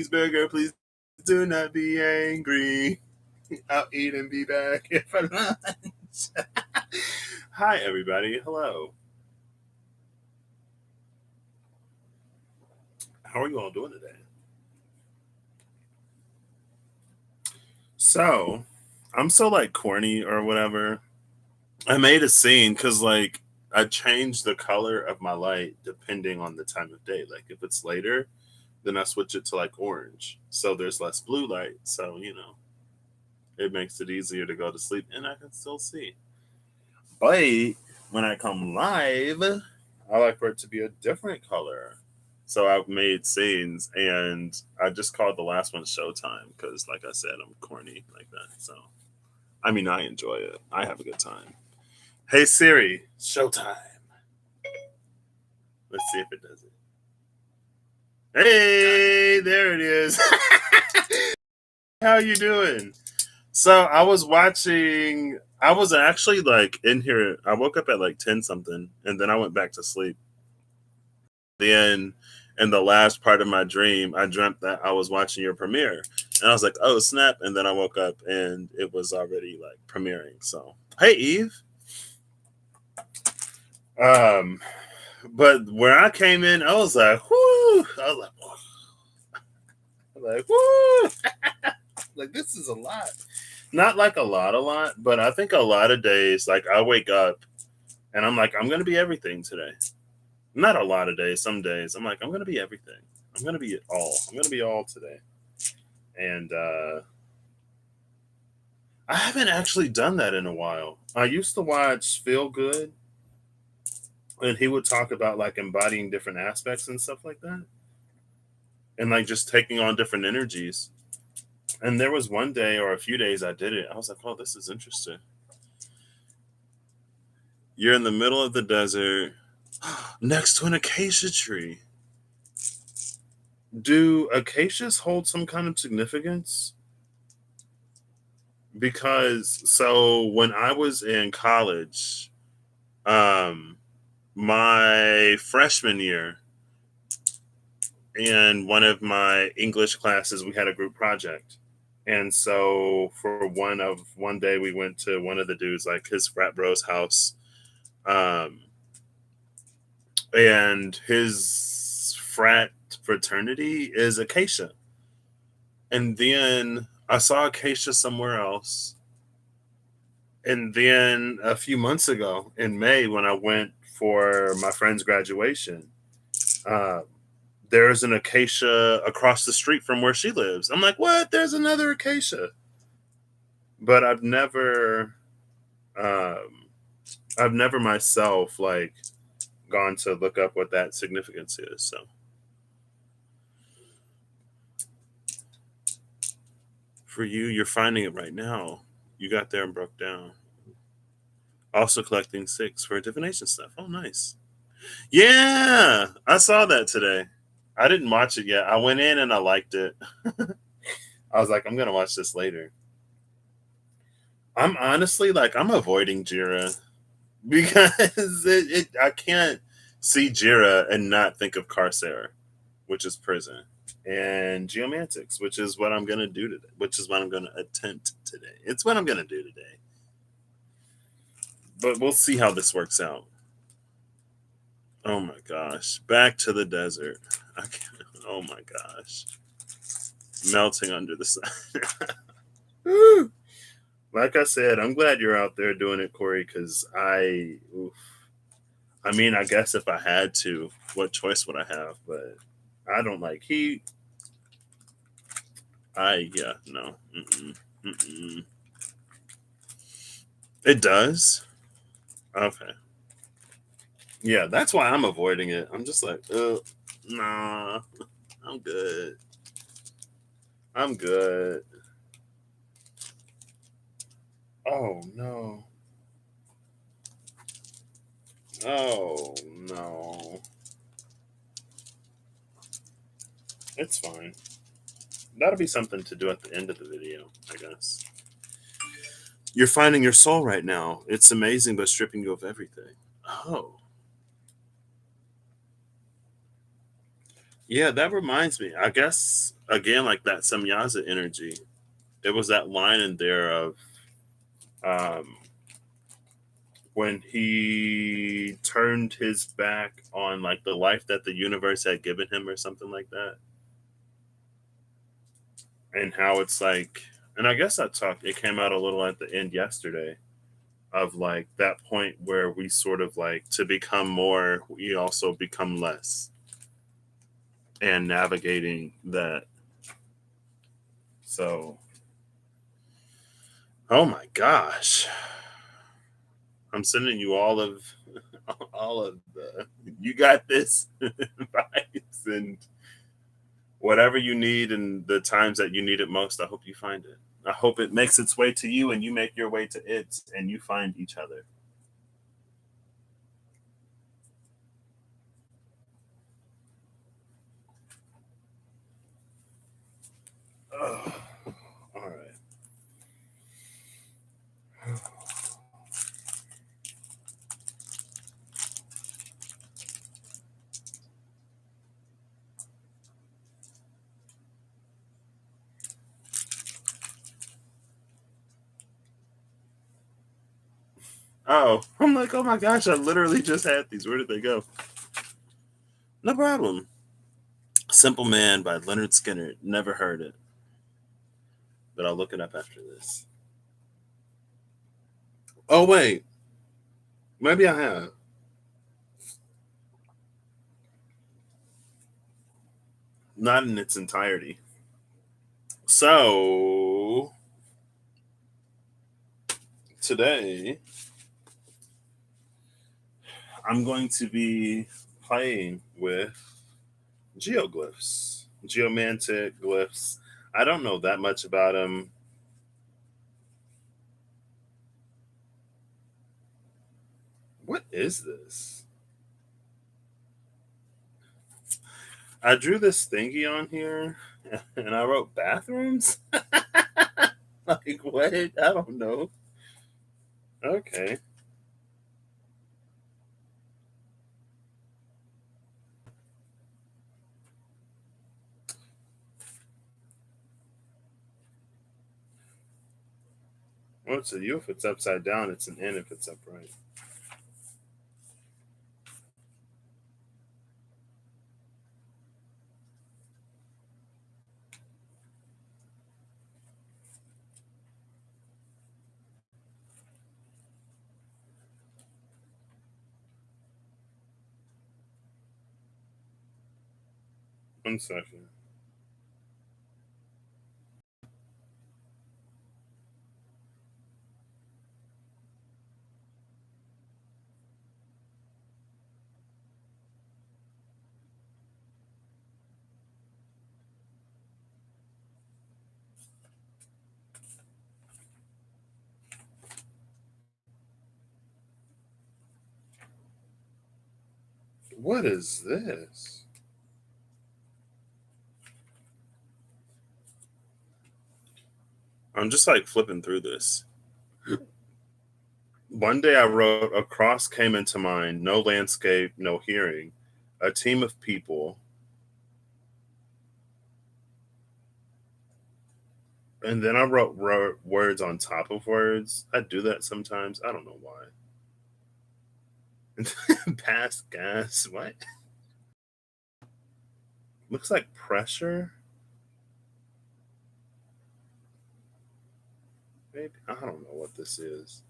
Cheeseburger, please do not be angry. I'll eat and be back for lunch. Hi, everybody. Hello. How are you all doing today? So, I'm so like corny or whatever. I made a scene because I changed the color of my light depending on the time of day. Like if it's later, then I switch it to like orange. So there's less blue light. So, it makes it easier to go to sleep and I can still see. But when I come live, I like for it to be a different color. So I've made scenes and I just called the last one Showtime because, like I said, I'm corny like that. So, I mean, I enjoy it. I have a good time. Hey Siri, Showtime. Let's see if it does it. Hey, there it is. How you doing? So I was watching. I was actually like in here. I woke up at like 10 something, and then I went back to sleep. Then, in the last part of my dream, I dreamt that I was watching your premiere, and I was like, "Oh snap!" And then I woke up, and it was already like premiering. So, hey Eve. Um, but where I came in, I was like, "Whoo!" I was like, "Whoo!" Like this is a lot. Not like a lot, but I think a lot of days, like I wake up and I'm like, I'm gonna be everything today. Not a lot of days, some days I'm like, I'm gonna be everything. I'm gonna be it all. I'm gonna be all today. And I haven't actually done that in a while. I used to watch Feel Good and he would talk about like embodying different aspects and stuff like that. And like just taking on different energies. And there was one day or a few days I did it. I was like, oh, this is interesting. You're in the middle of the desert next to an acacia tree. Do acacias hold some kind of significance? Because so when I was in college, um, my freshman year, in one of my English classes, we had a group project. And so for one day we went to one of the dudes, like his frat bro's house. Um, and his frat fraternity is acacia. And then I saw acacia somewhere else. And then a few months ago in May, when I went for my friend's graduation, uh, there's an acacia across the street from where she lives. I'm like, what? There's another acacia. But um, I've never myself like gone to look up what that significance is. So for you, you're finding it right now. You got there and broke down. Also collecting six for divination stuff. Oh, nice. Yeah, I saw that today. I didn't watch it yet. I went in and I liked it. I was like, I'm gonna watch this later. I'm honestly like I'm avoiding Jira because I can't see Jira and not think of Carcer, which is prison, and Geomantics, which is what I'm gonna do today. Which is what I'm gonna attempt today. It's what I'm gonna do today. But we'll see how this works out. Oh my gosh, back to the desert. I can't, oh my gosh, melting under the sun. Like I said, I'm glad you're out there doing it, Corey. Because I mean, I guess if I had to, what choice would I have? But I don't like heat. Yeah, no. Mm-mm, mm-mm. It does. Okay. Yeah, that's why I'm avoiding it. I'm just like, nah, I'm good. I'm good. Oh no. Oh no. It's fine. That'll be something to do at the end of the video, I guess. You're finding your soul right now. It's amazing, but stripping you of everything. Oh, yeah, that reminds me. I guess again, like that Samyaza energy. It was that line in there of um, when he turned his back on like the life that the universe had given him, or something like that, and how it's like, and I guess I talked. It came out a little at the end yesterday of like that point where we sort of like to become more, we also become less, and navigating that. So, oh my gosh, I'm sending you all of all of the you got this vibes, and whatever you need and the times that you need it most. I hope you find it. I hope it makes its way to you and you make your way to it and you find each other. Oh, all right. Oh, I'm like, oh my gosh, I literally just had these. Where did they go? No problem. Simple Man by Leonard Skinner. Never heard it, but I'll look it up after this. Oh, wait. Maybe I have. Not in its entirety. So, today, I'm going to be playing with geoglyphs, geomantic glyphs. I don't know that much about them. What is this? I drew this thingy on here and I wrote bathrooms. Like, what? I don't know. Okay. Well, it's a U if it's upside down, it's an N if it's upright. 1 second. What is this? I'm just like flipping through this. One day I wrote, a cross came into mind, no landscape, no hearing, a team of people. And then I wrote words on top of words. I do that sometimes. I don't know why. Past gas. What? Looks like pressure. Maybe. I don't know what this is.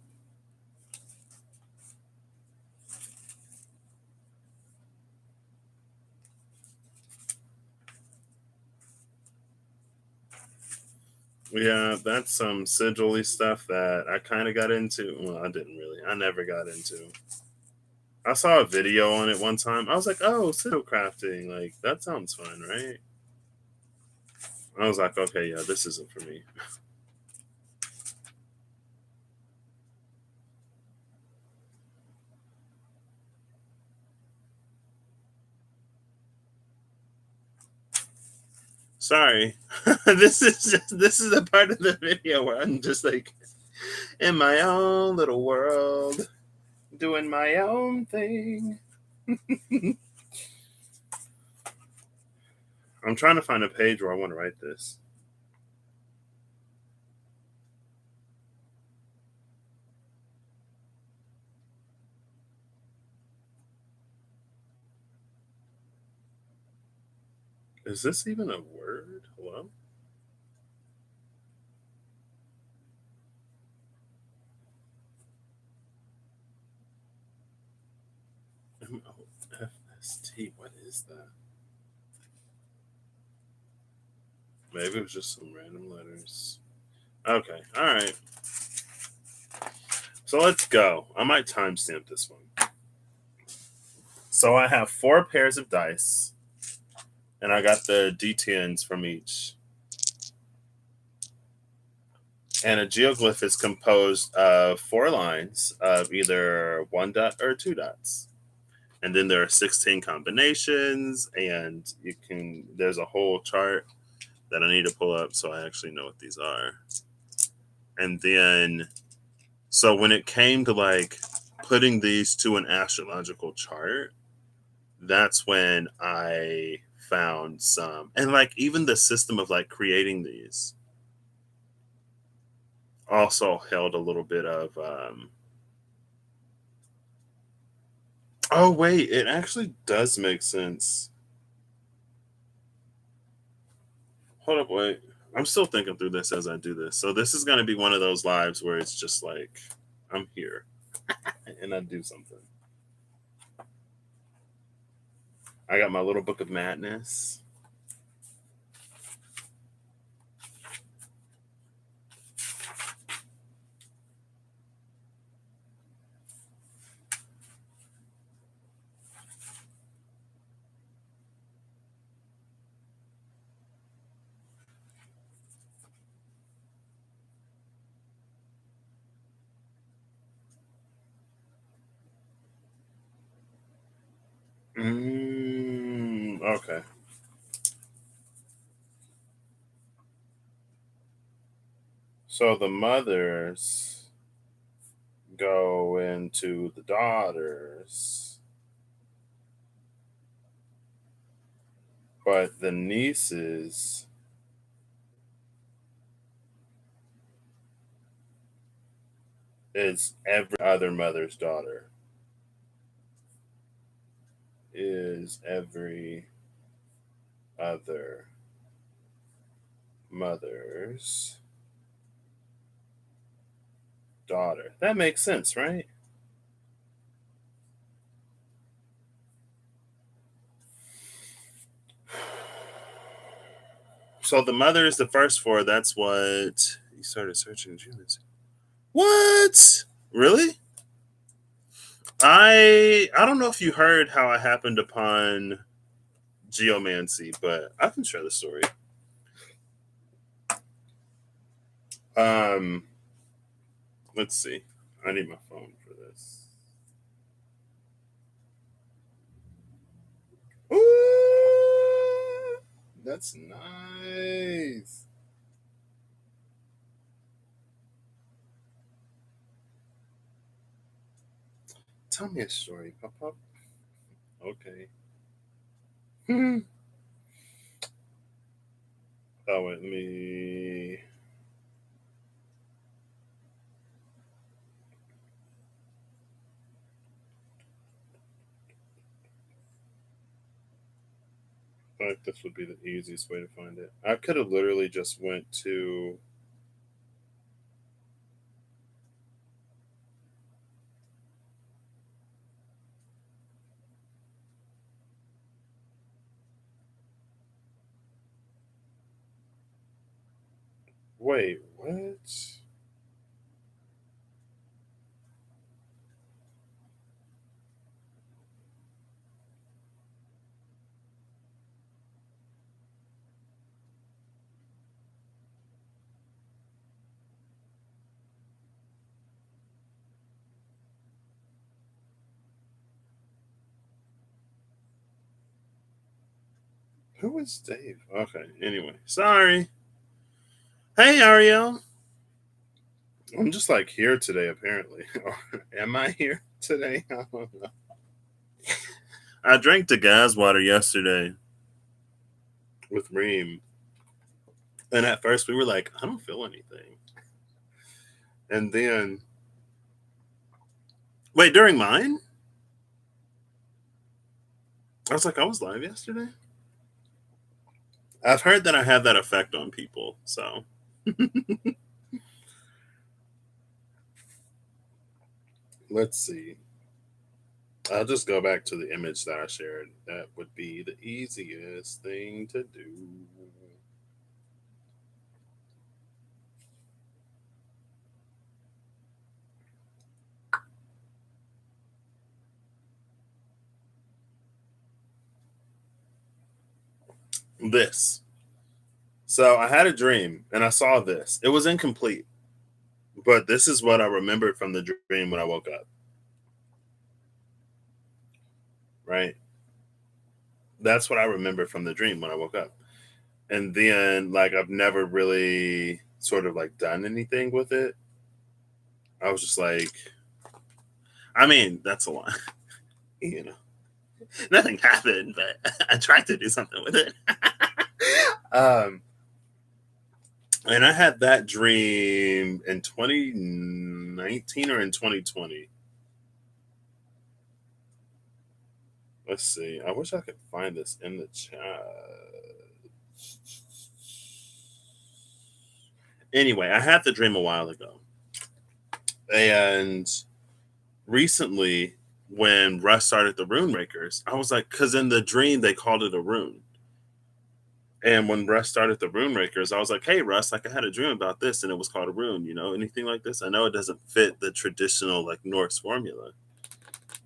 Yeah, that's some sigilly stuff that I kind of got into. Well, I didn't really. I never got into. I saw a video on it one time. I was like, oh, sigil crafting. Like, that sounds fun, right? I was like, okay, yeah, this isn't for me. Sorry. This is a part of the video where I'm just like in my own little world, doing my own thing. I'm trying to find a page where I want to write this. Is this even a word? Hello? MOFST. What is that? Maybe it was just some random letters. Okay. All right. So let's go. I might timestamp this one. So I have 4 pairs of dice, and I got the D10s from each. And a geoglyph is composed of 4 lines of either 1 dot or 2 dots. And then there are 16 combinations, and there's a whole chart that I need to pull up so I actually know what these are. And then, so when it came to like putting these to an astrological chart, that's when I found some. And like even the system of like creating these also held a little bit of oh wait, it actually does make sense. Hold up, wait. I'm still thinking through this as I do this. So this is gonna be one of those lives where it's just like I'm here and I do something. I got my little book of madness. Okay. So the mothers go into the daughters, but the nieces is every other mother's daughter. Is every other mother's daughter. That makes sense, right? So the mother is the first 4. That's what you started searching Geomancy. What? Really? I don't know if you heard how I happened upon Geomancy, but I can share the story. Um, let's see. I need my phone for this. Ooh, that's nice. Tell me a story, Pop Pop. Okay. Oh wait, let me. I think this would be the easiest way to find it. I could have literally just went to. Wait, what? Who is Dave? Okay, anyway. Sorry. Hey, Ariel. I'm just like here today, apparently. Am I here today? I don't know. I drank the gas water yesterday. with Reem. And at first we were like, I don't feel anything. And then, wait, during mine? I was like, I was live yesterday. I've heard that I have that effect on people. So let's see. I'll just go back to the image that I shared. That would be the easiest thing to do. This. So I had a dream and I saw this. It was incomplete, but this is what I remembered from the dream when I woke up. Right? That's what I remember from the dream when I woke up. And then, like, I've never really sort of like done anything with it. I was just like, I mean, that's a lot. You know, nothing happened, but I tried to do something with it. um, and I had that dream in 2019 or in 2020. Let's see. I wish I could find this in the chat. Anyway, I had the dream a while ago. And recently, when Russ started the Rune Rakers, I was like, because in the dream they called it a rune. And when Russ started the Rune Rakers, I was like, hey, Russ, like I had a dream about this and it was called a rune, anything like this? I know it doesn't fit the traditional like Norse formula.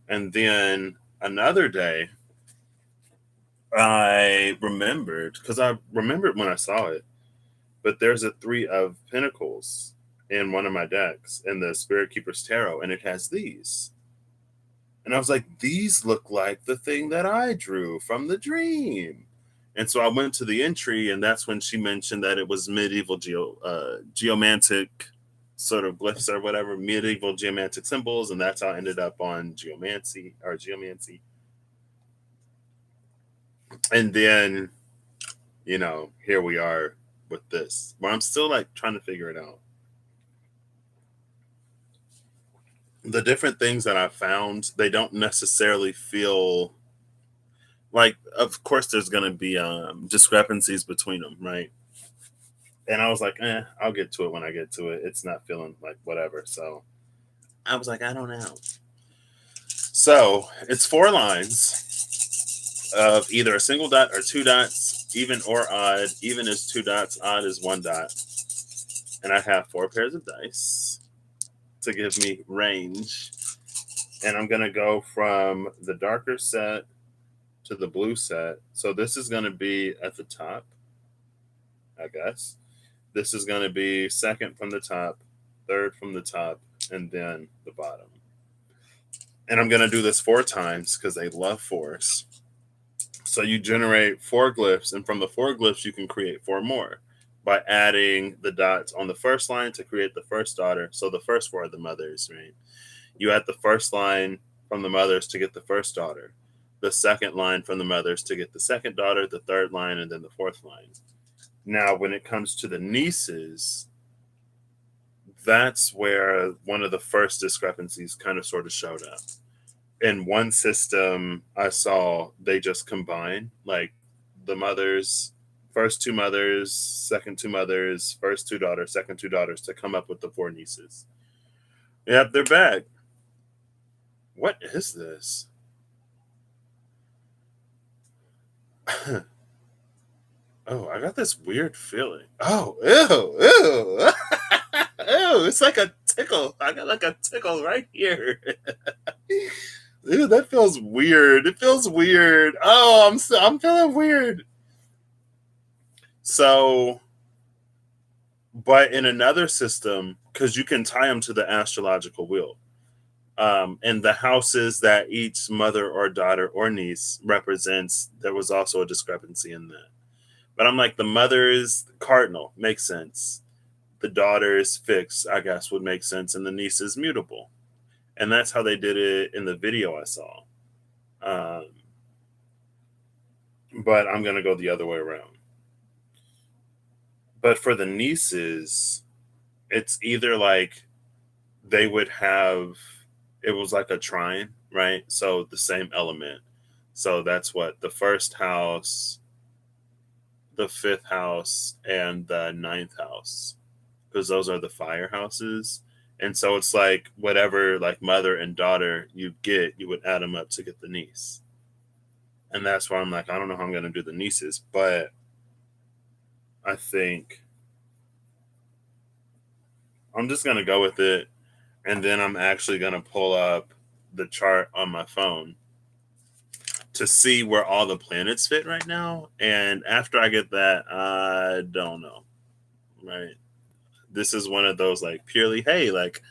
And then another day, I remembered, because I remembered when I saw it, but there's a Three of Pentacles in one of my decks in the Spirit Keeper's Tarot, and it has these. And I was like, these look like the thing that I drew from the dream. And so I went to the entry, and that's when she mentioned that it was medieval geomantic sort of glyphs or whatever, medieval geomantic symbols, and that's how I ended up on geomancy. And then, here we are with this, where I'm still like trying to figure it out. The different things that I found, they don't necessarily feel like, of course, there's going to be discrepancies between them, right? And I was like, I'll get to it when I get to it. It's not feeling like whatever. So I was like, I don't know. So it's 4 lines of either a single dot or 2 dots, even or odd. Even is 2 dots, odd is 1 dot. And I have 4 pairs of dice to give me range. And I'm going to go from the darker set to the blue set. So this is going to be at the top, I guess. This is going to be second from the top, third from the top, and then the bottom. And I'm going to do this 4 times because they love 4s. So you generate 4 glyphs, and from the 4 glyphs, you can create 4 more by adding the dots on the first line to create the first daughter. So the first 4 are the mothers, right? You add the first line from the mothers to get the first daughter, the second line from the mothers to get the second daughter, the third line, and then the 4th line. Now, when it comes to the nieces, that's where one of the first discrepancies kind of sort of showed up. In one system, I saw they just combine, like the mothers, first 2 mothers, second 2 mothers, first 2 daughters, second 2 daughters to come up with the 4 nieces. Yep, they're back. What is this? Oh, I got this weird feeling. Oh, ew, ew. Ew, it's like a tickle. I got like a tickle right here. Ew, that feels weird. It feels weird. Oh, I'm feeling weird. So, but in another system, because you can tie them to the astrological wheel, and the houses that each mother or daughter or niece represents, there was also a discrepancy in that. But I'm like, the mother's cardinal makes sense. The daughter's fixed, I guess, would make sense, and the niece is mutable. And that's how they did it in the video I saw. But I'm going to go the other way around. But for the nieces, it's either like they would have, it was like a trine, right? So the same element. So that's what the first house, the fifth house, and the ninth house, because those are the fire houses. And so it's like whatever like mother and daughter you get, you would add them up to get the niece. And that's why I'm like, I don't know how I'm gonna do the nieces, but I think I'm just gonna go with it. And then I'm actually gonna pull up the chart on my phone to see where all the planets fit right now. And after I get that, I don't know. Right. This is one of those like purely, hey, like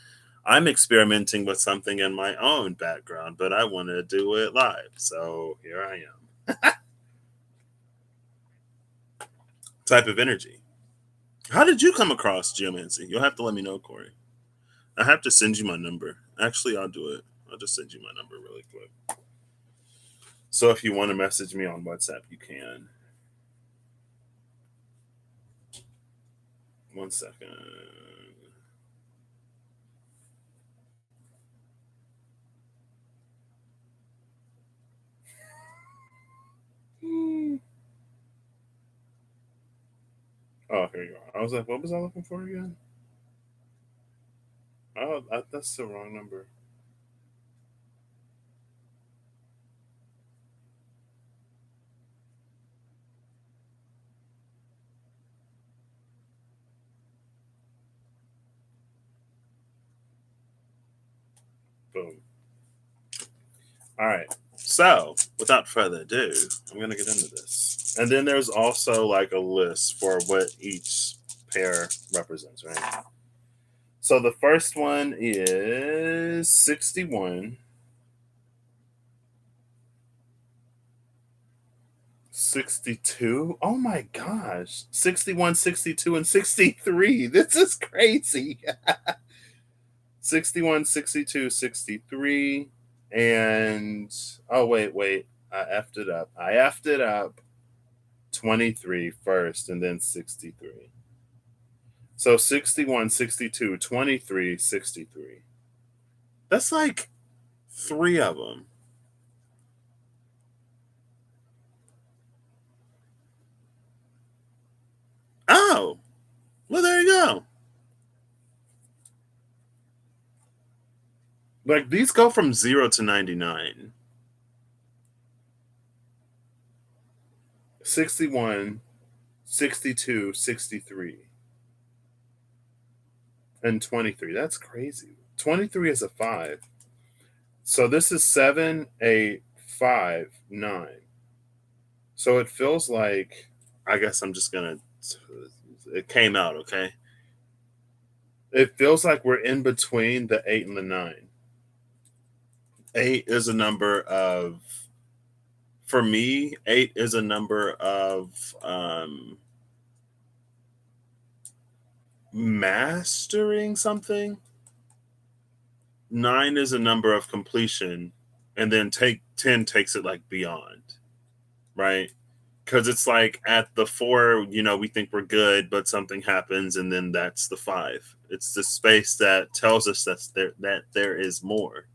I'm experimenting with something in my own background, but I want to do it live. So here I am. Type of energy. How did you come across geomancy? You'll have to let me know, Corey. I have to send you my number. Actually, I'll do it. I'll just send you my number really quick. So if you want to message me on WhatsApp, you can. One second. Hmm. Oh, here you are. I was like, what was I looking for again? Oh, that's the wrong number. Boom. All right. So, without further ado, I'm going to get into this. And then there's also like a list for what each pair represents, right? So the first one is 61, 62. Oh my gosh. 61, 62, and 63. This is crazy. 61, 62, 63. And oh, wait. I effed it up. 23 first and then 63. So 61, 62, 23, 63. That's like three of them. Oh, well, there you go. Like these go from 0 to 99. 61, 62, 63, and 23. That's crazy. 23 is a 5. So this is 7, 8, 5, 9. So it feels like, I guess I'm just going to, it came out, okay? It feels like we're in between the 8 and the 9. 8 is a number of, for me, 8 is a number of mastering something. 9 is a number of completion, and then take 10 takes it like beyond, right? Because it's like at the 4, we think we're good, but something happens, and then that's the 5. It's the space that tells us that there is more.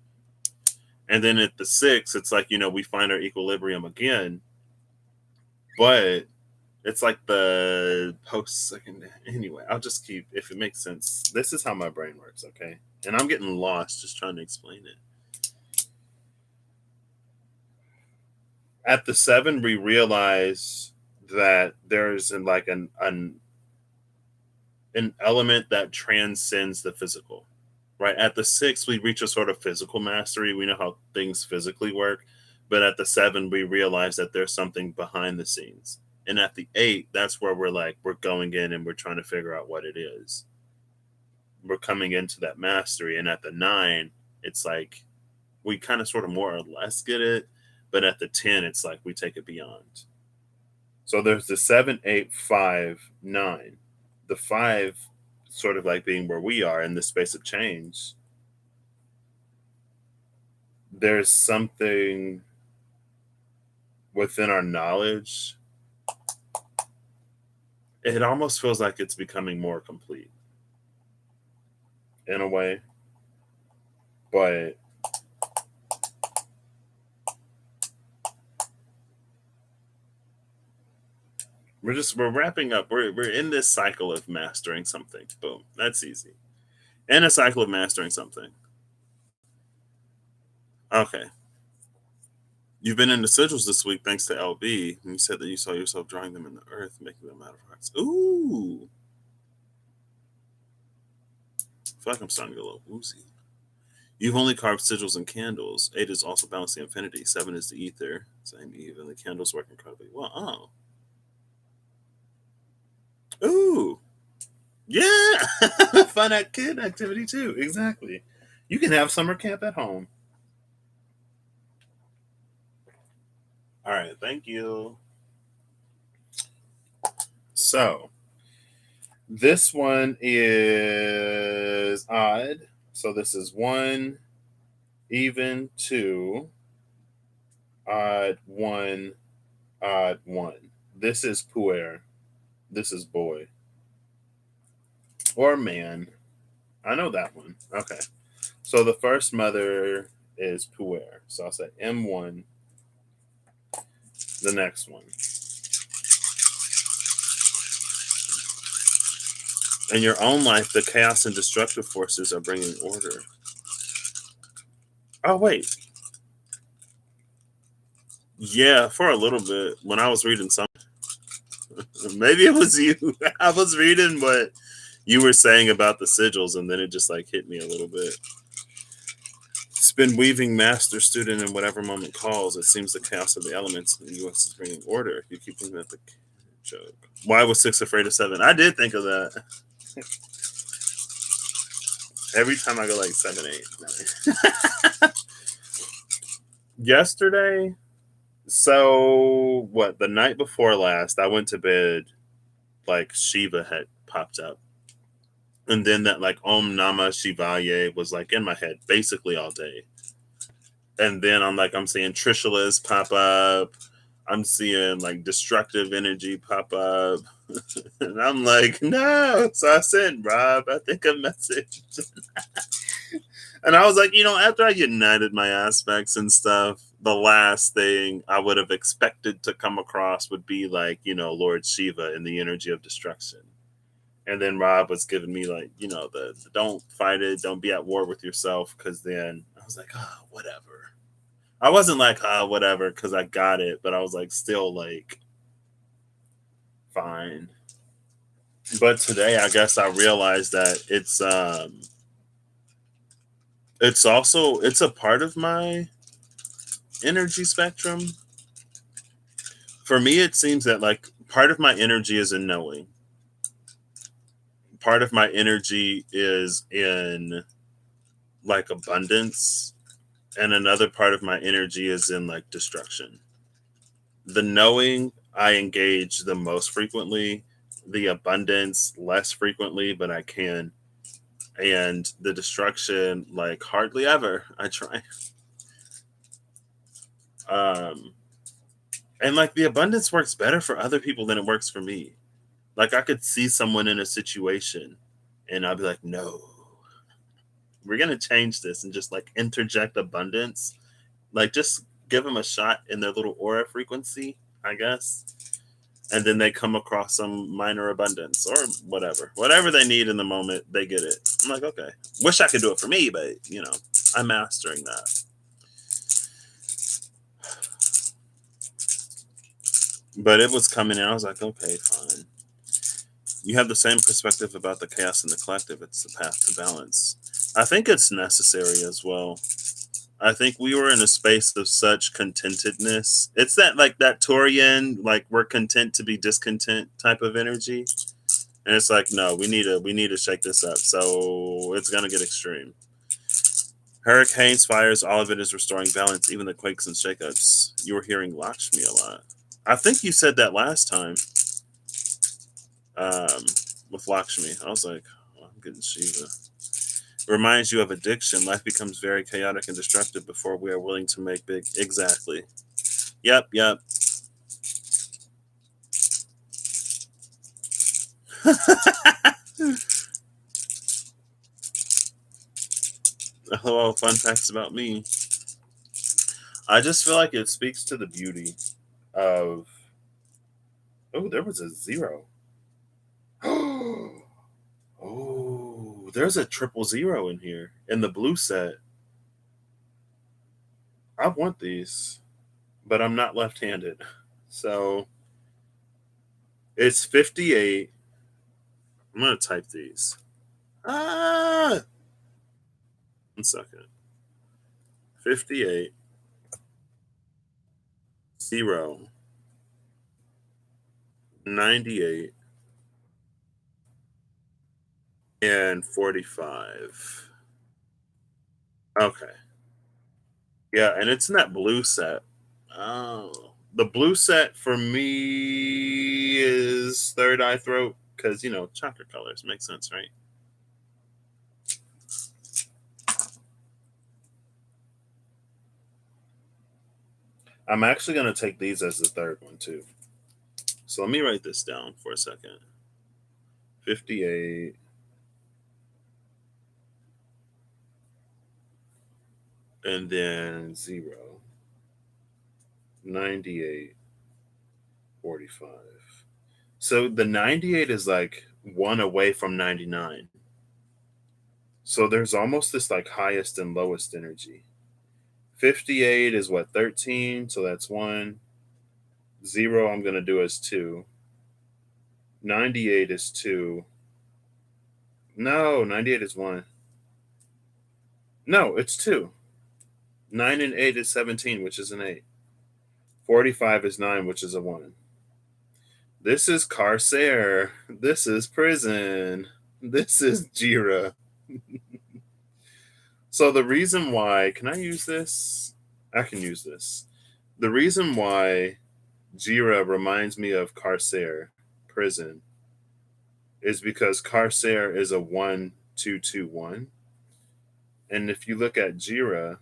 And then at the 6, it's like we find our equilibrium again, but it's like the post second. Anyway, I'll just keep, if it makes sense. This is how my brain works, okay? And I'm getting lost just trying to explain it. At the 7, we realize that there's like an element that transcends the physical, right? At the 6, we reach a sort of physical mastery. We know how things physically work, but at the 7, we realize that there's something behind the scenes. And at the 8, that's where we're going in and we're trying to figure out what it is. We're coming into that mastery. And at the 9, it's like we kind of sort of more or less get it, but at the 10, it's like we take it beyond. So there's the 7, 8, 5, 9. The 5 sort of like being where we are in the space of change. There's something within our knowledge it almost feels like it's becoming more complete in a way. But we're wrapping up. We're in this cycle of mastering something. Boom. That's easy. And a cycle of mastering something. Okay. You've been in the sigils this week thanks to LB. And you said that you saw yourself drawing them in the earth, making them out of hearts. Ooh. I feel like I'm starting to get a little woozy. You've only carved sigils and candles. 8 is also balancing infinity. 7 is the ether. Same Eve. And the candles work incredibly well. Oh. Ooh. Yeah. Fun kid activity too. Exactly. You can have summer camp at home. All right. Thank you. So this one is odd. So this is 1, even, 2, odd, 1, odd, 1. This is puer. This is boy. Or man. I know that one. Okay. So the first mother is puer. So I'll say M1, the next one. In your own life, the chaos and destructive forces are bringing order. Oh, wait. Yeah, for a little bit. When I was reading some, maybe it was you. I was reading what you were saying about the sigils, and then it just like hit me a little bit. It's been weaving master student in whatever moment calls. It seems the chaos of the elements in the U.S. is bringing order. You keep thinking about the joke. Why was 6 afraid of 7? I did think of that. Every time I go like 7, 8, 9. Yesterday, so what? The night before last, I went to bed like Shiva had popped up. And then that like Om Namah Shivaya was like in my head basically all day. And then I'm seeing Trishalas pop up. I'm seeing like destructive energy pop up. And I'm like, no. So I sent Rob, I think, a message. And I was like, after I united my aspects and stuff, the last thing I would have expected to come across would be like, Lord Shiva and the energy of destruction. And then Rob was giving me like, the don't fight it, don't be at war with yourself. Cause then I was like, oh, whatever. I wasn't like, oh, whatever, because I got it, but I was like, still like, fine. But today, I guess I realized that it's a part of my energy spectrum. For me, it seems that like part of my energy is in knowing. Part of my energy is in like abundance, and another part of my energy is in like destruction. The knowing I engage the most frequently, the abundance less frequently, but I can, and the destruction like hardly ever. I try. Um, and like the abundance works better for other people than it works for me. Like I could see someone in a situation, and I'd be like, no, we're gonna change this, and just like interject abundance, like just give them a shot in their little aura frequency, I guess, and then they come across some minor abundance or whatever they need in the moment, they get it. I'm like, okay, wish I could do it for me, but I'm mastering that. But it was coming in. I was like, okay, fine. You have the same perspective about the chaos and the collective. It's the path to balance. I think it's necessary as well. I think we were in a space of such contentedness. It's that like that Taurian, like we're content to be discontent type of energy. And it's like, no, we need to shake this up. So it's gonna get extreme. Hurricanes, fires, all of it is restoring balance, even the quakes and shakeups. You were hearing Lakshmi a lot. I think you said that last time um, with Lakshmi. I was like, oh, I'm getting Shiva. Reminds you of addiction. Life becomes very chaotic and destructive before we are willing to make big. Exactly. Yep. Hello, fun facts about me. I just feel like it speaks to the beauty of. Oh, there was a zero. Oh, there's a triple zero in here in the blue set. I want these, but I'm not left-handed, so it's 58. I'm gonna type these. Ah, 1 second. 58, 0, 98, and 45. Okay. Yeah, and it's in that blue set. Oh. The blue set for me is third eye throat because, chakra colors make sense, right? I'm actually going to take these as the third one, too. So let me write this down for a second. 58. And then 0, 98, 45. So the 98 is like one away from 99. So there's almost this like highest and lowest energy. 58 is what, 13? So that's 1. 0, I'm going to do as 2. 98 is 2. No, 98 is 1. No, it's 2. 9 and 8 is 17, which is an 8. 45 is 9, which is a 1. This is Carcer. This is prison. This is Jira. So the reason why, can I use this? I can use this. The reason why Jira reminds me of Carcer, prison, is because Carcer is a 1-2-2-1. And if you look at Jira,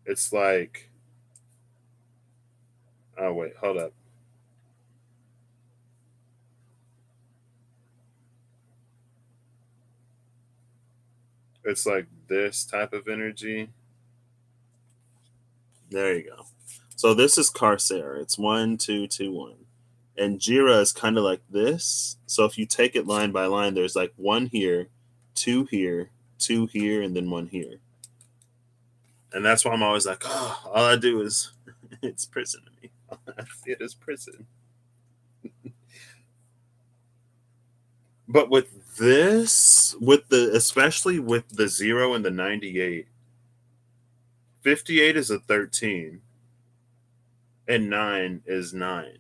it's like, oh wait, hold up. It's like this type of energy. There you go. So this is Carcer. It's 1-2-2-1. And Jira is kind of like this. So if you take it line by line, there's like 1 here, 2 here, 2 here, and then 1 here. And that's why I'm always like, oh, all I do is it's prison to me. I see it as prison. But with this, especially with the 0 and the 98, 58 is a 13 and 9 is 9.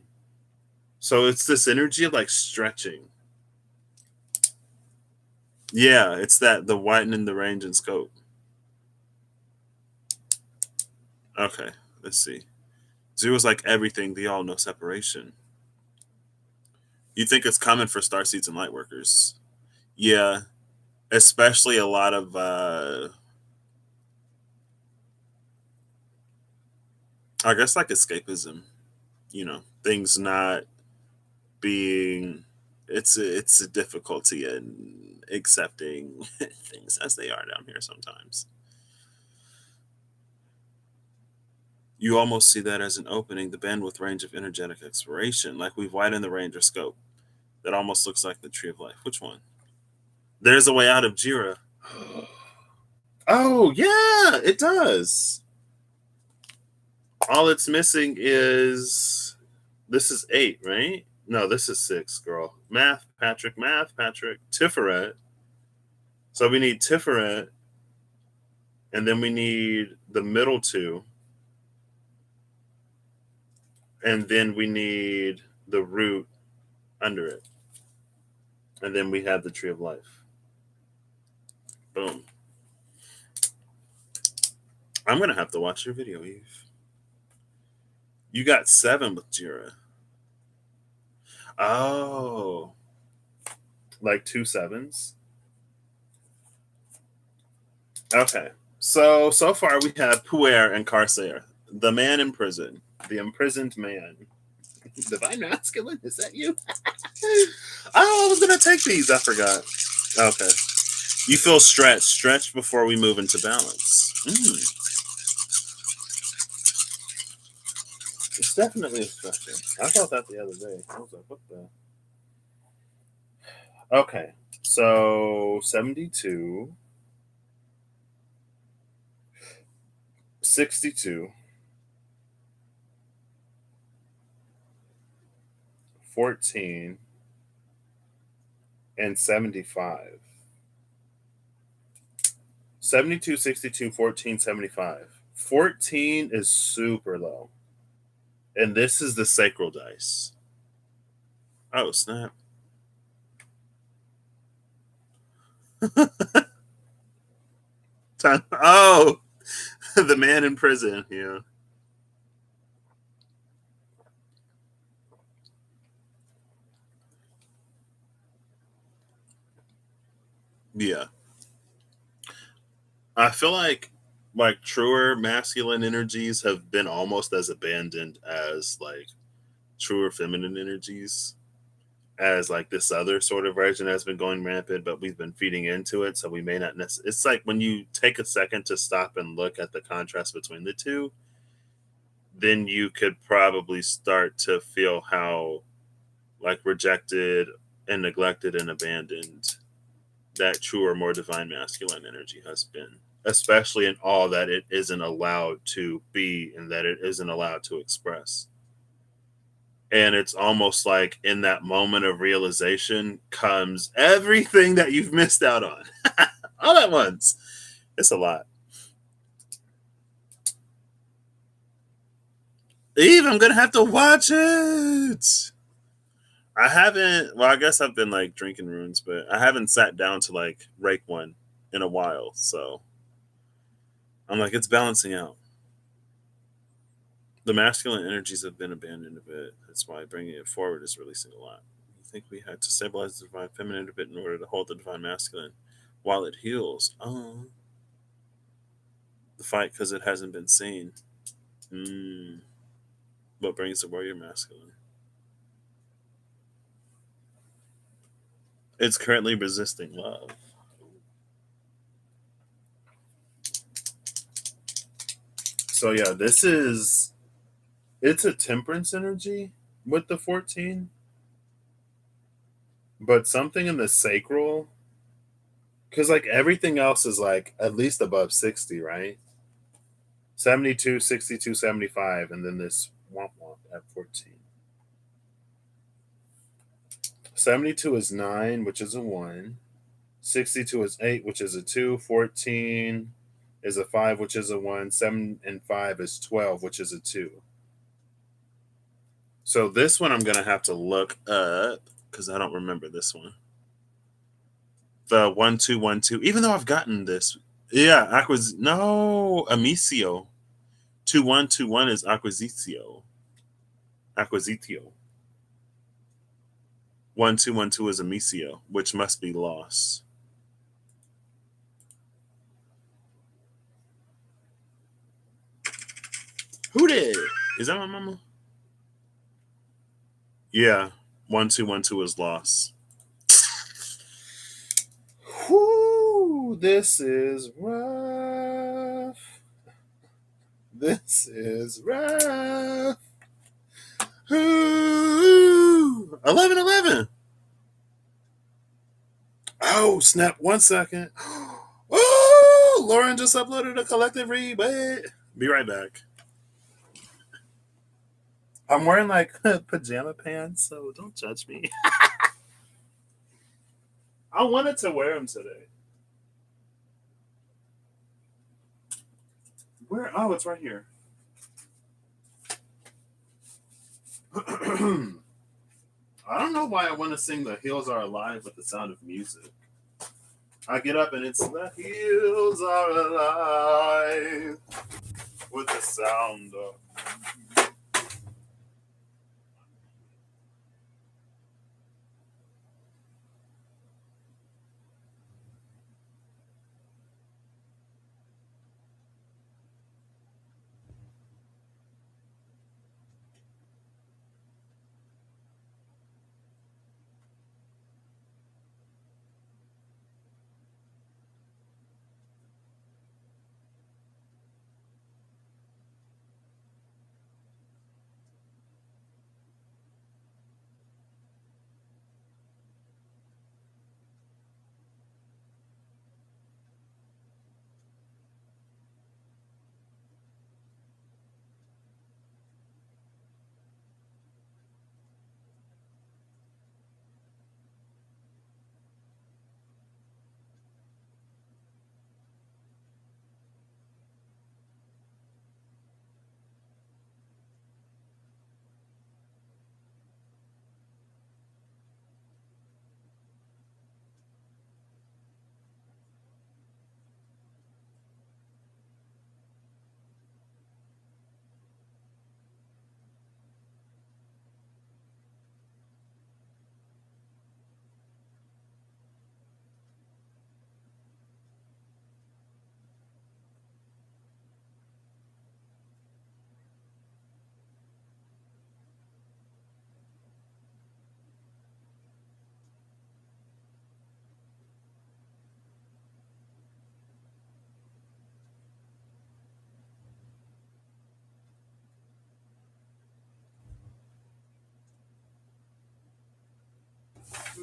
So it's this energy of like stretching. Yeah, it's the widening the range and scope. Okay, let's see. 0 is like everything, the all no separation. You think it's common for star seeds and light workers? Yeah, especially a lot of I guess like escapism, things not being it's a difficulty in accepting things as they are down here sometimes. You almost see that as an opening, the bandwidth range of energetic exploration, like we've widened the range or scope. That almost looks like the tree of life. Which one? There's a way out of Jira. Oh yeah, it does. All it's missing is this is 8, right? No, this is 6, girl. Math, Patrick. Tiferet. So we need Tiferet, and then we need the middle 2, and then we need the root under it. And then we have the tree of life. Boom. I'm going to have to watch your video, Eve. You got 7 with Jira. Oh. Like 2 7s? Okay. So far we have Puer and Carcer, the man in prison, the imprisoned man. Divine masculine, is that you? Oh, I was gonna take these. I forgot. Okay. You feel stretched before we move into balance. It's definitely a stretching. I felt that the other day. I was like, what the? Okay. So 72, 62, 14, and 75. 72, 62, 14, 75. 14 is super low. And this is the sacral dice. Oh, snap. Oh, the man in prison. Yeah. Yeah. I feel like truer masculine energies have been almost as abandoned as like truer feminine energies, as like this other sort of version has been going rampant, but we've been feeding into it, so we may not necessarily. It's like when you take a second to stop and look at the contrast between the two, then you could probably start to feel how like rejected and neglected and abandoned that truer, more divine masculine energy has been, especially in all that it isn't allowed to be and that it isn't allowed to express. And it's almost like in that moment of realization comes everything that you've missed out on all at once. It's a lot. Eve, I'm gonna have to watch it. I haven't. Well, I guess I've been like drinking runes, but I haven't sat down to like rake one in a while. So I'm like, it's balancing out. The masculine energies have been abandoned a bit. That's why bringing it forward is releasing a lot. You think we had to stabilize the divine feminine a bit in order to hold the divine masculine while it heals? Oh, the fight because it hasn't been seen. Mm. What brings the warrior masculine? It's currently resisting love. So yeah, this is it's a temperance energy with the 14, but something in the sacral, because like everything else is like at least above 60, right? 72, 62, 75, and then this womp womp at 14. 72 is 9, which is a 1. 62 is 8, which is a 2. 14 is a 5, which is a 1. 7 and 5 is 12, which is a 2. So this one I'm going to have to look up because I don't remember this one. The 1 2 1 2, even though I've gotten this. Yeah, no, amicio. 2 1 2 1 is acquisitio. Acquisitio. 1 2 1 2 is amicio, which must be lost. Who did? Is that my mama? Yeah. 1 2 1 2 is lost. Whoo, this is rough. This is rough. Ooh, 11 11. Oh, snap. 1 second. Oh, Lauren just uploaded a collective read. Wait. Be right back. I'm wearing like pajama pants, so don't judge me. I wanted to wear them today. Where? Oh, it's right here. I don't know why I want to sing "The Hills Are Alive" with the sound of music. I get up and it's "The Hills Are Alive" with the sound of.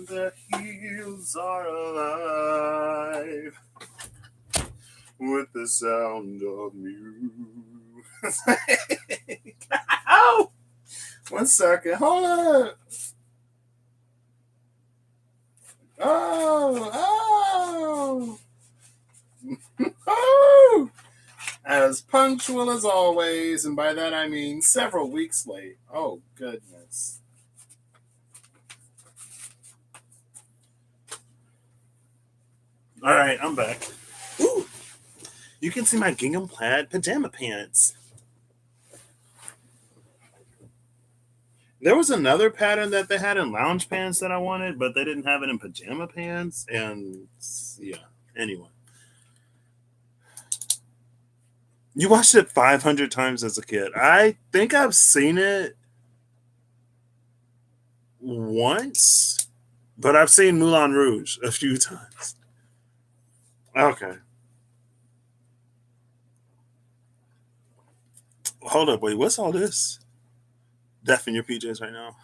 The hills are alive with the sound of music. Oh, 1 second. Hold up. Oh, oh. As punctual as always, and by that I mean several weeks late. Oh, goodness. All right, I'm back. Ooh, you can see my gingham plaid pajama pants. There was another pattern that they had in lounge pants that I wanted, but they didn't have it in pajama pants. And yeah, anyway. You watched it 500 times as a kid. I think I've seen it once, but I've seen Moulin Rouge a few times. Okay. Hold up. Wait, what's all this? Deaf in your PJs right now.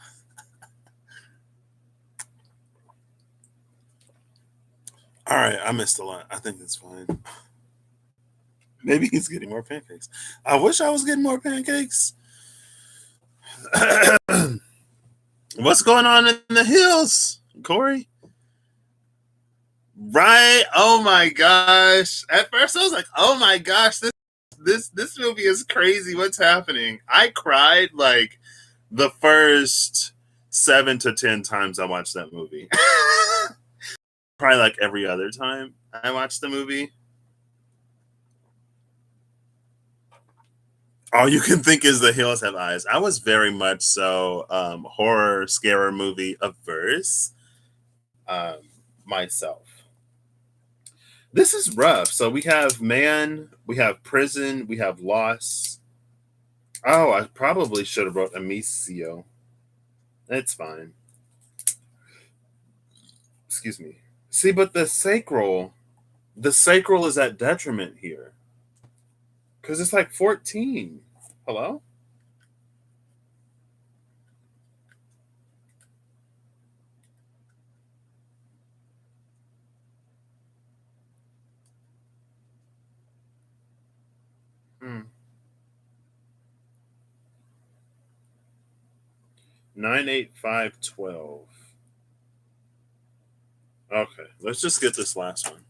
All right. I missed a lot. I think that's fine. Maybe he's getting more pancakes. I wish I was getting more pancakes. What's going on in the hills, Corey? Right? Oh my gosh! At first, I was like, "Oh my gosh, this movie is crazy. What's happening?" I cried like the first 7 to 10 times I watched that movie. Probably like every other time I watched the movie. All you can think is the hills have eyes. I was very much so horror scare movie averse um, myself. This is rough. So we have man, we have prison, we have loss. Oh, I probably should have wrote amicio. It's fine. Excuse me. See, but the sacral is at detriment here because it's like 14. Hello? 98512. Okay, let's just get this last one.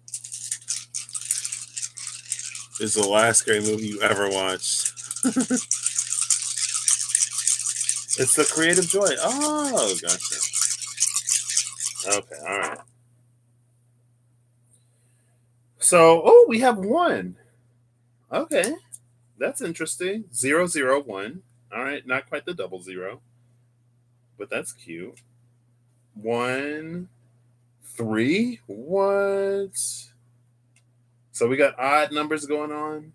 It's the last scary movie you ever watched. It's the creative joy. Oh, gotcha. Okay, all right. So, oh, we have one. Okay, that's interesting. 001. All right, not quite the double zero, but that's cute. 1 3. What? So we got odd numbers going on.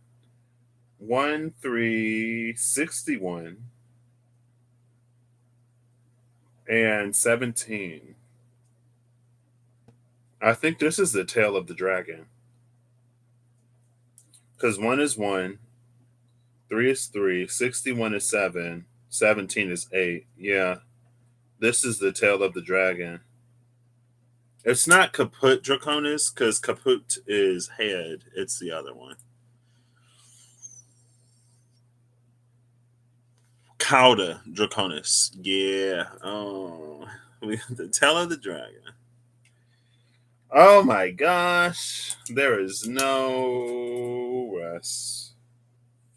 1 3 61 and 17. I think this is the tail of the dragon. Because 1 is 1, 3 is 3, 61 is 7, 17 is 8. Yeah, this is the tail of the dragon. It's not Caput Draconis because Caput is head. It's the other one. Cauda Draconis. Yeah. Oh, the tail of the dragon. Oh my gosh. There is no rest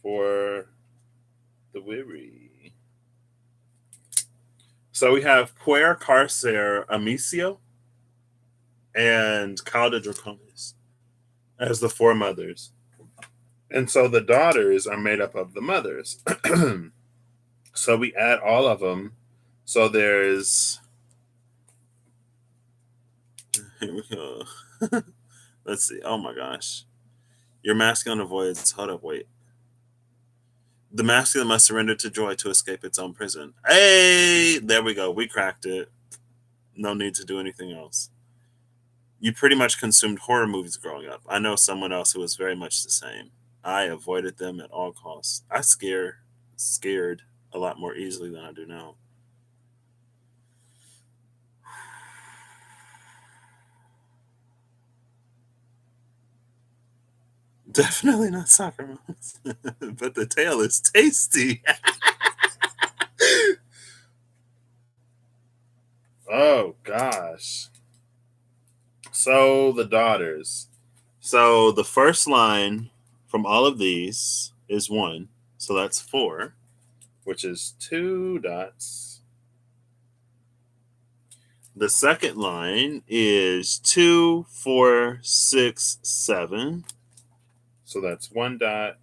for the weary. So we have Puer Carcer Amicio and Cauda Draconis as the four mothers. And so the daughters are made up of the mothers. So we add all of them. So there's. Here we go. Let's see. Oh my gosh. Your masculine avoids. Hold up, wait. The masculine must surrender to joy to escape its own prison. Hey, there we go. We cracked it. No need to do anything else. You pretty much consumed horror movies growing up. I know someone else who was very much the same. I avoided them at all costs. I scared a lot more easily than I do now. Definitely not soccer moms. But the tail is tasty. Oh gosh. So the daughters. So the first line from all of these is one. So that's four, which is two dots. The second line is two, four, six, seven. So that's one dot.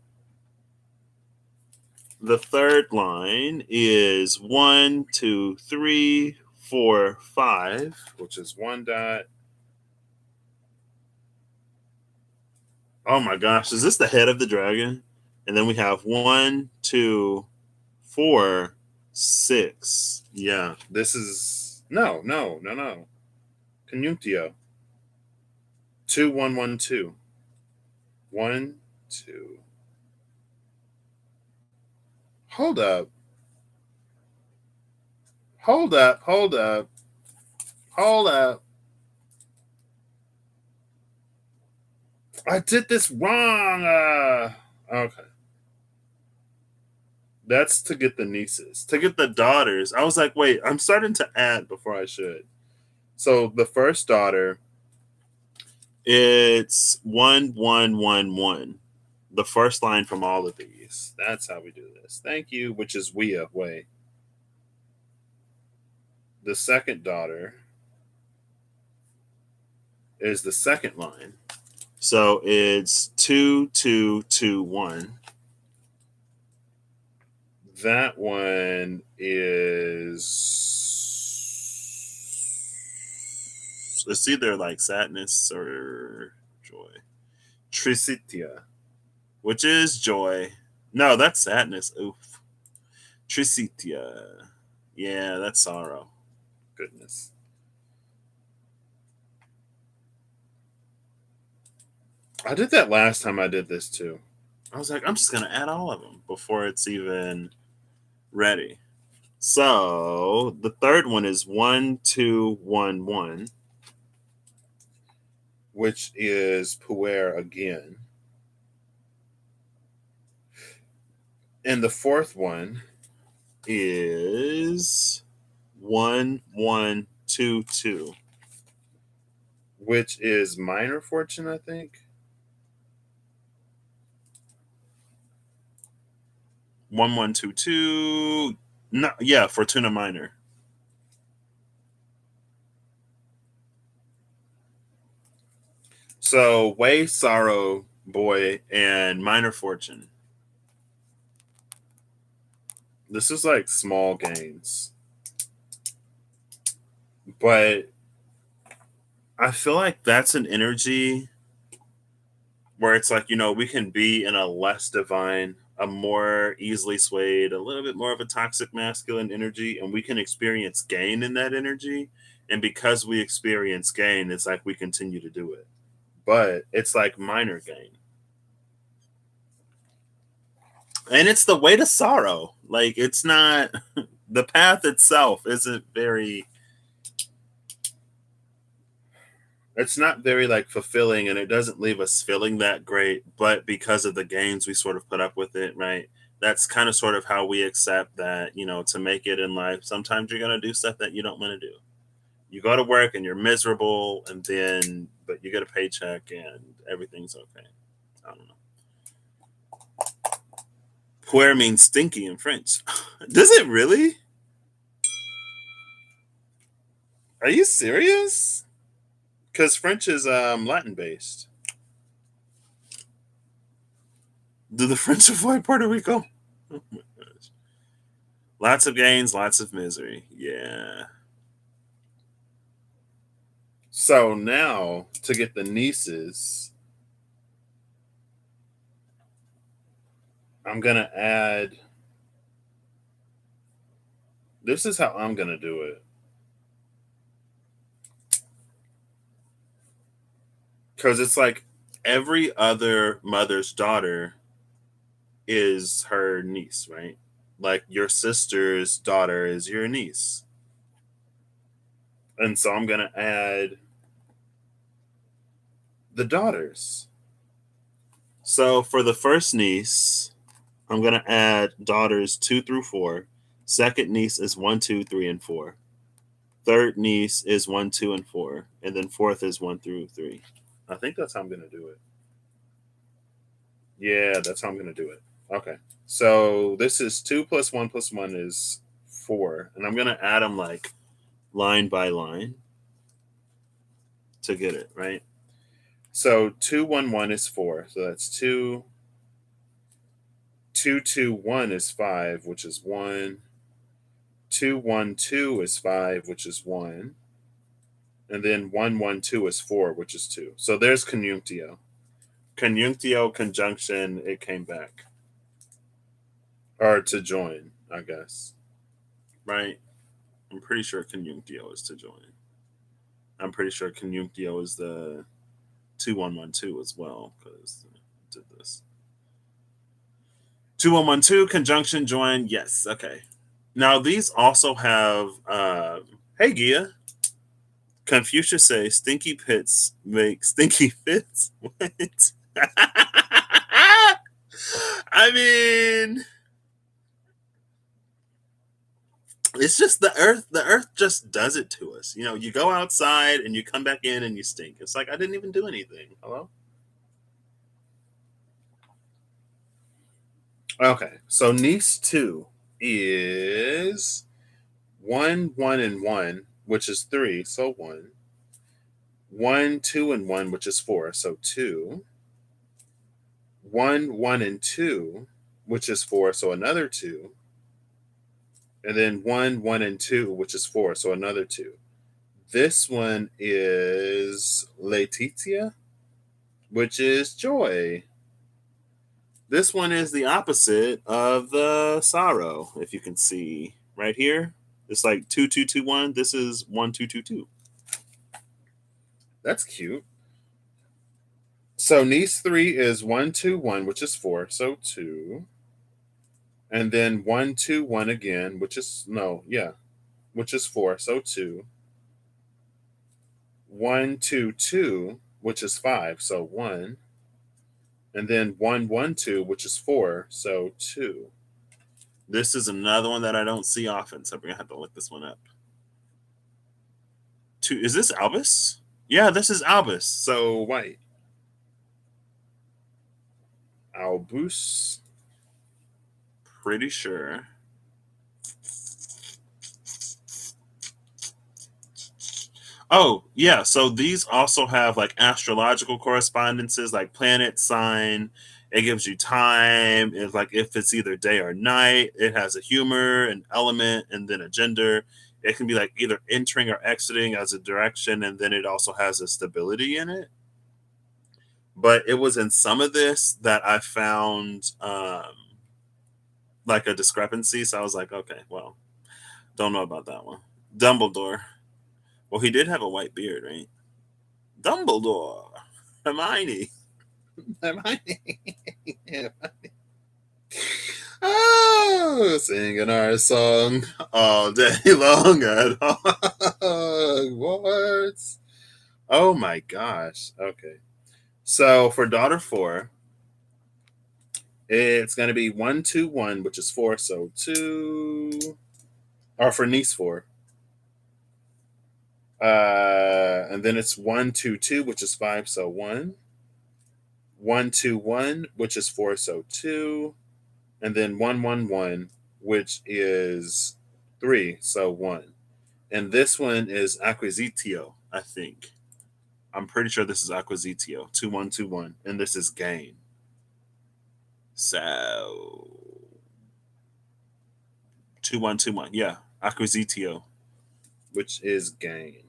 The third line is one, two, three, four, five, which is one dot. Oh my gosh, is this the head of the dragon? And then we have one, two, four, six. Yeah, this is no. Conjunctio. 2 1 1 2. 1 2. Hold up. Hold up. Hold up. Hold up. I did this wrong. Okay. That's to get the nieces. To get the daughters. I was like, wait, I'm starting to add before I should. So the first daughter, it's 1 1 1 1. The first line from all of these. That's how we do this. Thank you, which is Wea way. The second daughter is the second line. So it's 2 2 2 1. That one is, it's either like sadness or joy. Tricitia, which is joy. No, that's sadness. Oof. Tricitia. Yeah, that's sorrow. Goodness. I did that last time I did this too. I was like, I'm just gonna add all of them before it's even ready. So the third one is 1 2 1 1, which is puer again. And the fourth one is 1 1 2 2, which is minor fortune, I think. 1 1 2 2. No, yeah, Fortuna minor. So way sorrow boy and minor fortune. This is like small gains. But I feel like that's an energy where it's like, we can be in a less divine, a more easily swayed, a little bit more of a toxic masculine energy, and we can experience gain in that energy. And because we experience gain, it's like we continue to do it. But it's like minor gain. And it's the way to sorrow. Like, it's not, the path itself isn't very, it's not very like fulfilling, and it doesn't leave us feeling that great. But because of the gains we sort of put up with it, right? That's kind of sort of how we accept that, to make it in life, sometimes you're going to do stuff that you don't want to do. You go to work and you're miserable, and then, but you get a paycheck and everything's okay. I don't know. Puer means stinky in French. Does it really? Are you serious? Because French is Latin based. Do the French avoid Puerto Rico? Oh my gosh. Lots of gains, lots of misery. Yeah. So now to get the nieces, I'm gonna add. This is how I'm gonna do it. Because it's like every other mother's daughter is her niece, right? Like your sister's daughter is your niece. And so I'm gonna add the daughters. So for the first niece, I'm gonna add daughters 2 through 4. Second niece is 1, 2, 3, and 4. Third niece is 1, 2, and 4, and then fourth is 1 through 3. I think that's how I'm gonna do it. Yeah, that's how I'm gonna do it. Okay. So this is 2 plus 1 is 4, and I'm gonna add them like line by line to get it right. So 2, 1, 1 is 4. So that's 2. 2, 2, 1 is 5, which is 1. 2, 1, 2 is 5, which is 1. And then 1, 1, 2 is 4, which is 2. So there's conjunctio. Conjunctio, conjunction, it came back. Or to join, I guess. Right? I'm pretty sure conjunctio is to join. I'm pretty sure conjunctio is the 2, 1, 1, 2 as well, because I did this. 2, 1, 1, 2, conjunction, join. Yes. Okay. Now these also have hey Gia. Confucius says stinky pits make stinky fits. What? I mean, it's just the earth. The earth just does it to us. You know, you go outside and you come back in and you stink. It's like I didn't even do anything. Hello? Okay. So niece 2 is 1, 1, and 1, which is 3, so 1. 1, 2, and 1, which is 4, so 2. 1, 1, and 2, which is 4, so another 2. And then 1, 1, and 2, which is 4, so another 2. This one is Letitia, which is joy. This one is the opposite of the sorrow, if you can see right here. It's like 2, 2, 2, 1. This is 1, 2, 2, 2. That's cute. So niece 3 is 1, 2, 1, which is 4, so 2. And then 1, 2, 1 again, which is no, yeah, which is 4, so 2. 1, 2, 2, which is 5, so 1. And then 1, 1, 2, which is 4, so 2. This is another one that I don't see often, so we're gonna have to look this one up. Two, is this Albus? Yeah, this is Albus. So white. Albus. Pretty sure. Oh, yeah. So these also have like astrological correspondences, like planet, sign. It gives you time. It's like if it's either day or night. It has a humor, an element, and then a gender. It can be like either entering or exiting as a direction, and then it also has a stability in it. But it was in some of this that I found like a discrepancy. So I was like, okay, well, don't know about that one. Dumbledore. Well, he did have a white beard, right? Dumbledore. Hermione. Hermione. Oh, singing our song all day long at Hogwarts. Oh my gosh. Okay. So for daughter 4, it's going to be 1, 2, 1, which is 4. So 2. Or for niece 4. And then it's 1, 2, 2, which is 5. So 1. 1, 2, 1, which is 4. So 2. And then 1, 1, 1, which is 3. So 1. And this one is acquisitio, I think. I'm pretty sure this is acquisitio. 2, 1, 2, 1. And this is gain. So 2, 1, 2, 1. Yeah. Acquisitio, which is gain.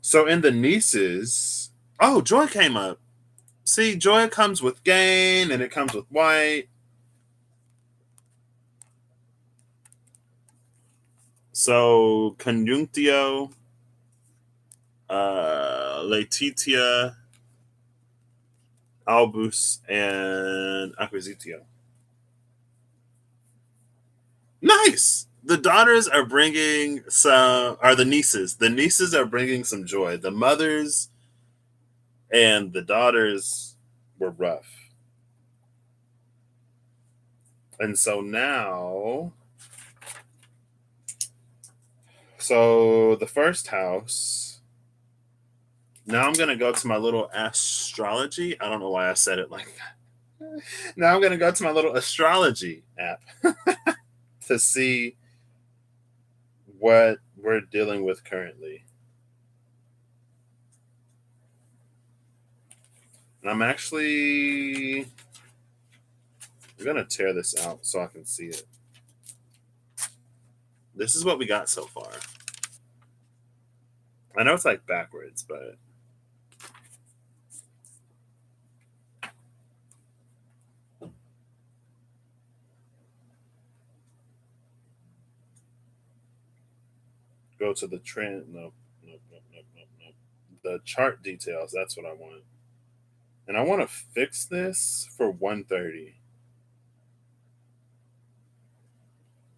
So in the nieces, oh, joy came up. See, joy comes with gain and it comes with white. So conjunctio, Letitia, Albus, and Acquisitio. Nice. The daughters are bringing some, are the nieces. The nieces are bringing some joy. The mothers, And the daughters were rough. And so now, so the first house, now I'm going to go to my little astrology. I don't know why I said it like that. Now I'm going to go to my little astrology app to see what we're dealing with currently. And I'm actually going to tear this out so I can see it. This is what we got so far. I know it's like backwards, but go to the trend. No, no, no, no, no, no. The chart details. That's what I want. And I want to fix this for 130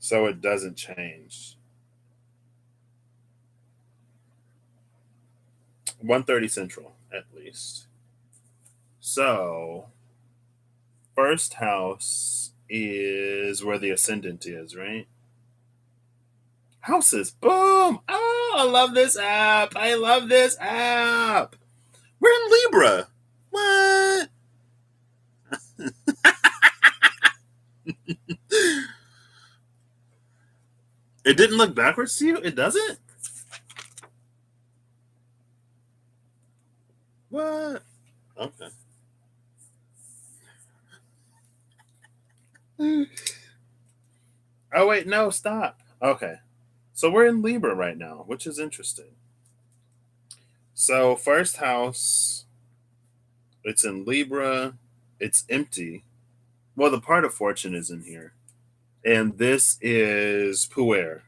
so it doesn't change. 130 central, at least. So, first house is where the ascendant is, right? Houses. Boom. Oh, I love this app. I love this app. We're in Libra. What? It didn't look backwards to you? It doesn't? What? Okay. Oh, wait. No, stop. Okay. So we're in Libra right now, which is interesting. So, first house, it's in Libra. It's empty. Well, the part of fortune is in here. And this is Puer,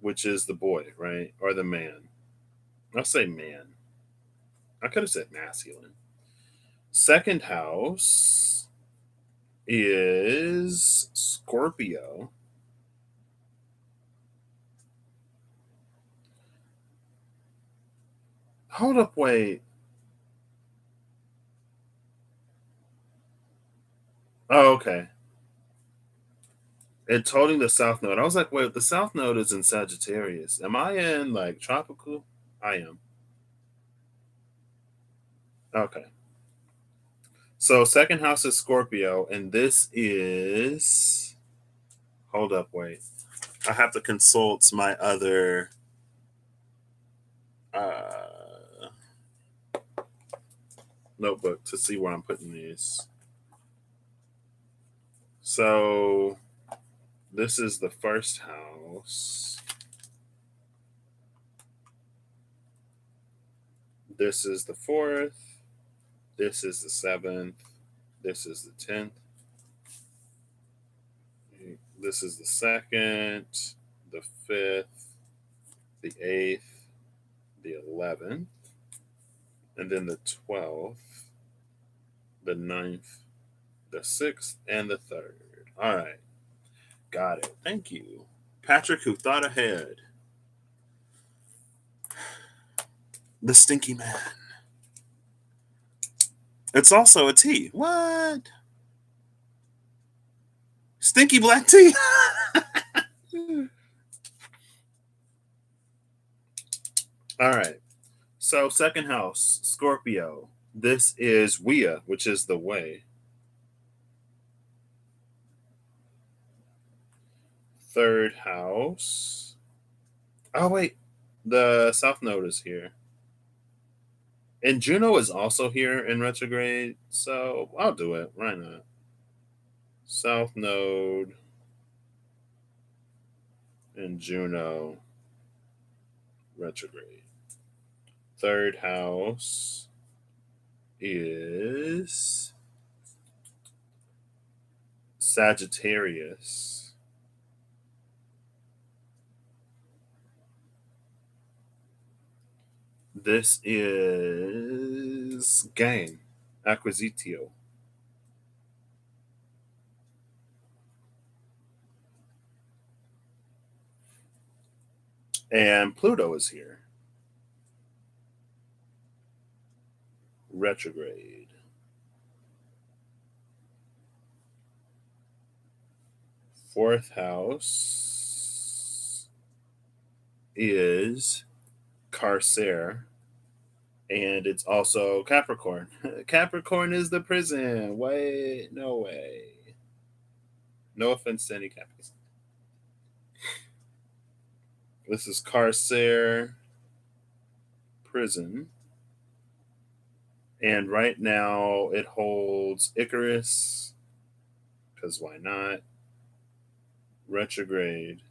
which is the boy, right? Or the man. I'll say man. I could have said masculine. Second house is Scorpio. Hold up, wait. Oh, okay. It's holding the South Node. I was like, wait, the South Node is in Sagittarius. Am I in like tropical? I am. Okay. So second house is Scorpio, and this is. Hold up, wait. I have to consult my other uh, notebook to see where I'm putting these. So this is the first house. This is the fourth. This is the seventh. This is the 10th. This is the second, the fifth, the eighth, the 11th, and then the 12th, the ninth, the sixth, and the third. All right. Got it. Thank you. Patrick, who thought ahead. The Stinky Man. It's also a tea. What? Stinky black tea? All right. So, second house, Scorpio. This is Wea, which is the way. Third house. Oh, wait. The South Node is here. And Juno is also here in retrograde. So, I'll do it. Why not? South Node and Juno retrograde. Third house is Sagittarius. This is gain, acquisitio. And Pluto is here. retrograde. Fourth house is Carcer, and it's also Capricorn. Capricorn is the prison. Wait, no way. No offense to any Capricorns. This is Carcer prison. And right now it holds Icarus, because why not? Retrograde.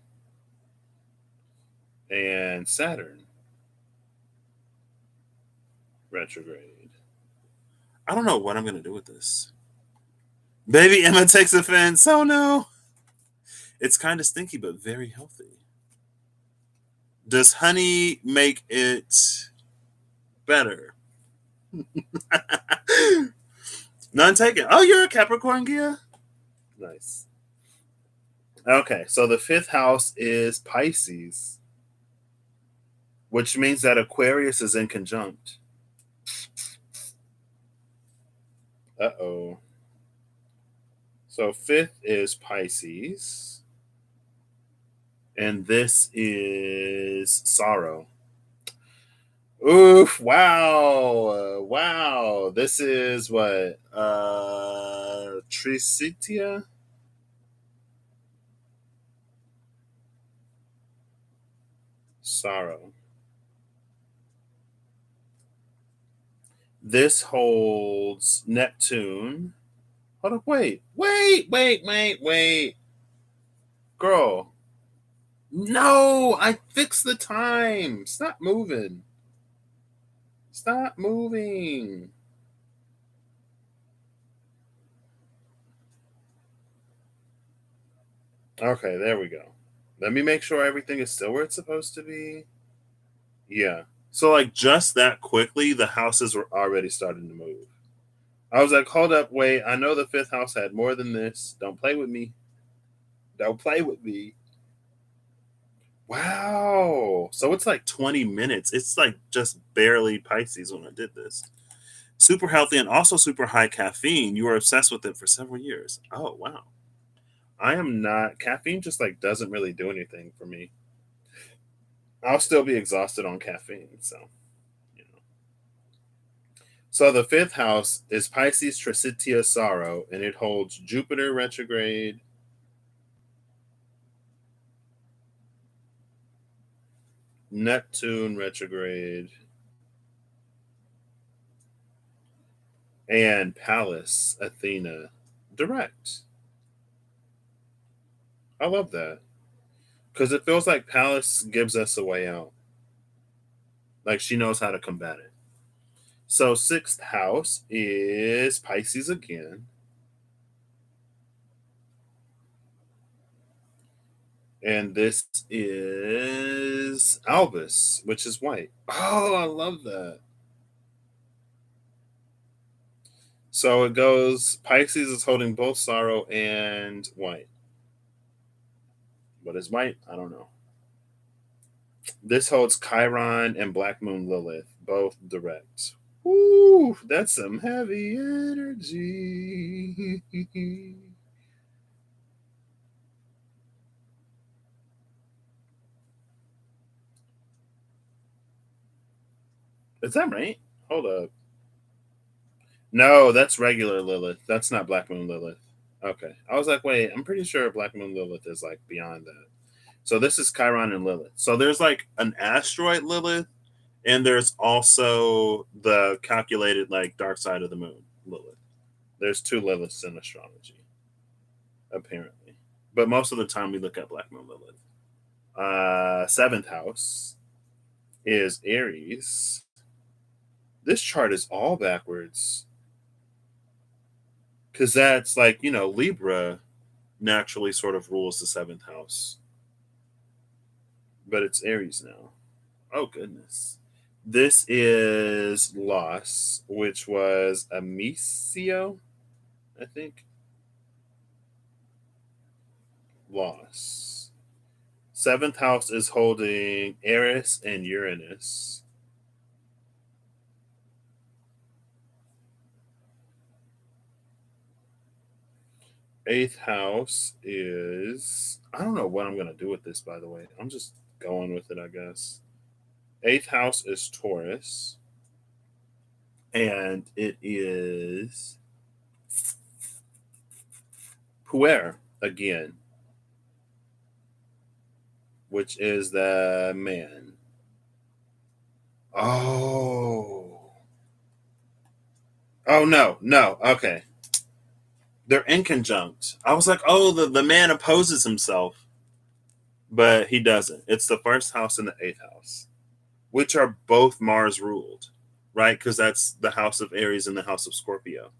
And Saturn. Retrograde. I don't know what I'm going to do with this. Baby Emma takes offense. Oh no. It's kind of stinky, but very healthy. Does honey make it better? None taken. Oh, you're a Capricorn, Gia? Nice. Okay, so the fifth house is Pisces, which means that Aquarius is in conjunct. Uh-oh. So fifth is Pisces, and this is sorrow. Oof! Wow! Wow! This is what? Tricitia? Sorrow. This holds Neptune. Hold up! Wait! Girl, no! I fixed the time. Stop moving. Stop moving. Okay, there we go. Let me make sure everything is still where it's supposed to be. Yeah. So, like, just that quickly, the houses were already starting to move. I was like, hold up, wait. I know the fifth house had more than this. Don't play with me. Don't play with me. Wow. So it's like 20 minutes. It's like just barely Pisces when I did this. Super healthy and also super high caffeine. You were obsessed with it for several years. Oh, wow. I am not. Caffeine just like doesn't really do anything for me. I'll still be exhausted on caffeine. So, you know. So the fifth house is Pisces Tricitia Sorrow, and it holds Jupiter retrograde, Neptune retrograde, and Pallas Athena direct. I love that because it feels like Pallas gives us a way out. Like she knows how to combat it. So sixth house is Pisces again. And this is Albus, which is white. Oh, I love that. So it goes Pisces is holding both sorrow and white. What is white? I don't know. This holds Chiron and Black Moon Lilith, both direct. Woo, that's some heavy energy. Is that right? Hold up. No, that's regular Lilith. That's not Black Moon Lilith. Okay. I was like, wait, I'm pretty sure Black Moon Lilith is like beyond that. So this is Chiron and Lilith. So there's like an asteroid Lilith, and there's also the calculated like dark side of the moon Lilith. There's two Liliths in astrology, apparently. But most of the time we look at Black Moon Lilith. Seventh house is Aries. This chart is all backwards. Because that's like, Libra naturally sort of rules the seventh house. But it's Aries now. Oh, goodness. This is Loss, which was Amicio, I think. Loss. Seventh house is holding Eris and Uranus. Eighth house is, I don't know what I'm gonna do with this, by the way. I'm just going with it, I guess. Eighth house is Taurus, and it is Puer again, which is the man. Oh. Oh no, no. Okay. They're inconjunct. I was like, oh, the man opposes himself. But he doesn't. It's the first house and the eighth house, which are both Mars ruled, right? Because that's the house of Aries and the house of Scorpio.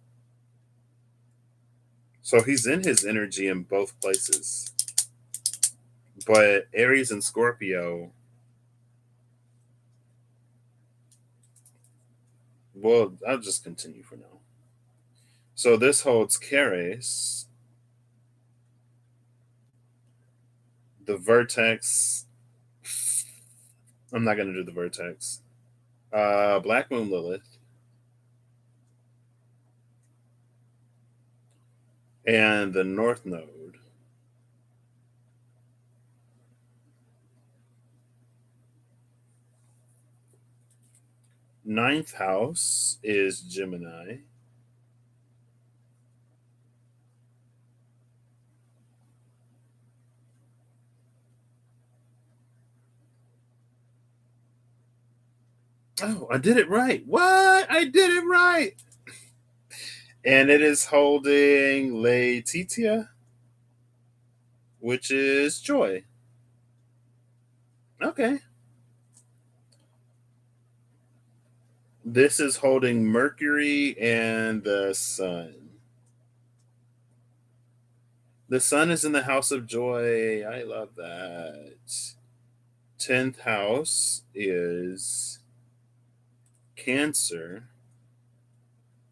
So he's in his energy in both places. But Aries and Scorpio, well, I'll just continue for now. So this holds Ceres, the vertex. I'm not going to do the vertex. Black Moon Lilith, and the North Node. Ninth house is Gemini. Oh, I did it right. What? I did it right. And it is holding Laetitia, which is joy. Okay. This is holding Mercury and the Sun. The Sun is in the house of joy. I love that. 10th house is Cancer.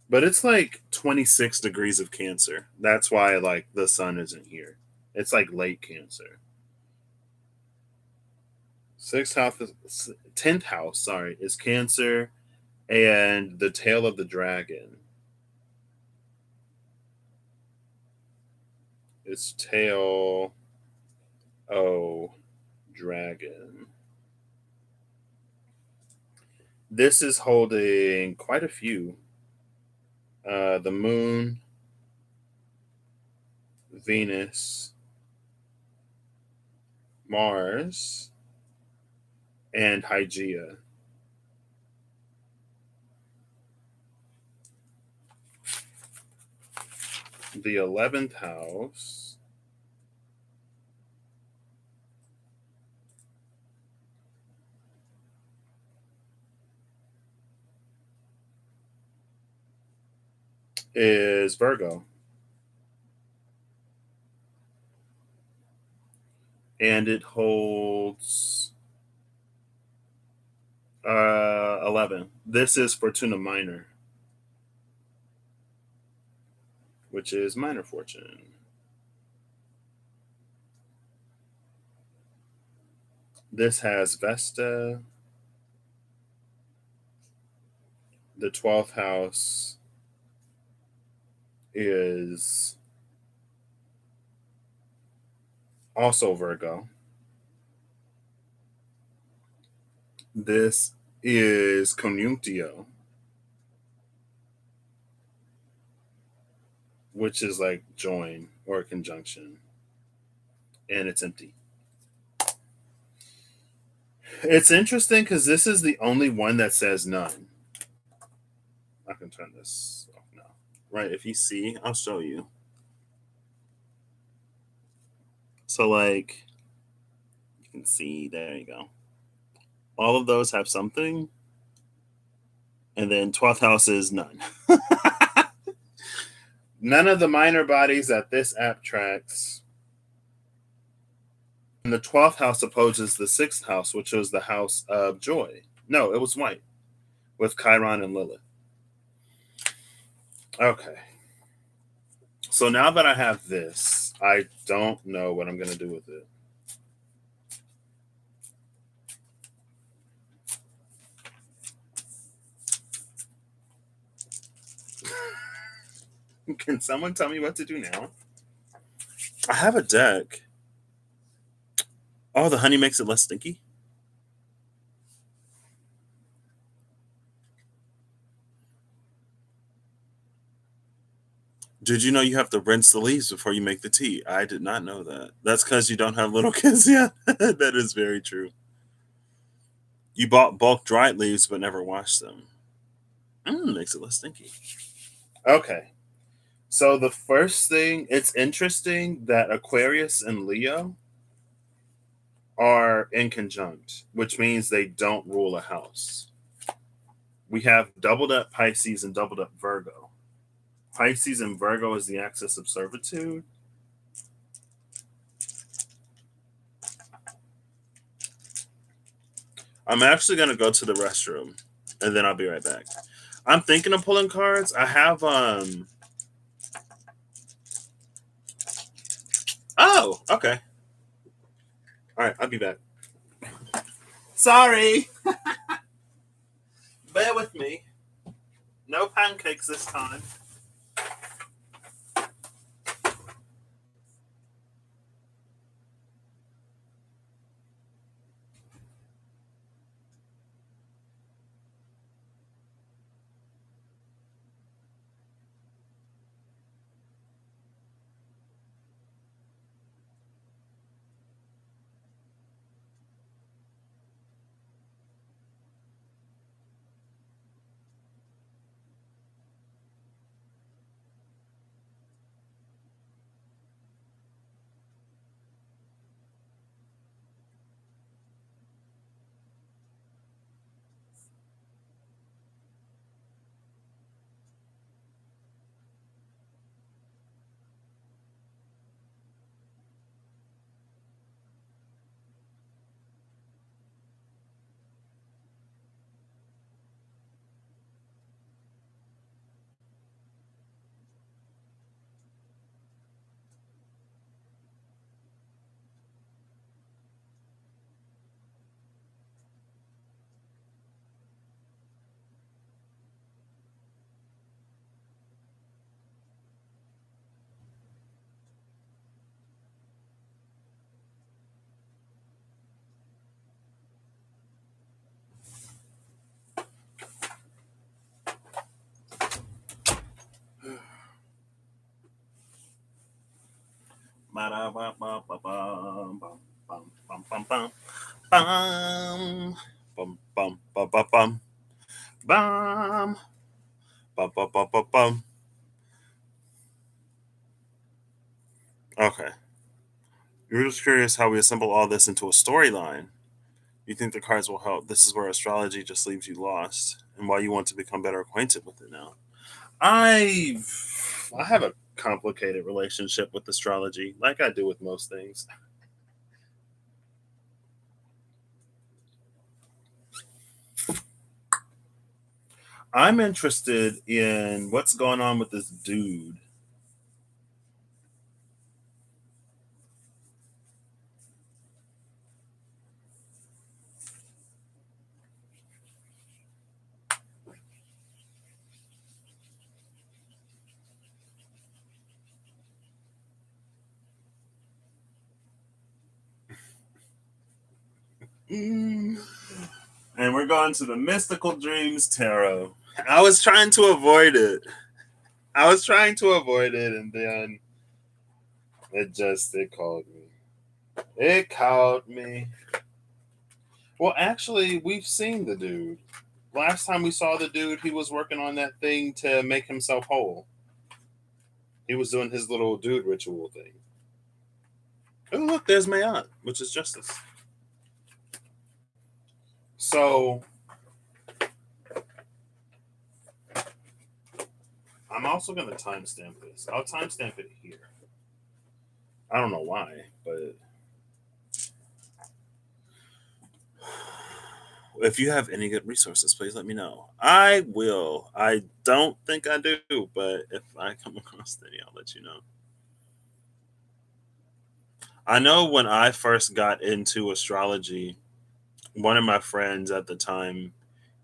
But it's like 26 degrees of Cancer. That's why like the Sun isn't here. It's like late Cancer. Sixth house, 10th house, sorry, is Cancer, and the tail of the dragon is tail o dragon. This is holding quite a few. The Moon, Venus, Mars, and Hygeia. The 11th house is Virgo. And it holds 11. This is Fortuna Minor, which is minor fortune. This has Vesta. The 12th house is also Virgo. This is Conjunctio, which is like join or conjunction, and it's empty. It's interesting because this is the only one that says none. I can turn this off now. Right, if you see, I'll show you. So, like, you can see, there you go. All of those have something, and then 12th house is none. None of the minor bodies that this app tracks. And the 12th house opposes the 6th house, which was the house of joy. No, it was white with Chiron and Lilith. Okay. So now that I have this, I don't know what I'm going to do with it. Can someone tell me what to do now? I have a deck. Oh, the honey makes it less stinky. Did you know you have to rinse the leaves before you make the tea? I did not know that. That's because you don't have little kids yet. That is very true. You bought bulk dried leaves but never washed them. Makes it less stinky. Okay. So the first thing, it's interesting that Aquarius and Leo are in conjunct, which means they don't rule a house. We have doubled up Pisces and doubled up Virgo. Pisces and Virgo is the axis of servitude. I'm actually gonna go to the restroom and then I'll be right back. I'm thinking of pulling cards. I have oh, okay. All right, I'll be back. Sorry. Bear with me. No pancakes this time. Okay. You're just curious how we assemble all this into a storyline. You think the cards will help. This is where astrology just leaves you lost, and why you want to become better acquainted with it now. I have a complicated relationship with astrology, like I do with most things. I'm interested in what's going on with this dude. Mm. And we're going to the Mystical Dreams Tarot. I was trying to avoid it. I was trying to avoid it, and then it called me. It called me. Well, actually, we've seen the dude. Last time we saw the dude, he was working on that thing to make himself whole. He was doing his little dude ritual thing. Oh, look, there's Mayat, which is justice. So I'm also going to timestamp this. I'll timestamp it here. I don't know why, but if you have any good resources, please let me know. I will. I don't think I do, but if I come across any, I'll let you know. I know when I first got into astrology, one of my friends at the time,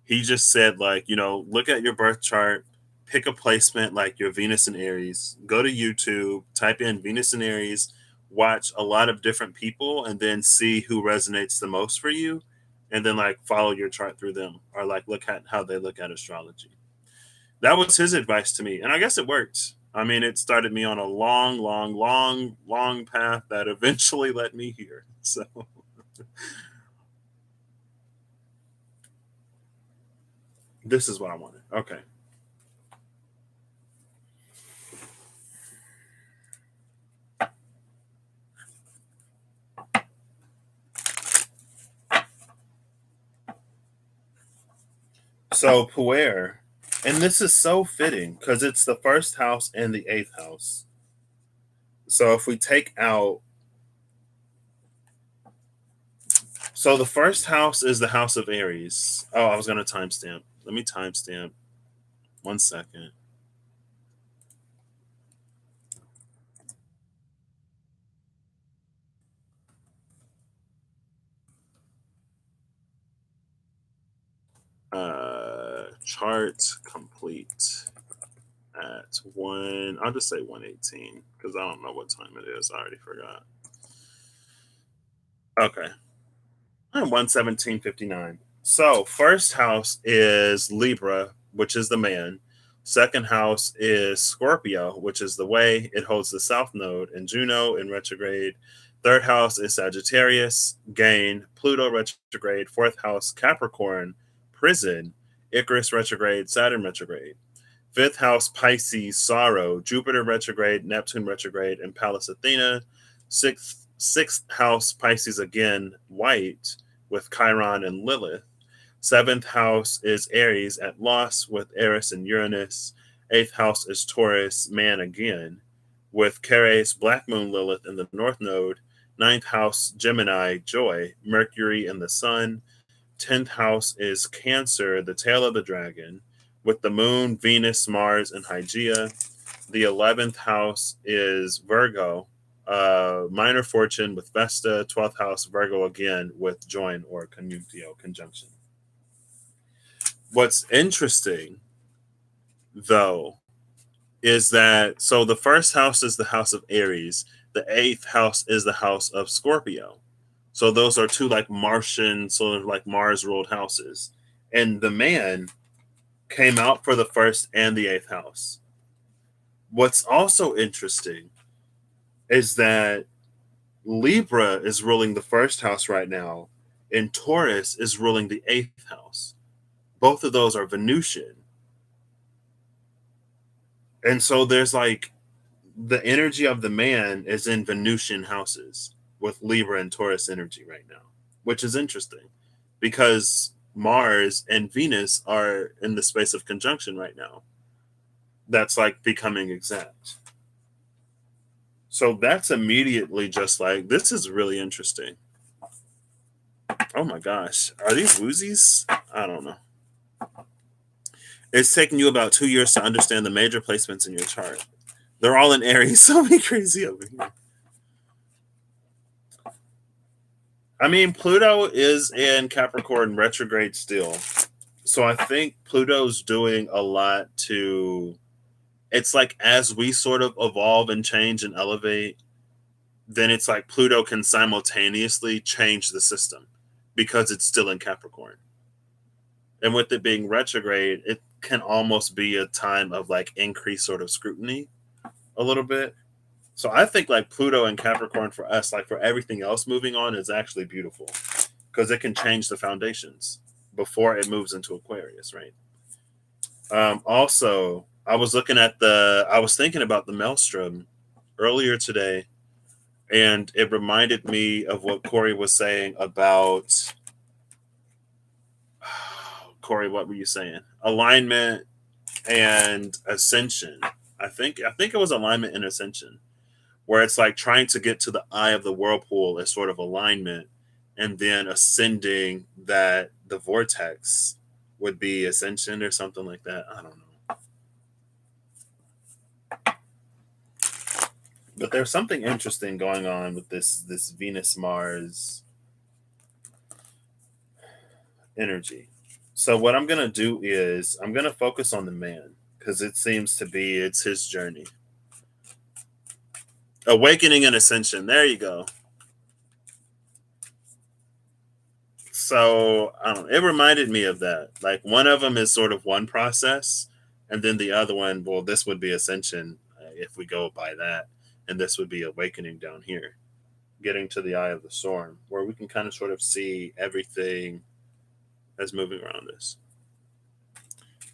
he just said, like, look at your birth chart, pick a placement like your Venus and Aries, go to YouTube, type in Venus and Aries, watch a lot of different people and then see who resonates the most for you, and then like follow your chart through them, or like look at how they look at astrology. That was his advice to me, and I guess it worked. I mean, it started me on a long, long, long, long path that eventually led me here. So, this is what I wanted. Okay. So, Puer, and this is so fitting because it's the first house and the eighth house. So, if we take out, so the first house is the house of Aries. Oh, I was going to timestamp. Let me timestamp. 1 second. Chart complete at one. I'll just say 1:18 because I don't know what time it is. I already forgot. Okay, 1:17:59. So first house is Libra, which is the man. Second house is Scorpio, which is the way. It holds the south node, and Juno in retrograde. Third house is Sagittarius, gain. Pluto retrograde. Fourth house Capricorn, prison. Icarus retrograde. Saturn retrograde. Fifth house Pisces, sorrow. Jupiter retrograde. Neptune retrograde, and Pallas Athena. Sixth house Pisces again, white, with Chiron and Lilith. Seventh house is Aries at loss with Eris and Uranus. Eighth house is Taurus, man again, with Ceres, Black Moon, Lilith in the North Node. Ninth house, Gemini, joy, Mercury and the Sun. Tenth house is Cancer, the tail of the dragon, with the Moon, Venus, Mars, and Hygeia. The 11th house is Virgo, minor fortune with Vesta. 12th house, Virgo again with join or conjunctio, conjunction. What's interesting, though, is that so the first house is the house of Aries, the eighth house is the house of Scorpio. So those are two like Martian, sort of like Mars ruled houses. And the man came out for the first and the eighth house. What's also interesting is that Libra is ruling the first house right now, and Taurus is ruling the eighth house. Both of those are Venusian. And so there's like the energy of the man is in Venusian houses with Libra and Taurus energy right now, which is interesting because Mars and Venus are in the space of conjunction right now. That's like becoming exact. So that's immediately just like, this is really interesting. Oh my gosh. Are these woozies? I don't know. It's taking you about 2 years to understand the major placements in your chart. They're all in Aries. So many crazy over here. I mean, Pluto is in Capricorn retrograde still. So I think Pluto's doing a lot to. It's like as we sort of evolve and change and elevate, then it's like Pluto can simultaneously change the system because it's still in Capricorn. And with it being retrograde, it can almost be a time of like increased sort of scrutiny a little bit. So I think like Pluto and Capricorn for us, like for everything else moving on, is actually beautiful because it can change the foundations before it moves into Aquarius, right? Also, I was thinking about the Maelstrom earlier today, and it reminded me of what Corey was saying about. Corey, what were you saying? Alignment and ascension. I think it was alignment and ascension, where it's like trying to get to the eye of the whirlpool is sort of alignment, and then ascending that the vortex would be ascension or something like that. I don't know. But there's something interesting going on with this Venus Mars energy. So what I'm gonna do is I'm gonna focus on the man because it seems to be it's his journey. Awakening and ascension. There you go. So I don't know, it reminded me of that. Like one of them is sort of one process, and then the other one, well, this would be ascension if we go by that, and this would be awakening down here, getting to the eye of the storm, where we can kind of sort of see everything that's moving around us.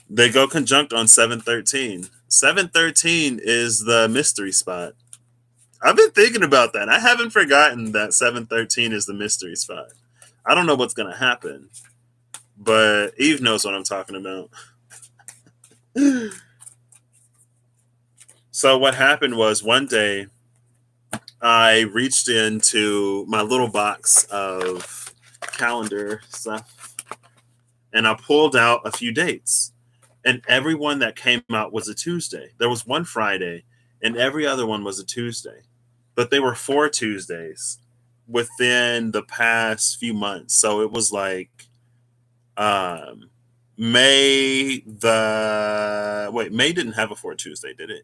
They go conjunct on 713. 713 is the mystery spot. I've been thinking about that. I haven't forgotten that 713 is the mystery spot. I don't know what's going to happen, but Eve knows what I'm talking about. So, what happened was one day I reached into my little box of calendar stuff and I pulled out a few dates. And every one that came out was a Tuesday. There was one Friday, and every other one was a Tuesday. But they were 4 Tuesdays within the past few months. So it was like um, May didn't have a 4 Tuesday, did it?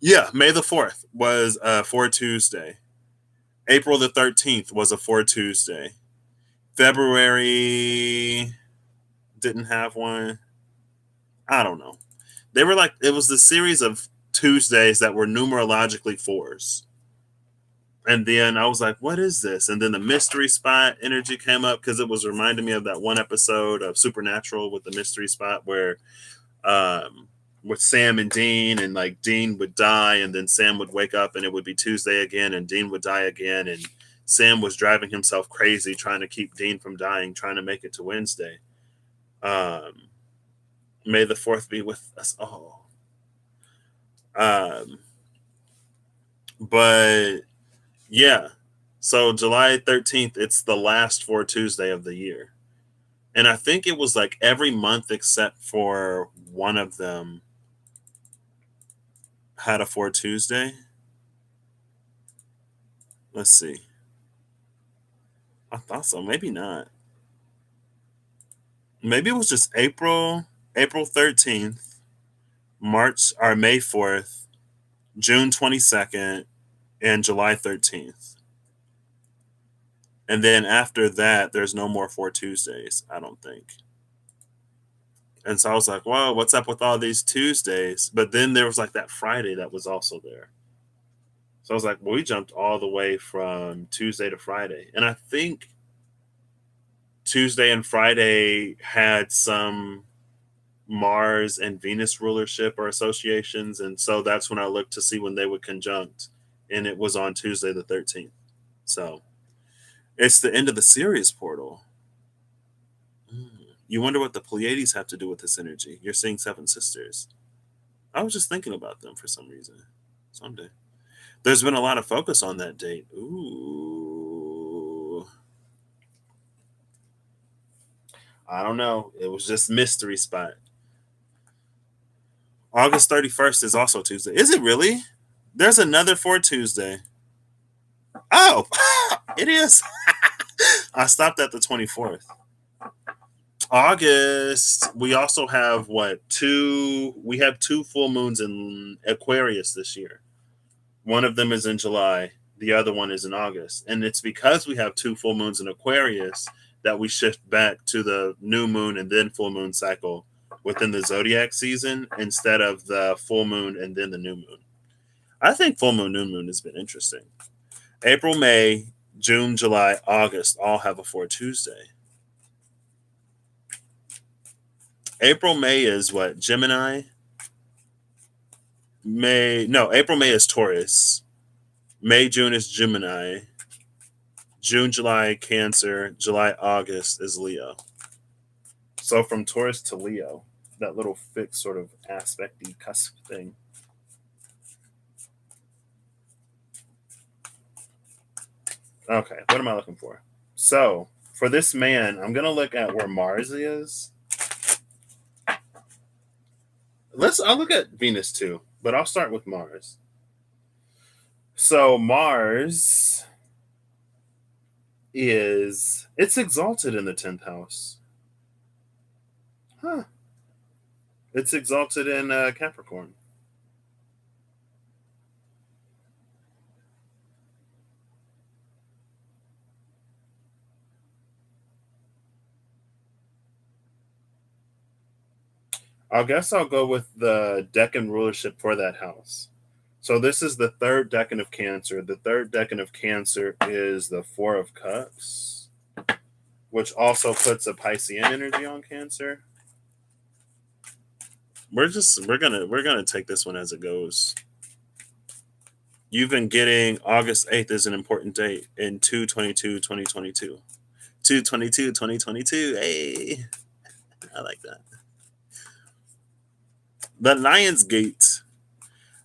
Yeah, May the 4th was a 4 Tuesday. April the 13th was a 4 Tuesday. February didn't have one. I don't know. They were like, it was the series of Tuesdays that were numerologically fours. And then I was like, what is this? And then the mystery spot energy came up because it was reminding me of that one episode of Supernatural with the mystery spot where um with Sam and Dean, and like Dean would die and then Sam would wake up and it would be Tuesday again and Dean would die again, and Sam was driving himself crazy trying to keep Dean from dying, trying to make it to Wednesday. Um May the 4th be with us all. Um but yeah. So July 13th, it's the last 4 Tuesday of the year. And I think it was like every month except for one of them had a 4 Tuesday. Let's see. I thought so. Maybe not. Maybe it was just April 13th, March or May 4th, June 22nd, and July 13th. And then after that, there's no more 4 Tuesdays, I don't think. And so I was like, "Whoa, what's up with all these Tuesdays?" But then there was like that Friday that was also there. So I was like, well, we jumped all the way from Tuesday to Friday. And I think Tuesday and Friday had some Mars and Venus rulership or associations. And so that's when I looked to see when they would conjunct. And it was on Tuesday the 13th. So it's the end of the Sirius portal. You wonder what the Pleiades have to do with this energy. You're seeing seven sisters. I was just thinking about them for some reason. Someday. There's been a lot of focus on that date. Ooh. I don't know. It was just mystery spot. August 31st is also Tuesday. Is it really? There's another 4 Tuesday. Oh, it is. I stopped at the 24th. August, we also have what? We have two full moons in Aquarius this year. One of them is in July, the other one is in August. And it's because we have two full moons in Aquarius that we shift back to the new moon and then full moon cycle within the zodiac season instead of the full moon and then the new moon. I think full moon, new moon has been interesting. April, May, June, July, August all have a 4 Tuesday. April, May is what? Gemini? April, May is Taurus. May, June is Gemini. June, July, Cancer. July, August is Leo. So from Taurus to Leo, that little fixed sort of aspecty cusp thing. Okay, what am I looking for? So for this man, I'm gonna look at where Mars is. I'll look at Venus too, but I'll start with Mars. So Mars it's exalted in the 10th house. Huh. It's exalted in Capricorn. I guess I'll go with the decan rulership for that house. So this is the third decan of Cancer. The third decan of Cancer is the Four of Cups, which also puts a Piscean energy on Cancer. We're gonna take this one as it goes. You've been getting August 8th is an important date in 2/22/2022. 2/22/2022. Hey, I like that. The Lionsgate.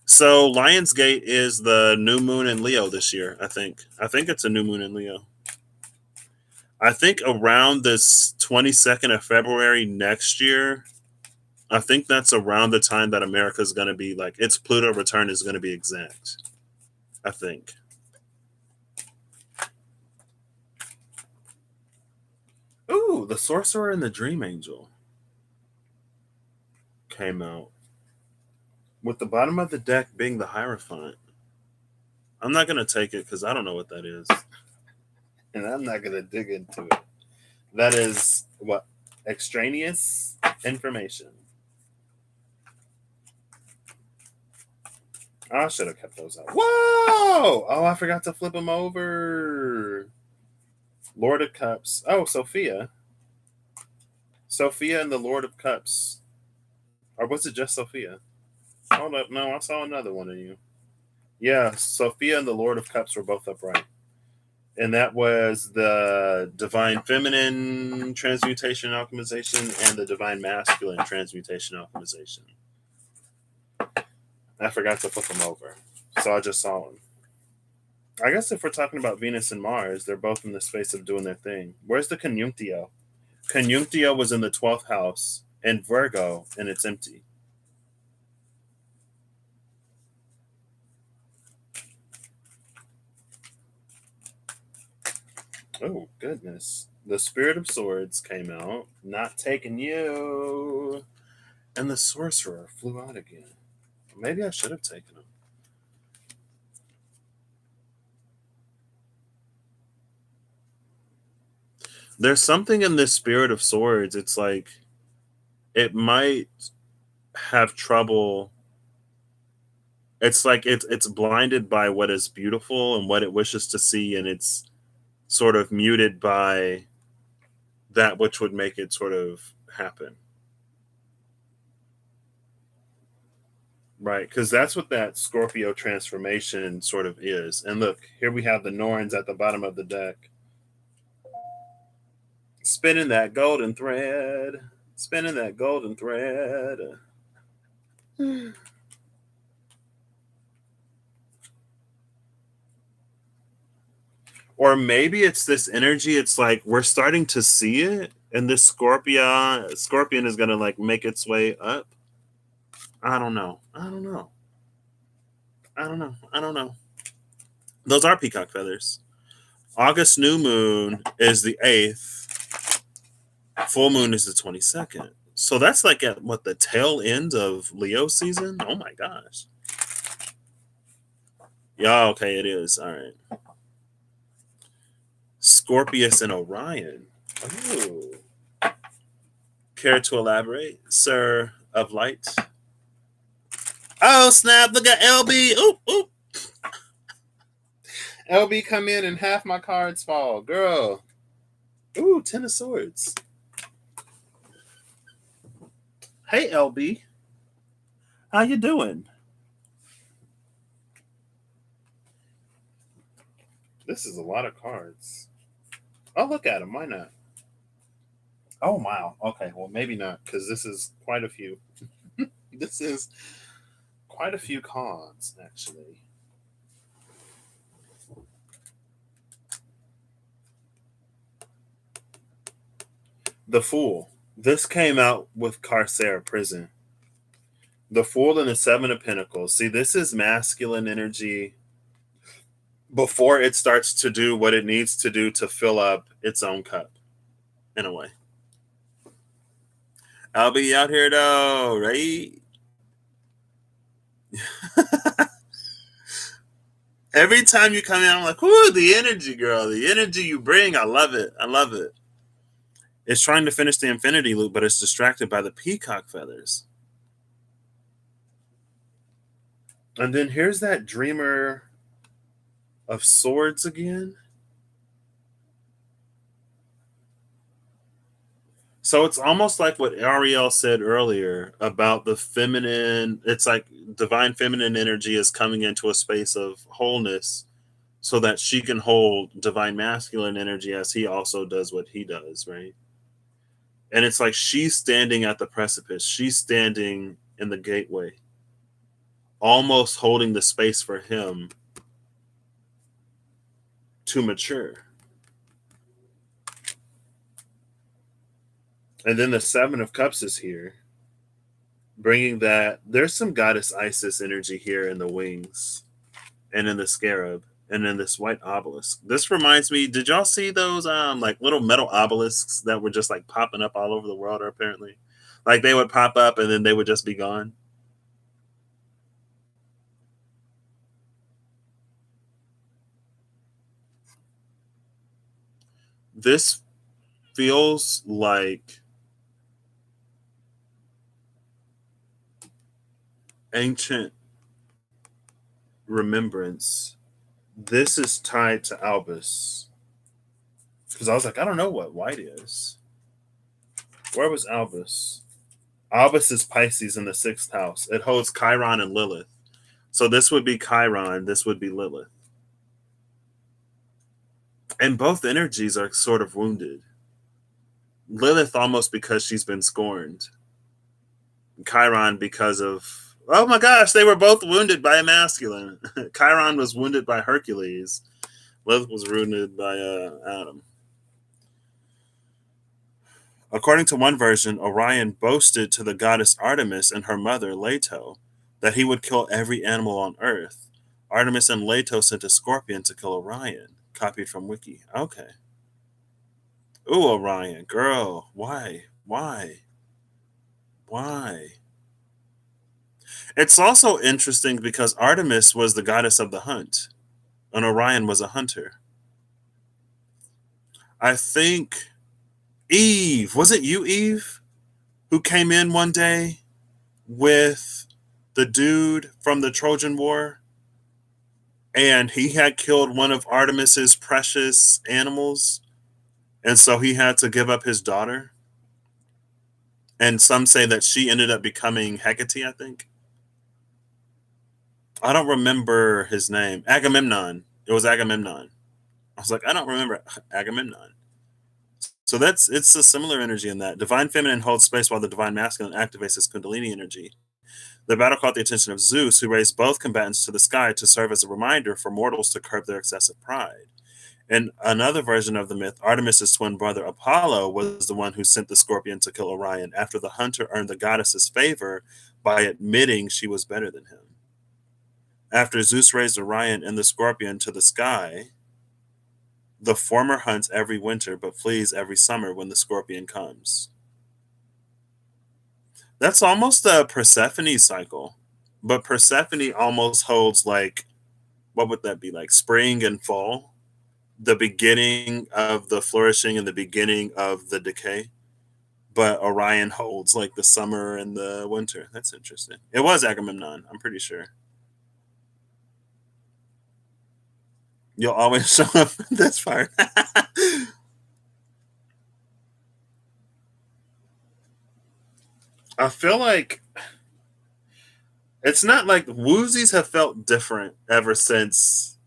So Lionsgate is the new moon in Leo this year, I think. I think it's a new moon in Leo. I think around this 22nd of February next year, I think that's around the time that America's going to be like, its Pluto return is going to be exact. I think. Ooh, the Sorcerer and the Dream Angel came out. With the bottom of the deck being the Hierophant. I'm not going to take it because I don't know what that is. And I'm not going to dig into it. That is what? Extraneous information. I should have kept those out. Whoa! Oh, I forgot to flip them over. Lord of Cups. Oh, Sophia. Sophia and the Lord of Cups. Or was it just Sophia? Hold up. No, I saw another one of you. Yeah, Sophia and the Lord of Cups were both upright. And that was the Divine Feminine Transmutation Optimization and the Divine Masculine Transmutation Optimization. I forgot to flip them over. So I just saw them. I guess if we're talking about Venus and Mars, they're both in the space of doing their thing. Where's the Conjunctio? Conjunctio was in the 12th house and Virgo, and it's empty. Oh, goodness. The Spirit of Swords came out, not taking you. And the Sorcerer flew out again. Maybe I should have taken him. There's something in this Spirit of Swords. It's like it might have trouble. It's like it's blinded by what is beautiful and what it wishes to see, and it's sort of muted by that which would make it sort of happen. Right, because that's what that Scorpio transformation sort of is. And look, here we have the Norns at the bottom of the deck. Spinning that golden thread. Spinning that golden thread. Or maybe it's this energy, it's like we're starting to see it, and this scorpion is gonna like make its way up. I don't know. I don't know. I don't know. I don't know. Those are peacock feathers. August new moon is the 8th. Full moon is the 22nd. So that's like at what, the tail end of Leo season? Oh my gosh. Yeah, okay, it is. All right. Scorpius and Orion. Ooh. Care to elaborate, Sir of Light? Oh, snap. Look at LB. Oop, oop. LB come in and half my cards fall. Girl. Ooh, 10 of Swords. Hey, LB. How you doing? This is a lot of cards. Oh, look at them. Why not? Oh, wow. Okay, well, maybe not, because this is quite a few. This is quite a few cards, actually. The Fool. This came out with Carcere Prison. The Fool and the Seven of Pentacles. See, this is masculine energy before it starts to do what it needs to do to fill up its own cup, in a way. I'll be out here though, right? Every time you come in, I'm like, ooh, the energy, girl. The energy you bring, I love it. I love it. It's trying to finish the infinity loop, but it's distracted by the peacock feathers. And then here's that dreamer of swords again. So it's almost like what Ariel said earlier about the feminine. It's like divine feminine energy is coming into a space of wholeness so that she can hold divine masculine energy as he also does what he does, right? And it's like she's standing at the precipice, she's standing in the gateway, almost holding the space for him to mature. And then the Seven of Cups is here, bringing that. There's some goddess Isis energy here in the wings and in the scarab and in this white obelisk. This reminds me, did y'all see those like little metal obelisks that were just like popping up all over the world apparently? Like they would pop up and then they would just be gone. This feels like ancient remembrance. This is tied to Albus. Because I was like, I don't know what white is. Where was Albus? Albus is Pisces in the sixth house. It holds Chiron and Lilith. So this would be Chiron, this would be Lilith. And both energies are sort of wounded. Lilith almost because she's been scorned. Chiron because of, oh my gosh, they were both wounded by a masculine. Chiron was wounded by Hercules. Lilith was wounded by Adam. According to one version, Orion boasted to the goddess Artemis and her mother, Leto, that he would kill every animal on Earth. Artemis and Leto sent a scorpion to kill Orion. Copied from Wiki. Okay. Ooh, Orion, girl, why? Why? Why? It's also interesting because Artemis was the goddess of the hunt, and Orion was a hunter. I think Eve, was it you, Eve, who came in one day with the dude from the Trojan War, and he had killed one of Artemis's precious animals, and so he had to give up his daughter. And some say that she ended up becoming Hecate, I think. I don't remember his name. Agamemnon. It was Agamemnon. I was like, I don't remember Agamemnon. So it's a similar energy in that. Divine feminine holds space while the divine masculine activates his kundalini energy. The battle caught the attention of Zeus, who raised both combatants to the sky to serve as a reminder for mortals to curb their excessive pride. In another version of the myth, Artemis's twin brother Apollo was the one who sent the scorpion to kill Orion after the hunter earned the goddess's favor by admitting she was better than him. After Zeus raised Orion and the scorpion to the sky, the former hunts every winter but flees every summer when the scorpion comes. That's almost a Persephone cycle, but Persephone almost holds like, what would that be, like spring and fall? The beginning of the flourishing and the beginning of the decay. But Orion holds like the summer and the winter. That's interesting. It was Agamemnon, I'm pretty sure. You'll always show up. That's fine. I feel like it's not like woozies have felt different ever since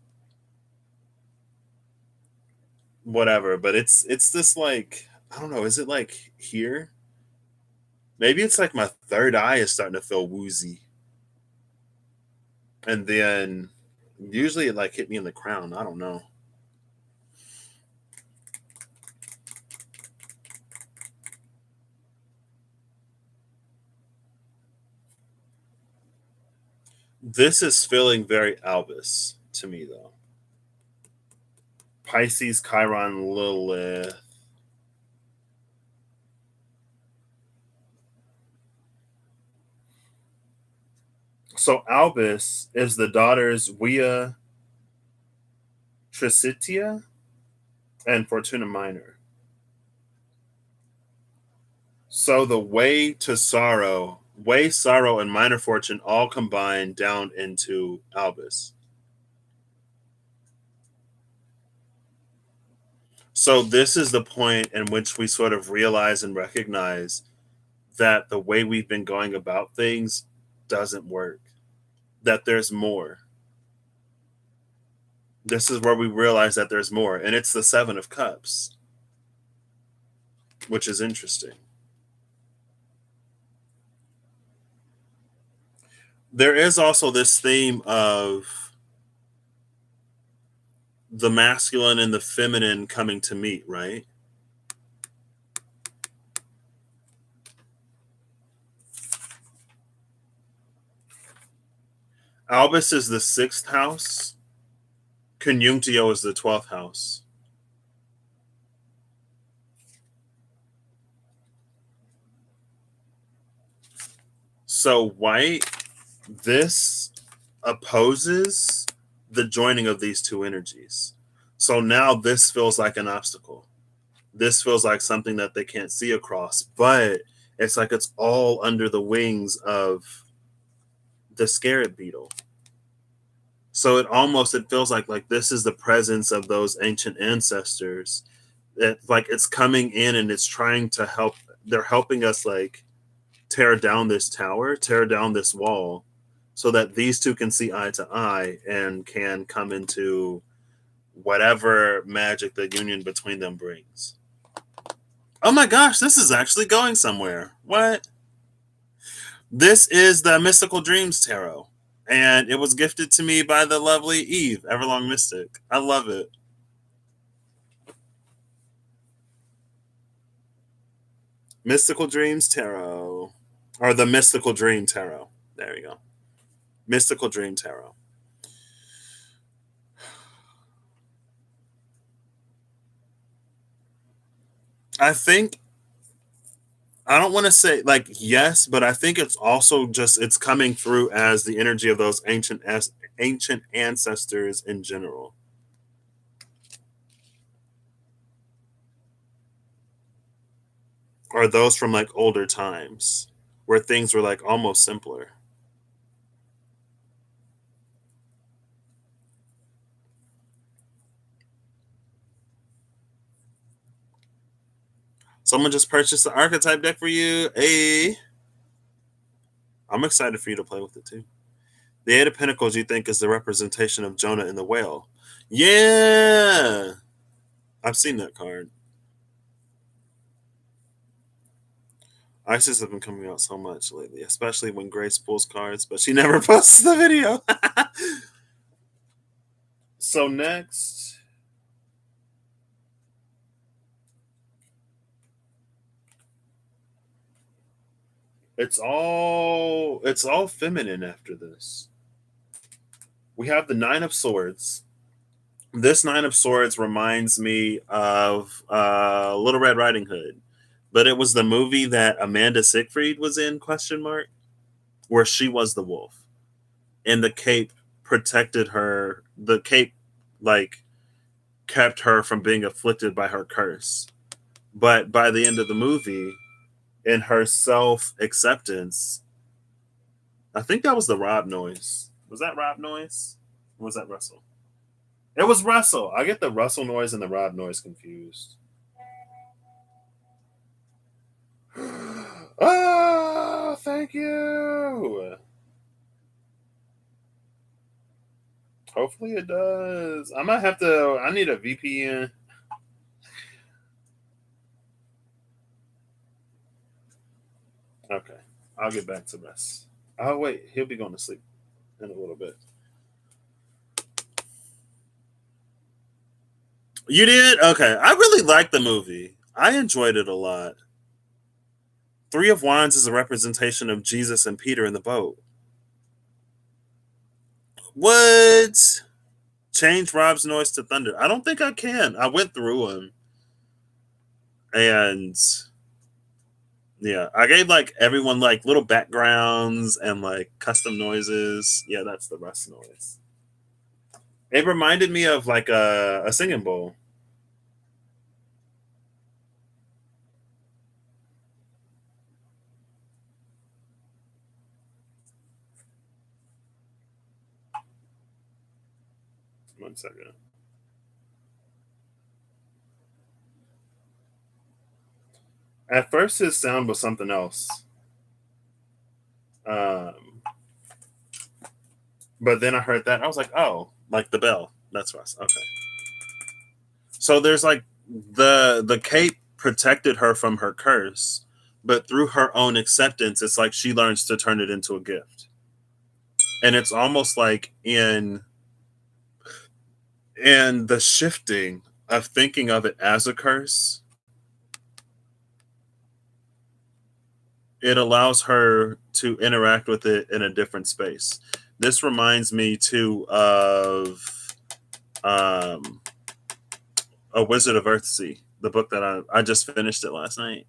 whatever, but it's this like, I don't know, is it like here? Maybe it's like my third eye is starting to feel woozy. And then usually it like hit me in the crown. I don't know. This is feeling very Albus to me though. Pisces, Chiron, Lilith. So Albus is the daughters Via Tricitia and Fortuna Minor. So the way to sorrow Way, sorrow, and minor fortune all combine down into albus. So this is the point in which we sort of realize and recognize that the way we've been going about things doesn't work. That there's more. This is where we realize that there's more, and it's the Seven of Cups, which is interesting. There is also this theme of the masculine and the feminine coming to meet, right? Albus is the sixth house. Conjunctio is the 12th house. So white, this opposes the joining of these two energies. So now this feels like an obstacle. This feels like something that they can't see across, but it's like it's all under the wings of the scarab beetle. So it feels like this is the presence of those ancient ancestors. That like it's coming in and it's trying to help. They're helping us like tear down this tower, tear down this wall, so that these two can see eye to eye and can come into whatever magic the union between them brings. Oh my gosh, this is actually going somewhere. What? This is the Mystical Dreams Tarot, and it was gifted to me by the lovely Eve, Everlong Mystic. I love it. Mystical Dreams Tarot, or the Mystical Dream Tarot. There you go. Mystical Dream Tarot. I think I don't want to say like yes, but I think it's also just it's coming through as the energy of those ancient ancestors in general. Or those from like older times where things were like almost simpler. Someone just purchased the archetype deck for you. Hey, I'm excited for you to play with it too. The Eight of Pentacles, you think, is the representation of Jonah and the whale. Yeah, I've seen that card. Isis has been coming out so much lately, especially when Grace pulls cards, but she never posts the video. So next, it's all feminine after this. We have the Nine of Swords. This Nine of Swords reminds me of Little Red Riding Hood, but it was the movie that Amanda Seyfried was in? Question mark, where she was the wolf, and the cape protected her. The cape like kept her from being afflicted by her curse. But by the end of the movie, in her self acceptance, I think that was the Rob noise. Was that Rob noise? Or was that Russell? It was Russell. I get the Russell noise and the Rob noise confused. Oh, thank you. Hopefully it does. I might have to. I need a VPN. Okay, I'll get back to this. Oh wait, he'll be going to sleep in a little bit. You did? Okay. I really liked the movie. I enjoyed it a lot. Three of Wands is a representation of Jesus and Peter in the boat. What? Change Rob's noise to thunder. I don't think I can. I went through them. And yeah, I gave like everyone like little backgrounds and like custom noises. Yeah, that's the rest noise. It reminded me of like a singing bowl. One second. At first, his sound was something else. Um, but then I heard that I was like, oh, like the bell. That's what. Okay. So there's like the cape protected her from her curse, but through her own acceptance, it's like she learns to turn it into a gift. And it's almost like in the shifting of thinking of it as a curse, it allows her to interact with it in a different space. This reminds me too of um, A Wizard of Earthsea, the book that I just finished it last night.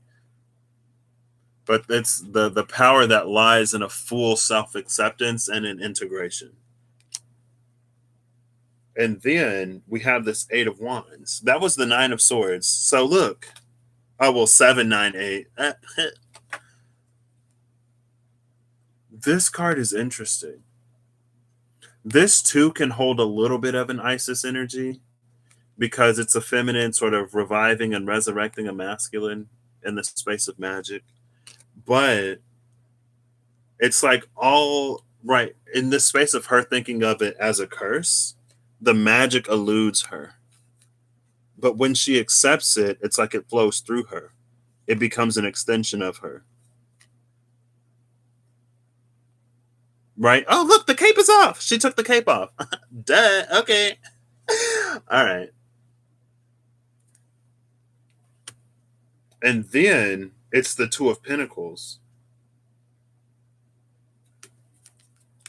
But it's the power that lies in a full self acceptance and in integration. And then we have this Eight of Wands. That was the Nine of Swords. So look, oh well, 7, 9, 8. This card is interesting. This too can hold a little bit of an Isis energy because it's a feminine sort of reviving and resurrecting a masculine in the space of magic. But it's like all right in this space of her thinking of it as a curse, the magic eludes her. But when she accepts it, it's like it flows through her. It becomes an extension of her. Right? Oh, look, the cape is off. She took the cape off. Duh. Okay. All right. And then it's the Two of Pentacles.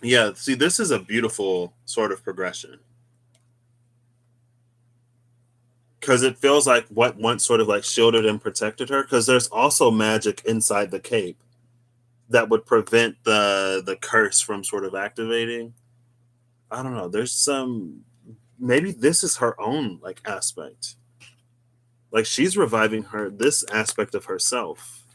Yeah, see, this is a beautiful sort of progression. Because it feels like what once sort of like shielded and protected her. Because there's also magic inside the cape that would prevent the curse from sort of activating. I don't know. There's some maybe this is her own like aspect. Like she's reviving her this aspect of herself.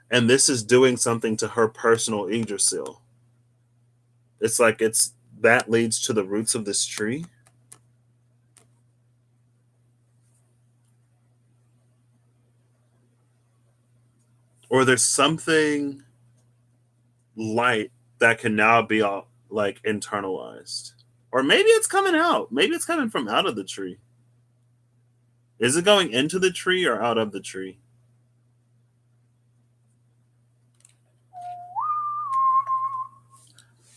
And this is doing something to her personal Yggdrasil. It's like it's that leads to the roots of this tree. Or there's something light that can now be all like internalized. Or maybe it's coming out. Maybe it's coming from out of the tree. Is it going into the tree or out of the tree?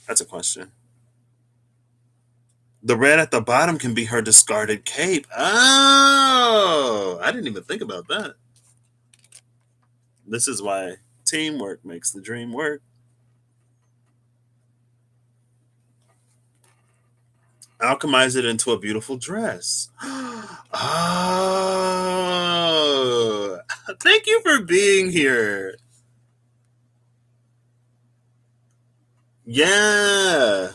That's a question. The red at the bottom can be her discarded cape. Oh, I didn't even think about that. This is why teamwork makes the dream work. Alchemize it into a beautiful dress. Oh, thank you for being here. Yeah.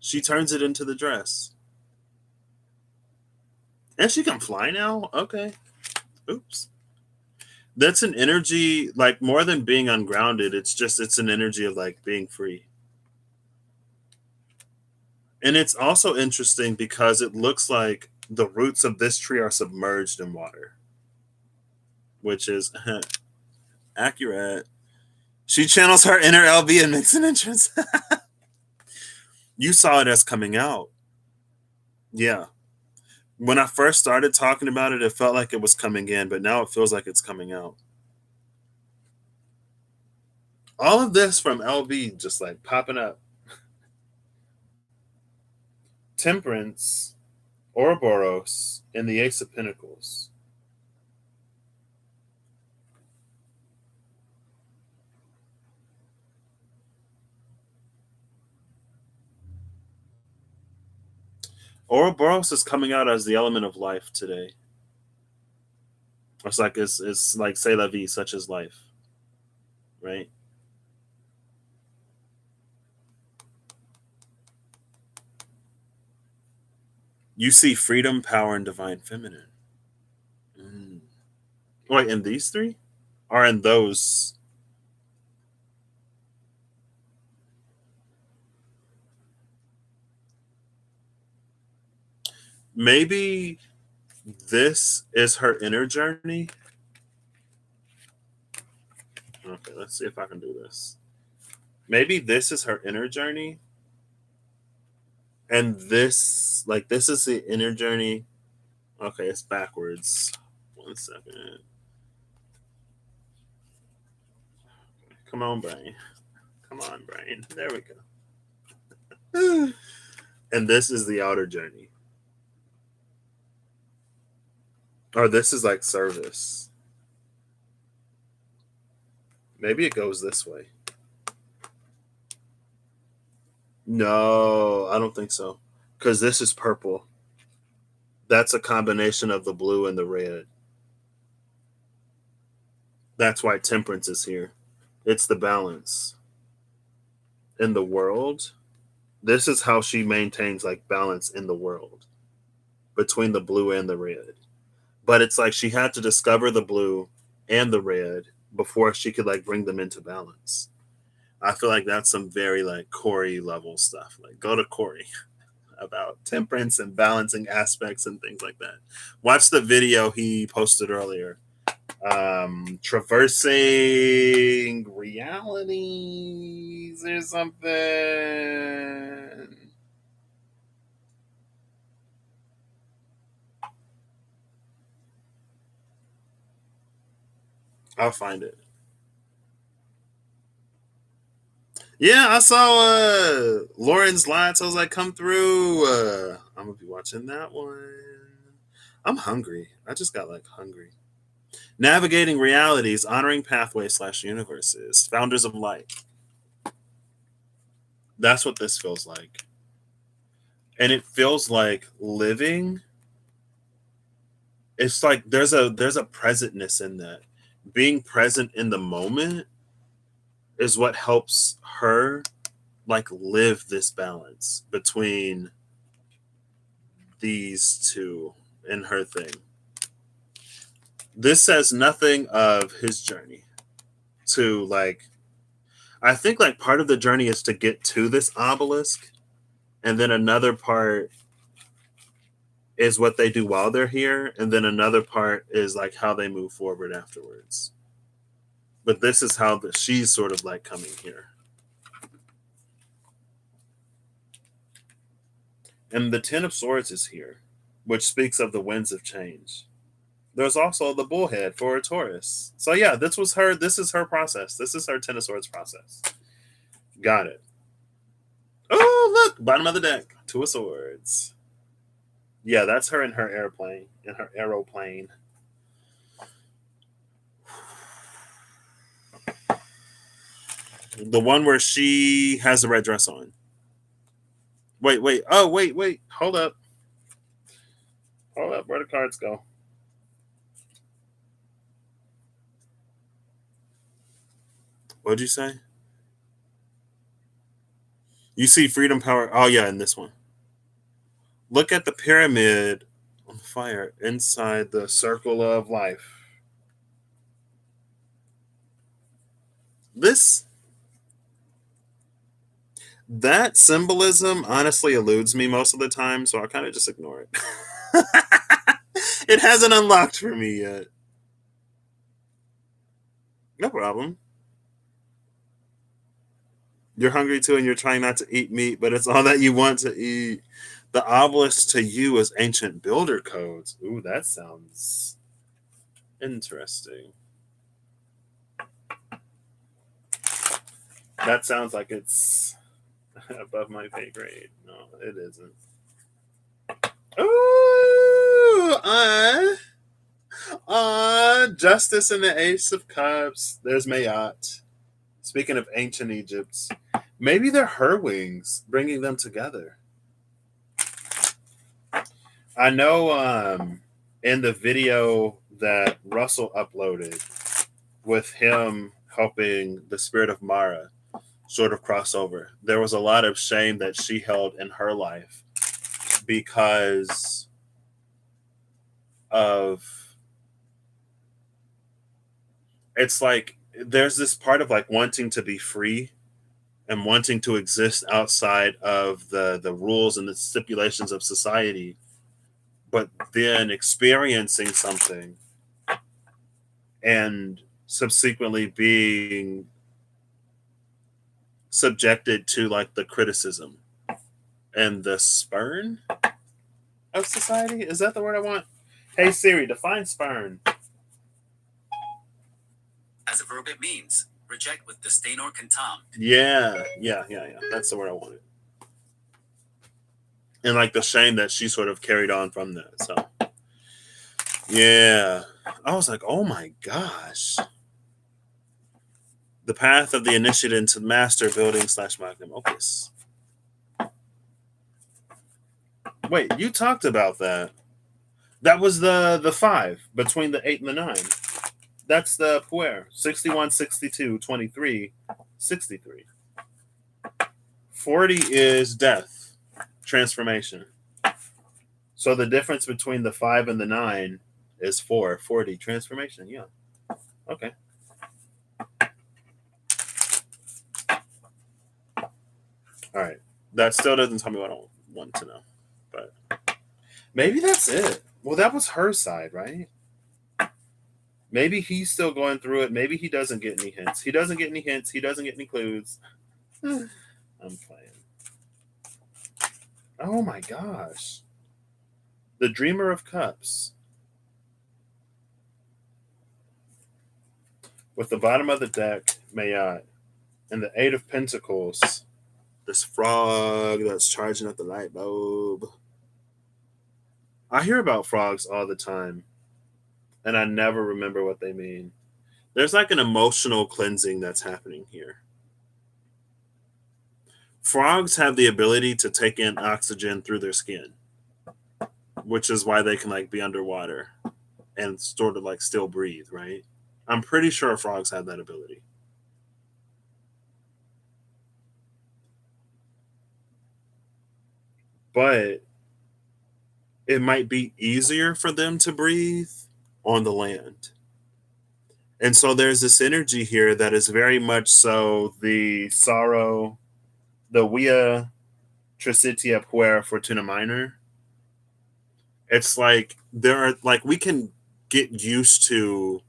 She turns it into the dress. And she can fly now? Okay. Oops. That's an energy, like more than being ungrounded, it's an energy of like being free. And it's also interesting because it looks like the roots of this tree are submerged in water, which is accurate. She channels her inner LB and makes an entrance. You saw it as coming out. Yeah. When I first started talking about it, it felt like it was coming in, but now it feels like it's coming out. All of this from LB just like popping up. Temperance, Ouroboros, and the Ace of Pentacles. Ouroboros is coming out as the element of life today. It's like c'est la vie, such as life, right? You see freedom, power, and divine feminine. Mm. Wait, in these three? Or in those? Maybe this is her inner journey. Okay, let's see if I can do this. Maybe this is her inner journey, and this is the inner journey. Okay, it's backwards. 1 second. Come on, brain. Come on, brain. There we go. And this is the outer journey. Or this is like service. Maybe it goes this way. No, I don't think so. Because this is purple. That's a combination of the blue and the red. That's why temperance is here. It's the balance. In the world, this is how she maintains like balance in the world between the blue and the red. But it's like she had to discover the blue and the red before she could like bring them into balance. I feel like that's some very like Corey level stuff. Like go to Corey about temperance and balancing aspects and things like that. Watch the video he posted earlier. Traversing realities or something. I'll find it. Yeah, I saw Lauren's live, so I was like, come through. I'm gonna be watching that one. I'm hungry. I just got like hungry. Navigating realities, honoring pathways / universes, founders of light. That's what this feels like. And it feels like living. It's like there's a presentness in that. Being present in the moment is what helps her like live this balance between these two in her thing. This says nothing of his journey to like I think like part of the journey is to get to this obelisk, and then another part is what they do while they're here, and then another part is like how they move forward afterwards. But this is how she's sort of like coming here. And the Ten of Swords is here, which speaks of the winds of change. There's also the bullhead for a Taurus. So yeah, this is her process. This is her Ten of Swords process. Got it. Oh, look, bottom of the deck. Two of Swords. Yeah, that's her in her airplane, in her aeroplane. The one where she has the red dress on. Wait. Oh, wait. Hold up. Where the cards go? What'd you say? You see freedom, power. Oh, yeah, in this one. Look at the pyramid on fire inside the circle of life. That symbolism honestly eludes me most of the time, so I kind of just ignore it. It hasn't unlocked for me yet. No problem. You're hungry too, and you're trying not to eat meat, but it's all that you want to eat. The obelisk to you is ancient builder codes. Ooh, that sounds interesting. That sounds like it's above my pay grade. No, it isn't. Ooh, Justice and the Ace of Cups. There's Mayat. Speaking of ancient Egypt, maybe they're her wings bringing them together. I know in the video that Russell uploaded with him helping the spirit of Mara sort of cross over, there was a lot of shame that she held in her life because of it's like there's this part of like wanting to be free and wanting to exist outside of the rules and the stipulations of society, but then experiencing something and subsequently being subjected to like the criticism and the spurn of society. Is that the word I want? Hey Siri, define spurn. As a verb, it means reject with disdain or contempt. Yeah. That's the word I wanted. And like the shame that she sort of carried on from that. So yeah. I was like, oh my gosh. The path of the initiate into master building / magnum opus. Wait, you talked about that. That was the 5 between the 8 and the 9. That's the puer. 61, 62, 23, 63. 40 is death, transformation. So the difference between the 5 and the 9 is 4. 40, transformation. Yeah. Okay. All right. That still doesn't tell me what I want to know. But maybe that's it. Well, that was her side, right? Maybe he's still going through it. Maybe he doesn't get any hints. He doesn't get any hints. He doesn't get any clues. I'm playing. Oh my gosh. The Dreamer of Cups. With the bottom of the deck, Mayat. And the 8 of Pentacles. This frog that's charging up the light bulb. I hear about frogs all the time. And I never remember what they mean. There's like an emotional cleansing that's happening here. Frogs have the ability to take in oxygen through their skin, which is why they can like be underwater and sort of like still breathe, right? I'm pretty sure frogs have that ability. But it might be easier for them to breathe on the land. And so there's this energy here that is very much so the sorrow, the via tricitia puer fortuna minor. It's like there are like we can get used to,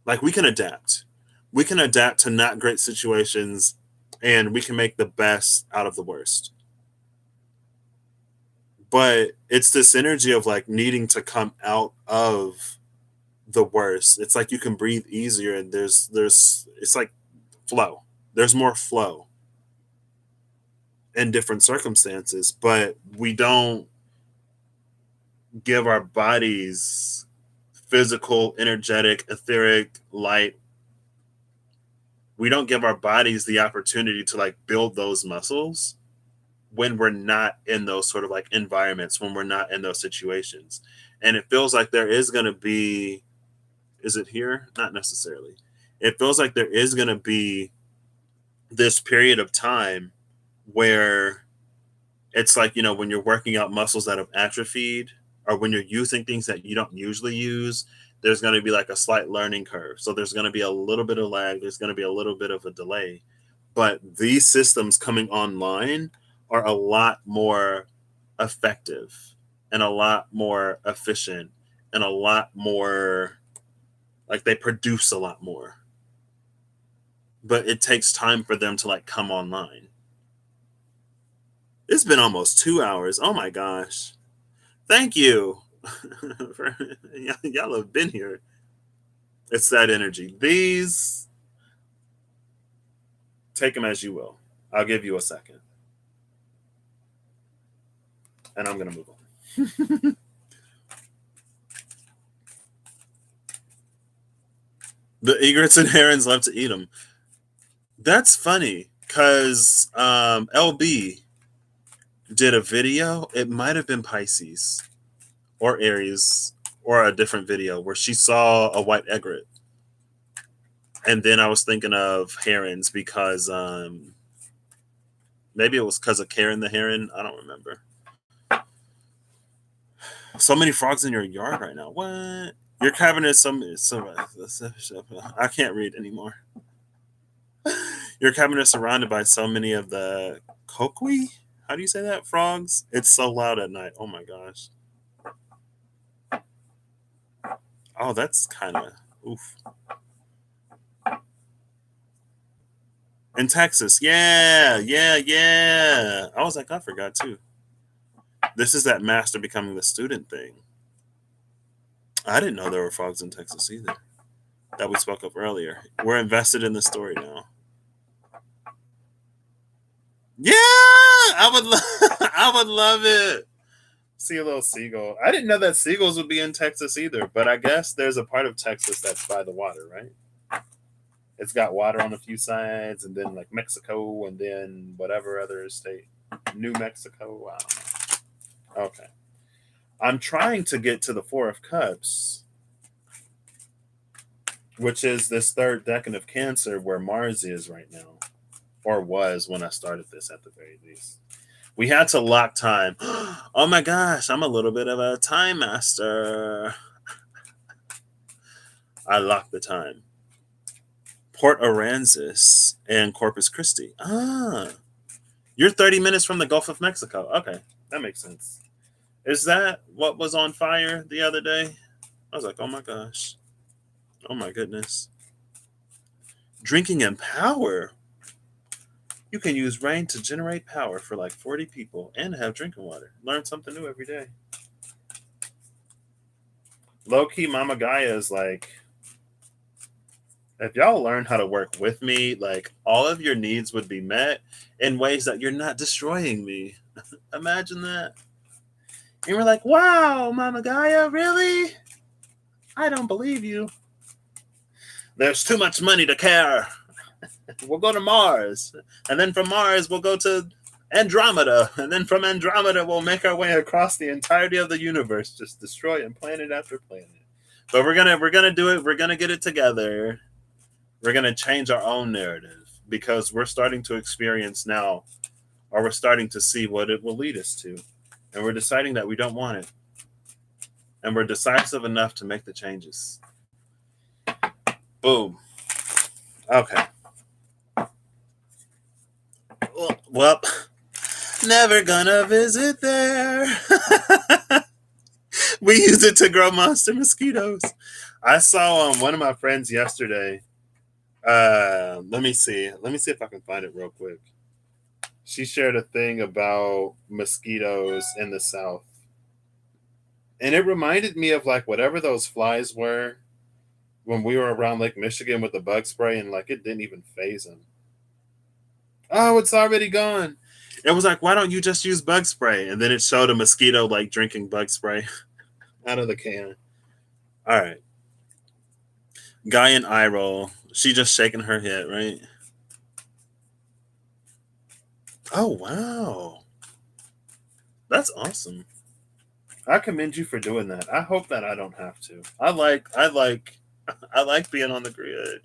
like we can adapt. We can adapt to not great situations and we can make the best out of the worst. But it's this energy of like needing to come out of the worst. It's like you can breathe easier and there's it's like flow. There's more flow in different circumstances, but we don't give our bodies physical, energetic, etheric, light. We don't give our bodies the opportunity to like build those muscles when we're not in those sort of like environments, when we're not in those situations. And it feels like there is going to be, is it here? Not necessarily. It feels like there is going to be this period of time where it's like, you know, when you're working out muscles that have atrophied or when you're using things that you don't usually use, there's going to be like a slight learning curve. So there's going to be a little bit of lag. There's going to be a little bit of a delay. But these systems coming online are a lot more effective and a lot more efficient and a lot more, like they produce a lot more. But it takes time for them to like come online. It's been almost 2 hours. Oh my gosh. Thank you. Y'all have been here. It's that energy. These, take them as you will. I'll give you a second. And I'm going to move on. The egrets and herons love to eat them. That's funny because LB did a video. It might have been Pisces or Aries or a different video where she saw a white egret. And then I was thinking of herons because maybe it was because of Karen the heron. I don't remember. So many frogs in your yard right now. What? Your cabin is some. I can't read anymore. Your cabin is surrounded by so many of the kokwi. How do you say that? Frogs. It's so loud at night. Oh my gosh. Oh, that's kind of oof. In Texas, yeah, yeah, yeah. I was like, I forgot too. This is that master becoming the student thing. I didn't know there were frogs in Texas either. That we spoke of earlier. We're invested in the story now. Yeah, I would. I would love it. See a little seagull. I didn't know that seagulls would be in Texas either, but I guess there's a part of Texas that's by the water, right? It's got water on a few sides, and then like Mexico, and then whatever other state, New Mexico. I don't know. Okay, I'm trying to get to the Four of Cups, which is this third decan of Cancer, where Mars is right now, or was when I started this at the very least. We had to lock time. Oh my gosh, I'm a little bit of a time master. I locked the time. Port Aransas and Corpus Christi. Ah, you're 30 minutes from the Gulf of Mexico. Okay, that makes sense. Is that what was on fire the other day? I was like, oh my gosh. Oh my goodness. Drinking and power. You can use rain to generate power for like 40 people and have drinking water. Learn something new every day. Low key, Mama Gaia is like, if y'all learn how to work with me, like all of your needs would be met in ways that you're not destroying me. Imagine that. And we're like, wow, Mama Gaia, really? I don't believe you. There's too much money to care. We'll go to Mars. And then from Mars, we'll go to Andromeda. And then from Andromeda, we'll make our way across the entirety of the universe, just destroying planet after planet. But we're gonna do it. We're gonna get it together. We're gonna change our own narrative because we're starting to experience now, or we're starting to see what it will lead us to. And we're deciding that we don't want it. And we're decisive enough to make the changes. Boom. Okay. Well, never gonna visit there. We use it to grow monster mosquitoes. I saw one of my friends yesterday. Let me see. Let me see if I can find it real quick. She shared a thing about mosquitoes in the South. And it reminded me of like whatever those flies were when we were around Lake Michigan with the bug spray, and like it didn't even phase them. Oh, it's already gone. It was like, why don't you just use bug spray? And then it showed a mosquito like drinking bug spray out of the can. All right. Guy in eye roll. She just shaking her head, right? Oh wow. That's awesome. I commend you for doing that. I hope that I don't have to. I like being on the grid.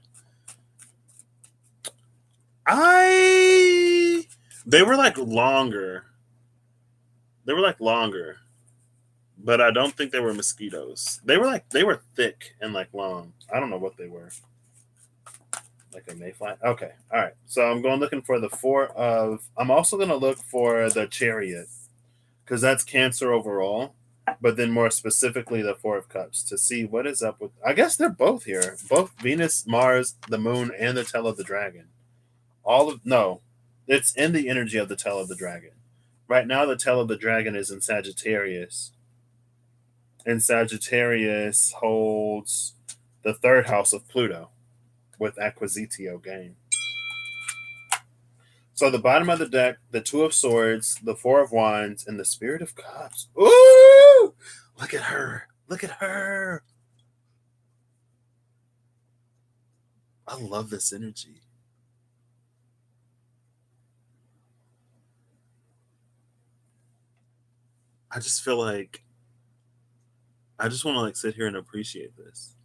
I they were like longer. They were like longer, but I don't think they were mosquitoes. They were thick and like long. I don't know what they were. Like a mayfly. Okay, all right. So I'm going looking for the four of. I'm also going to look for the chariot because that's Cancer overall, but then more specifically the Four of Cups to see what is up with. I guess they're both here. Both Venus, Mars, the Moon, and the Tail of the Dragon. All of no, it's in the energy of the Tail of the Dragon. Right now, the Tail of the Dragon is in Sagittarius, and Sagittarius holds the third house of Pluto with Acquisitio gain. So the bottom of the deck, the Two of Swords, the Four of Wands, and the Spirit of Cups. Ooh! Look at her. Look at her. I love this energy. I just feel like I just want to like sit here and appreciate this.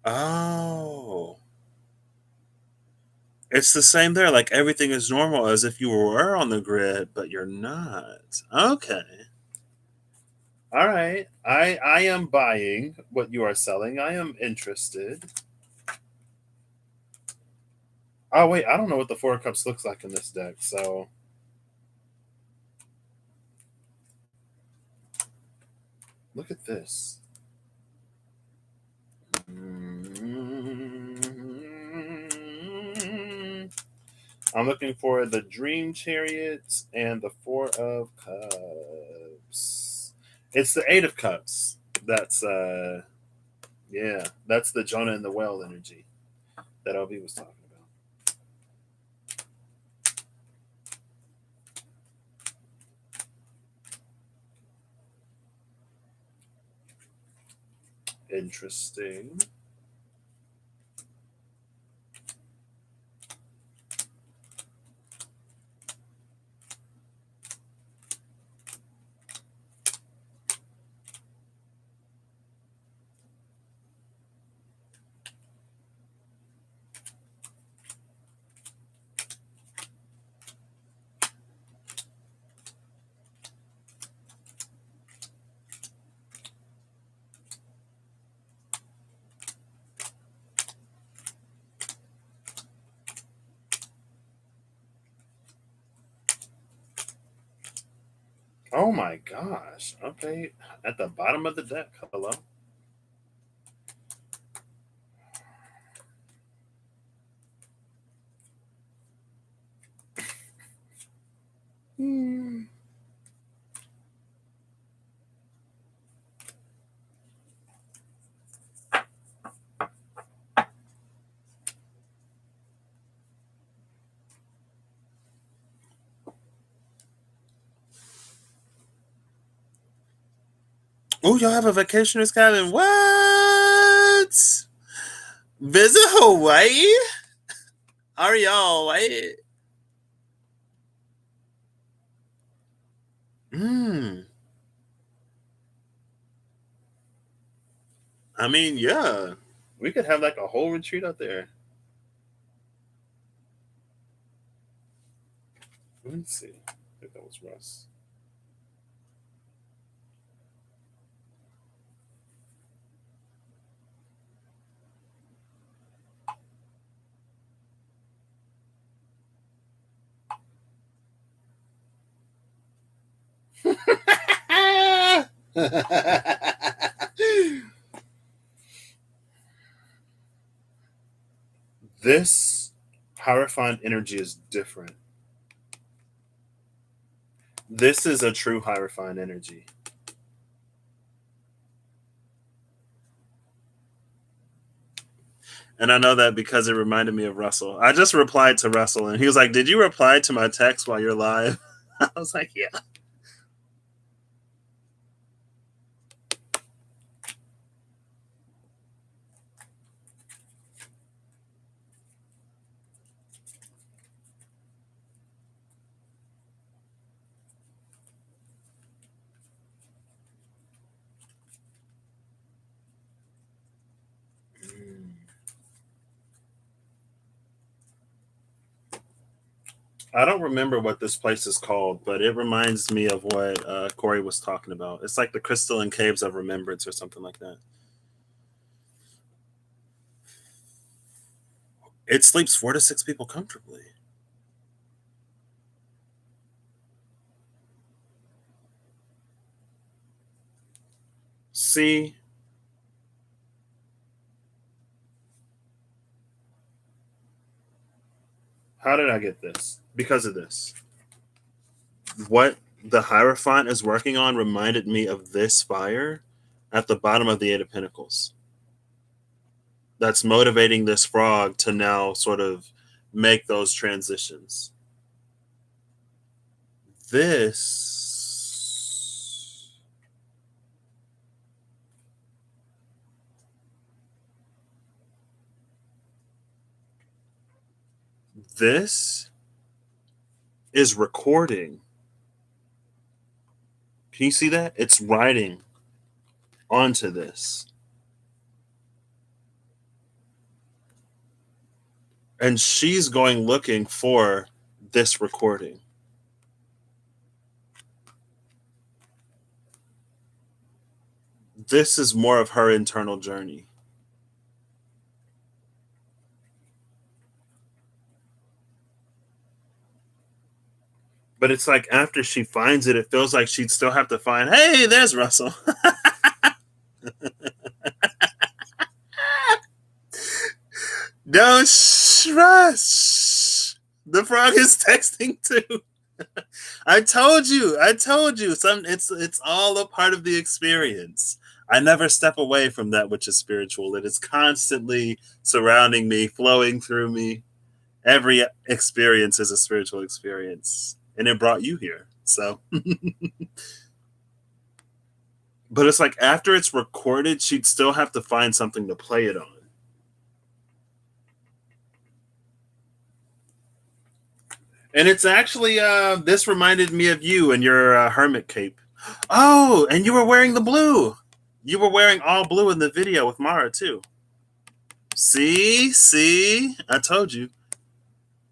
Oh. It's the same there. Like everything is normal as if you were on the grid, but you're not. Okay. All right. I am buying what you are selling. I am interested. Oh wait, I don't know what the Four of Cups looks like in this deck. So look at this. I'm looking for the Dream Chariot and the Four of Cups. It's the Eight of Cups. That's yeah, that's the Jonah and the Whale energy that LB was talking about. Interesting. Oh my gosh. Okay. At the bottom of the deck. Hello. Hmm. Oh, y'all have a vacationer's cabin. What? Visit Hawaii? Are y'all Hawaii? Hmm. I mean, yeah. We could have like a whole retreat out there. Let me see. I think that was Russ. This Hierophant energy is different. This is a true Hierophant energy. And I know that because it reminded me of Russell. I just replied to Russell and he was like, "Did you reply to my text while you're live?" I was like, "Yeah." Mm. I don't remember what this place is called, but it reminds me of what Corey was talking about. It's like the Crystalline Caves of Remembrance or something like that. It sleeps 4 to 6 people comfortably. See, how did I get this? Because of this. What the Hierophant is working on reminded me of this fire at the bottom of the Eight of Pentacles. That's motivating this frog to now sort of make those transitions. This this is recording. Can you see that? It's writing onto this. And she's going looking for this recording. This is more of her internal journey. But it's like after she finds it, it feels like she'd still have to find, hey, there's Russell. Don't rush. The frog is texting too. I told you. It's all a part of the experience. I never step away from that which is spiritual. It is constantly surrounding me, flowing through me. Every experience is a spiritual experience. And it brought you here. So but it's like after it's recorded, she'd still have to find something to play it on. And it's actually this reminded me of you and your hermit cape. Oh, and you were wearing the blue. You were wearing all blue in the video with Mara too. See, I told you.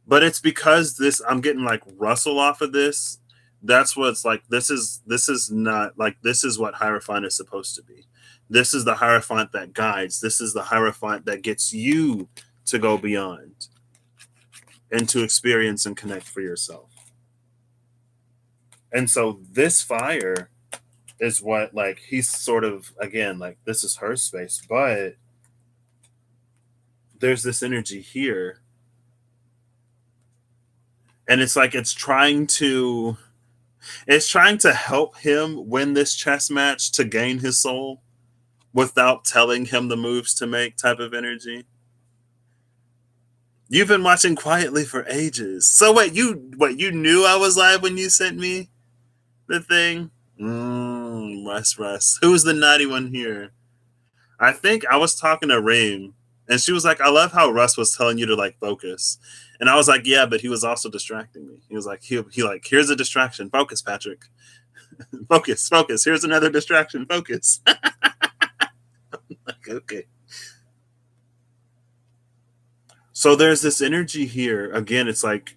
But it's because this I'm getting like Russell off of this. That's what it's like. This is not like this is what Hierophant is supposed to be. This is the Hierophant that guides. This is the Hierophant that gets you to go beyond and to experience and connect for yourself. And so this fire is what like he's sort of again like this is her space, but there's this energy here. And it's like it's trying to help him win this chess match to gain his soul without telling him the moves to make type of energy. You've been watching quietly for ages. So wait, you knew I was live when you sent me the thing? Russ. Who's the naughty one here? I think I was talking to Reem, and she was like, I love how Russ was telling you to like focus. And I was like, yeah, but he was also distracting me. He was like, he like, here's a distraction. Focus, Patrick. Focus. Here's another distraction. Focus. Like, okay. So there's this energy here. Again, it's like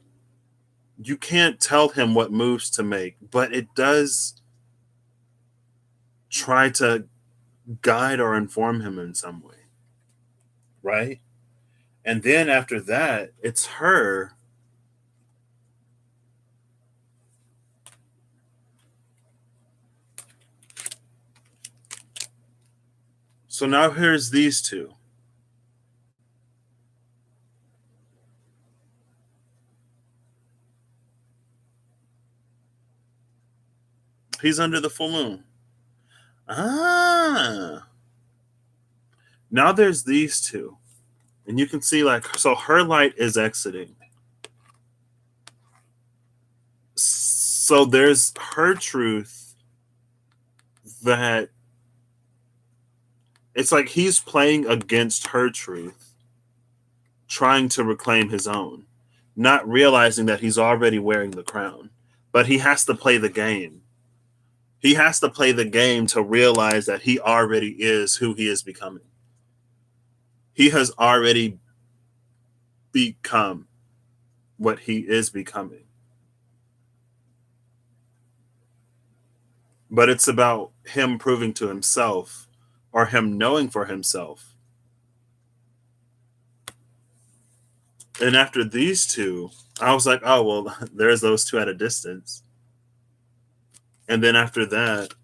you can't tell him what moves to make, but it does try to guide or inform him in some way. Right? And then after that, it's her. So now here's these two. He's under the full moon. Ah. Now there's these two. And you can see like so her light is exiting. So there's her truth that it's like he's playing against her truth, trying to reclaim his own, not realizing that he's already wearing the crown. But he has to play the game. He has to play the game to realize that he already is who he is becoming. He has already become what he is becoming. But it's about him proving to himself or him knowing for himself. And after these two, I was like, oh, well, there's those two at a distance. And then after that,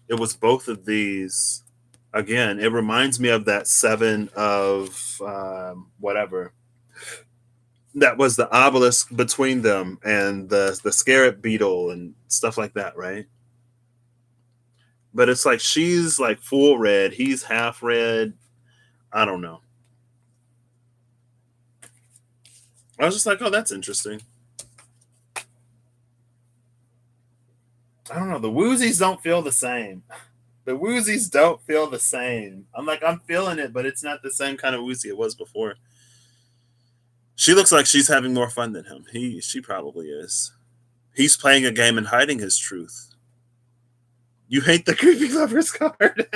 it was both of these. Again, it reminds me of that seven of whatever. That was the obelisk between them and the scarab beetle and stuff like that, right? But it's like she's like full red, he's half red. I don't know. I was just like, oh, that's interesting. I don't know. The woozies don't feel the same. The woozies don't feel the same. I'm like, I'm feeling it, but it's not the same kind of woozy it was before. She looks like she's having more fun than him. She probably is. He's playing a game and hiding his truth. You hate the creepy lovers card.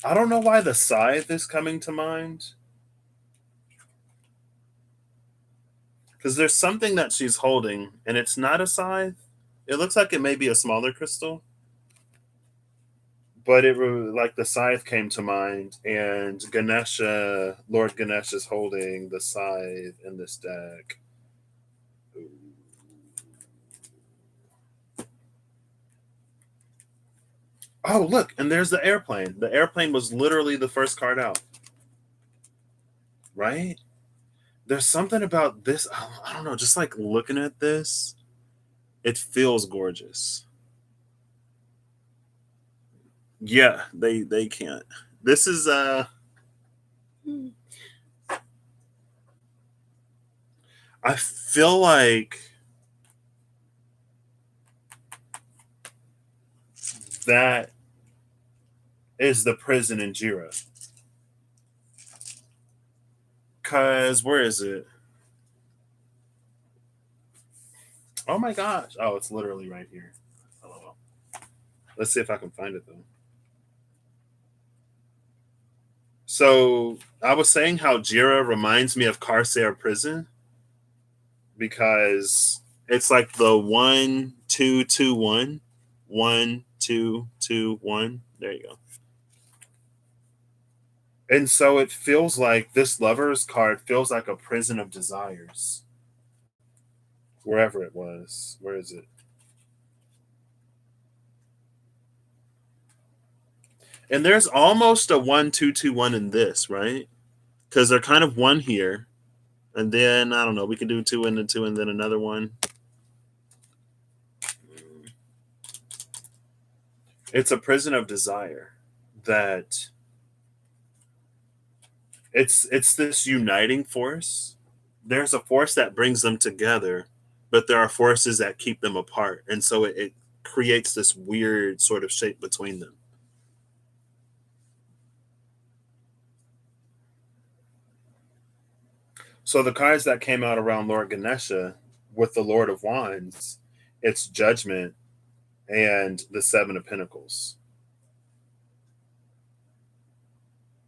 I don't know why the scythe is coming to mind. Because there's something that she's holding, and it's not a scythe. It looks like it may be a smaller crystal. but like the scythe came to mind, and Ganesha, Lord Ganesha, is holding the scythe in this deck. Oh, look, and there's the airplane. The airplane was literally the first card out, right? There's something about this. I don't know. Just like looking at this, it feels gorgeous. Yeah, they can't. This is I feel like that is the prison in Jira. Cause where is it? Oh my gosh! Oh, it's literally right here. LOL. Let's see if I can find it though. So I was saying how Jira reminds me of Carcere Prison because it's like the 1 2 2 1, 1 2 2 1. There you go. And so it feels like this Lover's card feels like a prison of desires. Wherever it was. Where is it? And there's almost a 1 2 2 1 in this, right? Because they're kind of one here. And then I don't know, we can do two and then two and then another one. It's a prison of desire that it's this uniting force. There's a force that brings them together, but there are forces that keep them apart. And so it creates this weird sort of shape between them. So the cards that came out around Lord Ganesha with the Lord of Wands, it's Judgment and the Seven of Pentacles.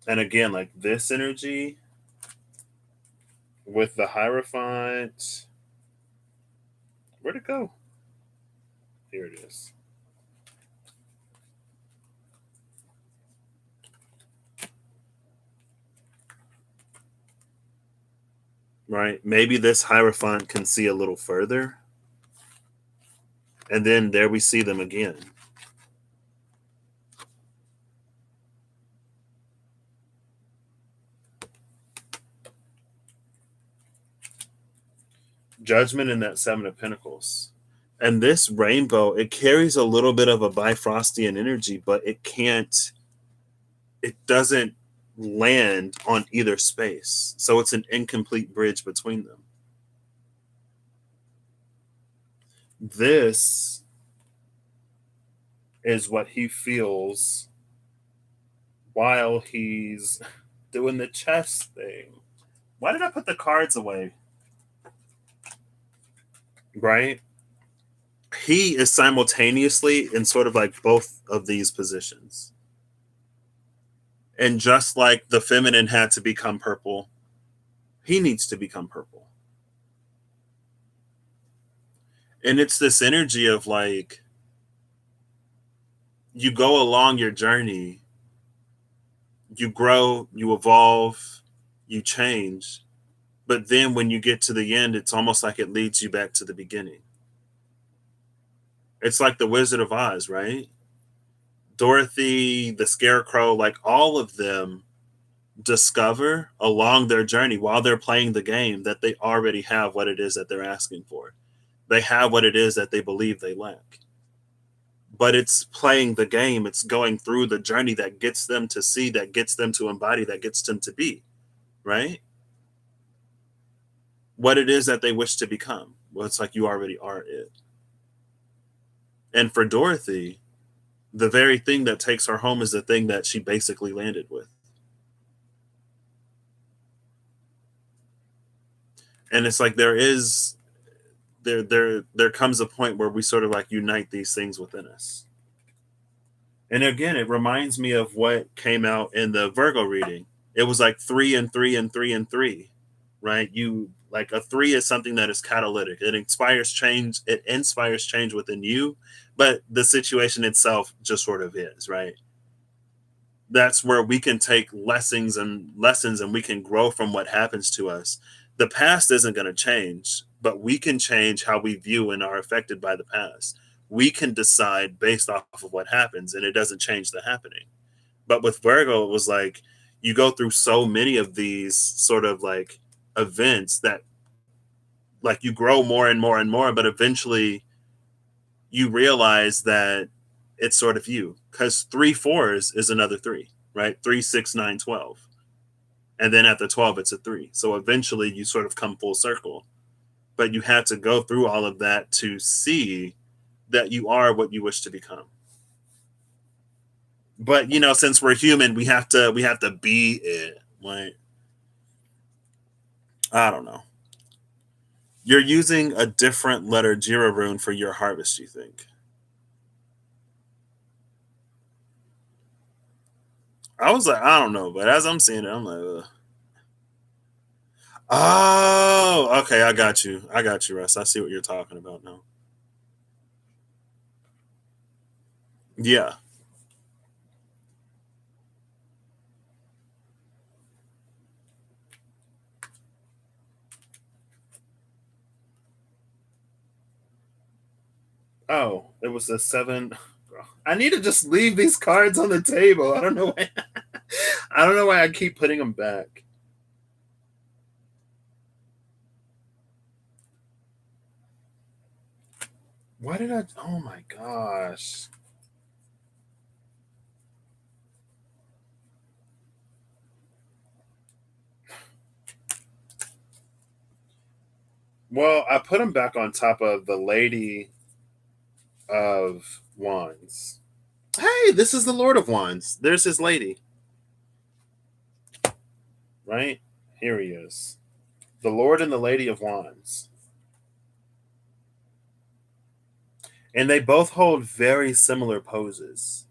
And again, like this energy with the Hierophant. Where'd it go? Here it is. Right? Maybe this Hierophant can see a little further. And then there we see them again. Judgment in that Seven of Pentacles. And this rainbow, it carries a little bit of a Bifrostian energy, but it doesn't land on either space. So it's an incomplete bridge between them. This is what he feels while he's doing the chess thing. Why did I put the cards away? Right? He is simultaneously in sort of like both of these positions. And just like the feminine had to become purple, he needs to become purple. And it's this energy of like, you go along your journey, you grow, you evolve, you change. But then when you get to the end, it's almost like it leads you back to the beginning. It's like the Wizard of Oz, right? Dorothy, the Scarecrow, like all of them discover along their journey while they're playing the game that they already have what it is that they're asking for. They have what it is that they believe they lack. But it's playing the game, it's going through the journey that gets them to see, that gets them to embody, that gets them to be, right? What it is that they wish to become. Well, it's like you already are it. And for Dorothy, the very thing that takes her home is the thing that she basically landed with. And it's like there comes a point where we sort of like unite these things within us. And again, it reminds me of what came out in the Virgo reading. It was like 3 and 3 and 3 and 3, right? You like a three is something that is catalytic. It inspires change. It inspires change within you, but the situation itself just sort of is, right? That's where we can take lessons and we can grow from what happens to us. The past isn't going to change, but we can change how we view and are affected by the past. We can decide based off of what happens, and it doesn't change the happening. But with Virgo, it was like you go through so many of these sort of like events that like you grow more and more and more, but eventually you realize that it's sort of you, because three fours is another three, right? 3, 6, 9, 12, and then at the 12 it's a three. So eventually you sort of come full circle, but you had to go through all of that to see that you are what you wish to become. But since we're human, we have to be it. Like, I don't know. You're using a different letter Jira rune for your harvest, you think? I was like, I don't know, but as I'm seeing it, I'm like, ugh. Oh, okay, I got you. I got you, Russ. I see what you're talking about now. Yeah. Oh, it was a seven. I need to just leave these cards on the table. I don't know why. I don't know why I keep putting them back. Why did I? Oh my gosh. Well, I put them back on top of the Lady of Wands. Hey, this is the Lord of Wands. There's his lady, right? Here he is. The Lord and the Lady of Wands. And they both hold very similar poses.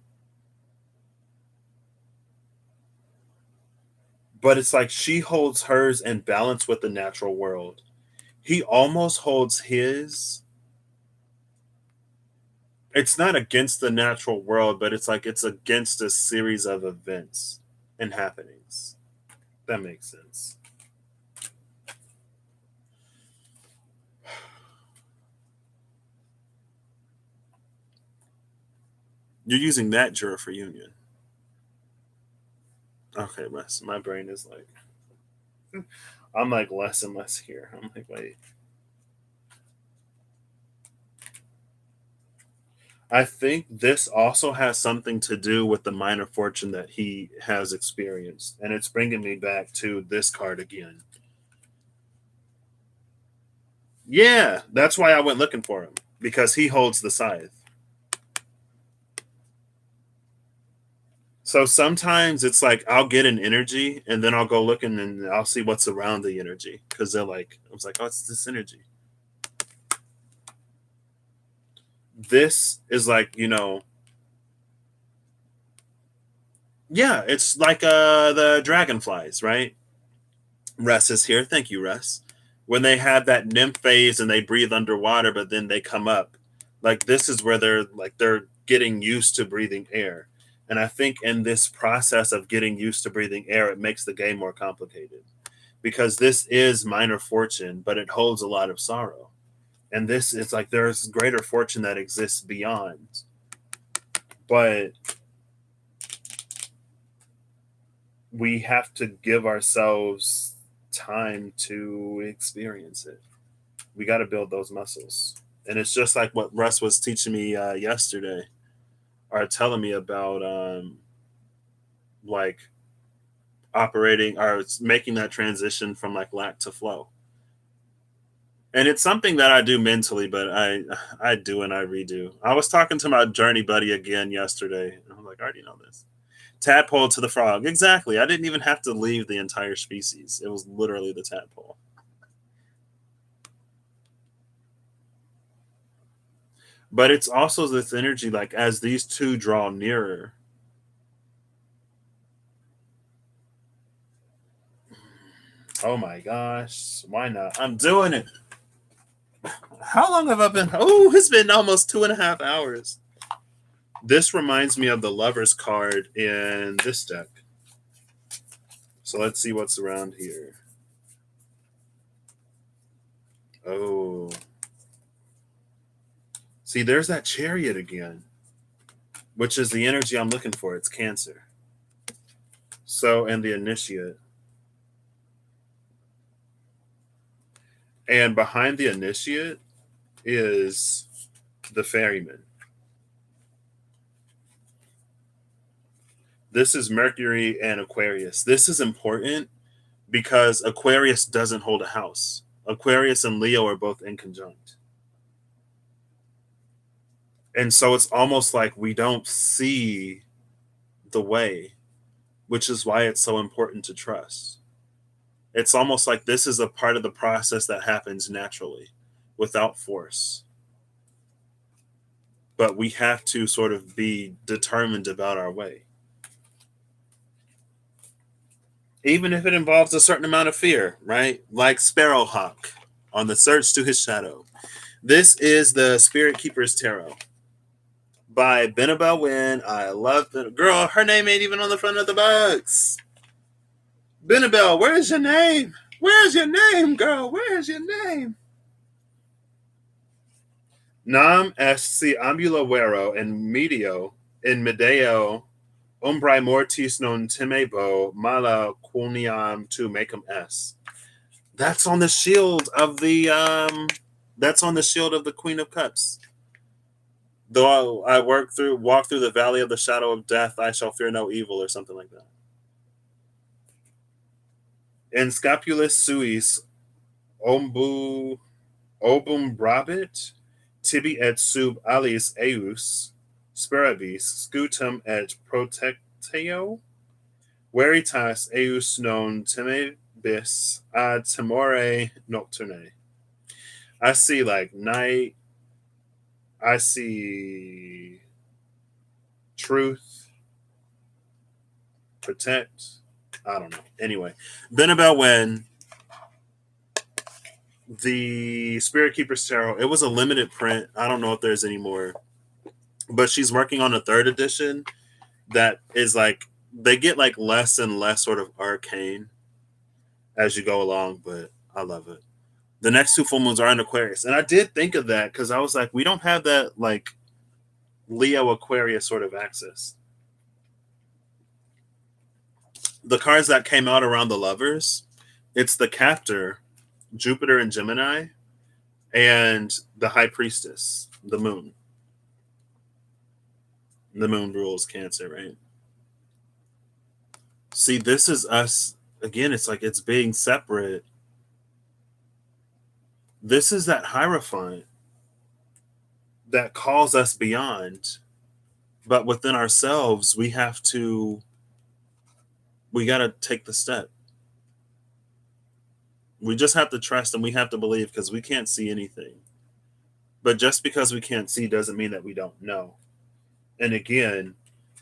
But it's like she holds hers in balance with the natural world. He almost holds his. It's not against the natural world, but it's like it's against a series of events and happenings. That makes sense. You're using that juror for union. Okay, my brain is like, I'm like less and less here. I'm like, wait. I think this also has something to do with the minor fortune that he has experienced. And it's bringing me back to this card again. Yeah, that's why I went looking for him, because he holds the scythe. So sometimes it's like I'll get an energy and then I'll go looking and I'll see what's around the energy, because they're like, I was like, oh, it's this energy. This is like, yeah, it's like the dragonflies, right? Russ is here. Thank you, Russ. When they have that nymph phase and they breathe underwater, but then they come up, like this is where they're getting used to breathing air. And I think in this process of getting used to breathing air, it makes the game more complicated, because this is minor fortune, but it holds a lot of sorrow. And this is like there's greater fortune that exists beyond. But we have to give ourselves time to experience it. We got to build those muscles. And it's just like what Russ was teaching me yesterday, or telling me about, like operating or making that transition from like lack to flow. And it's something that I do mentally, but I do and I redo. I was talking to my journey buddy again yesterday, and I'm like, I already know this. Tadpole to the frog. Exactly. I didn't even have to leave the entire species. It was literally the tadpole. But it's also this energy, like as these two draw nearer. Oh my gosh. Why not? I'm doing it. How long have I been? Oh, it's been almost 2.5 hours. This reminds me of the Lover's card in this deck. So let's see what's around here. Oh. See, there's that Chariot again, which is the energy I'm looking for. It's Cancer. So, and the Initiate. And behind the Initiate is the Ferryman. This is Mercury and Aquarius. This is important because Aquarius doesn't hold a house. Aquarius and Leo are both in conjunct. And so it's almost like we don't see the way, which is why it's so important to trust. It's almost like this is a part of the process that happens naturally without force. But we have to sort of be determined about our way. Even if it involves a certain amount of fear, right? Like Sparrowhawk on the search to his shadow. This is the Spirit Keeper's Tarot by Benabel Wynn. I love the girl. Her name ain't even on the front of the box. Benabel, where's your name? Where's your name, girl? Where's your name? Nam esti ambula vero en medio in medeo umbrae mortis non timebo mala quoniam tu mecum es. That's on the shield of the Queen of Cups. Though I walk through the valley of the shadow of death, I shall fear no evil, or something like that. In scapulis suis obum brabit tibi et sub aliis eius speravis scutum et protecteo veritas eius non timebis ad timore nocturne. I see like night. I see truth, protect. I don't know. Anyway, Benabel Wen, the Spirit Keeper's Tarot. It was a limited print. I don't know if there's any more, but she's working on a third edition that is like they get like less and less sort of arcane as you go along. But I love it. The next two full moons are in Aquarius, and I did think of that because I was like, we don't have that like Leo Aquarius sort of axis. The cards that came out around the Lovers, it's the Captor, Jupiter and Gemini, and the High Priestess, the Moon. The Moon rules Cancer, right? See, this is us again. It's like it's being separate. This is that Hierophant that calls us beyond, but within ourselves, we got to take the step. We just have to trust and we have to believe because we can't see anything. But just because we can't see doesn't mean that we don't know. And again,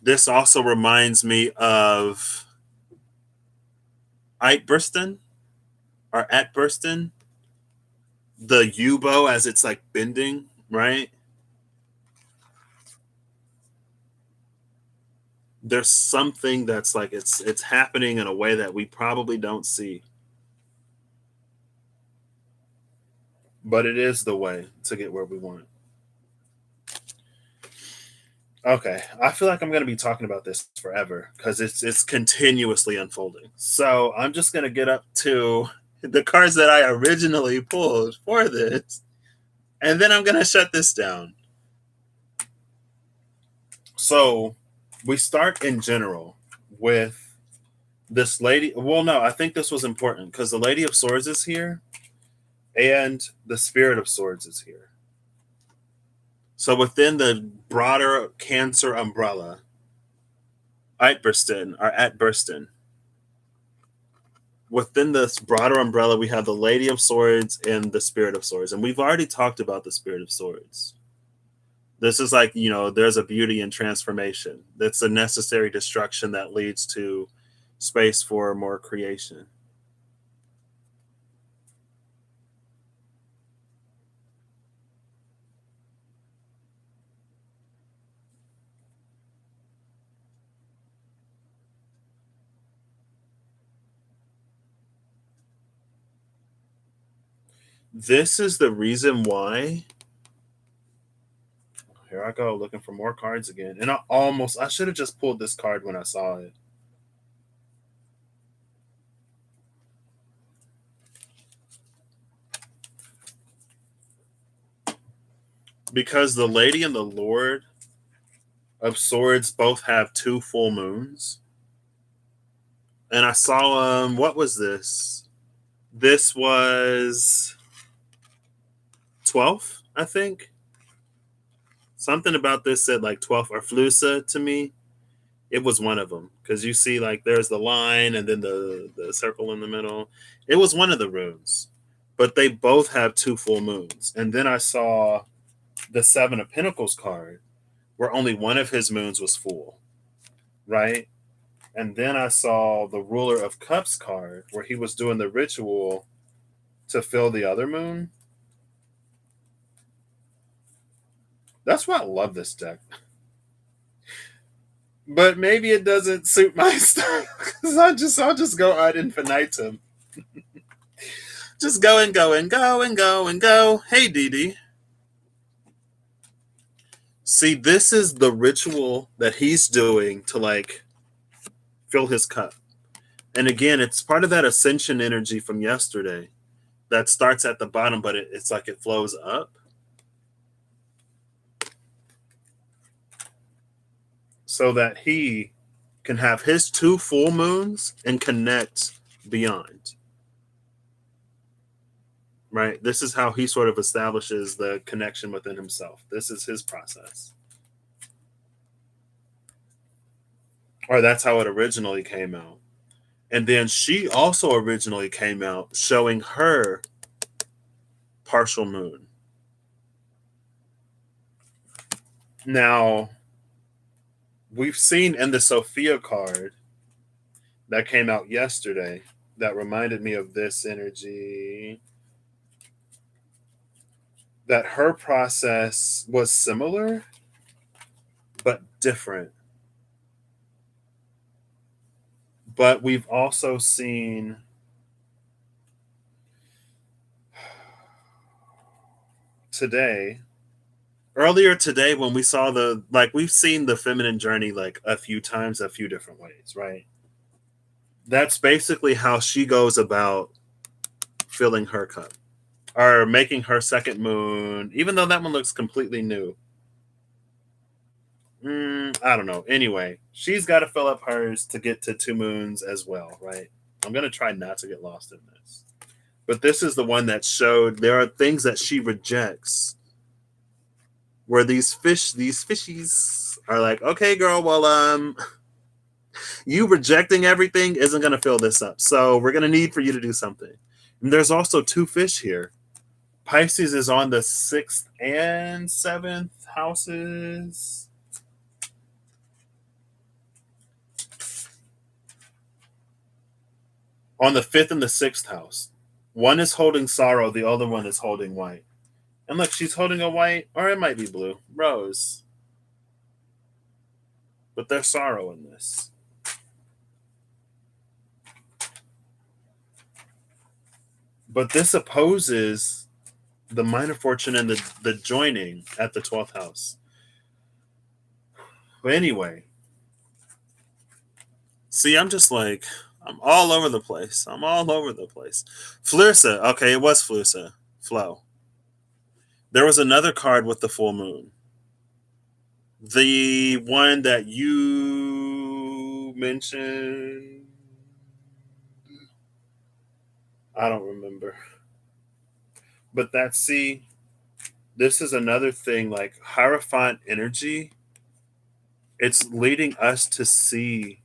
this also reminds me of Eitburston or Atburston, the U-bow as it's like bending, right? There's something that's like it's happening in a way that we probably don't see. But it is the way to get where we want. Okay, I feel like I'm going to be talking about this forever because it's continuously unfolding. So I'm just going to get up to the cards that I originally pulled for this, and then I'm going to shut this down. So we start in general with this lady. Well, no, I think this was important because the Lady of Swords is here, and the Spirit of Swords is here. So within the broader Cancer umbrella, Atburston. Within this broader umbrella, we have the Lady of Swords and the Spirit of Swords. And we've already talked about the Spirit of Swords. This is like, there's a beauty in transformation. That's a necessary destruction that leads to space for more creation. This is the reason why. Here I go looking for more cards again. And I should have just pulled this card when I saw it. Because the Lady and the Lord of Swords both have two full moons. And I saw what was this? This was 12th, I think. Something about this said like 12th or Flusa to me. It was one of them because you see like there's the line and then the circle in the middle. It was one of the runes, but they both have two full moons. And then I saw the Seven of Pentacles card where only one of his moons was full, right? And then I saw the Ruler of Cups card where he was doing the ritual to fill the other moon. That's why I love this deck. But maybe it doesn't suit my style because I'll just go ad infinitum. Just go and go and go and go and go. Hey, Dee Dee. See, this is the ritual that he's doing to like fill his cup. And again, it's part of that ascension energy from yesterday that starts at the bottom, but it's like it flows up. So that he can have his two full moons and connect beyond. Right? This is how he sort of establishes the connection within himself. This is his process. Or that's how it originally came out. And then she also originally came out showing her partial moon. Now, we've seen in the Sophia card that came out yesterday that reminded me of this energy that her process was similar but different. But we've also seen today, earlier today, when we saw we've seen the feminine journey like a few times, a few different ways, right? That's basically how she goes about filling her cup or making her second moon, even though that one looks completely new. I don't know. Anyway, she's got to fill up hers to get to two moons as well, right? I'm going to try not to get lost in this. But this is the one that showed there are things that she rejects where these fishies are like, okay, girl, well, you rejecting everything isn't going to fill this up. So we're going to need for you to do something. And there's also two fish here. Pisces is on the 6th and 7th houses. On the 5th and the 6th house. One is holding sorrow, the other one is holding white. And look, she's holding a white, or it might be blue, rose. But there's sorrow in this. But this opposes the minor fortune and the joining at the 12th house. But anyway, see, I'm all over the place. I'm all over the place. Flursa. Okay, it was Flursa. Flow. There was another card with the full moon. The one that you mentioned. I don't remember. But this is another thing like Hierophant energy. It's leading us to see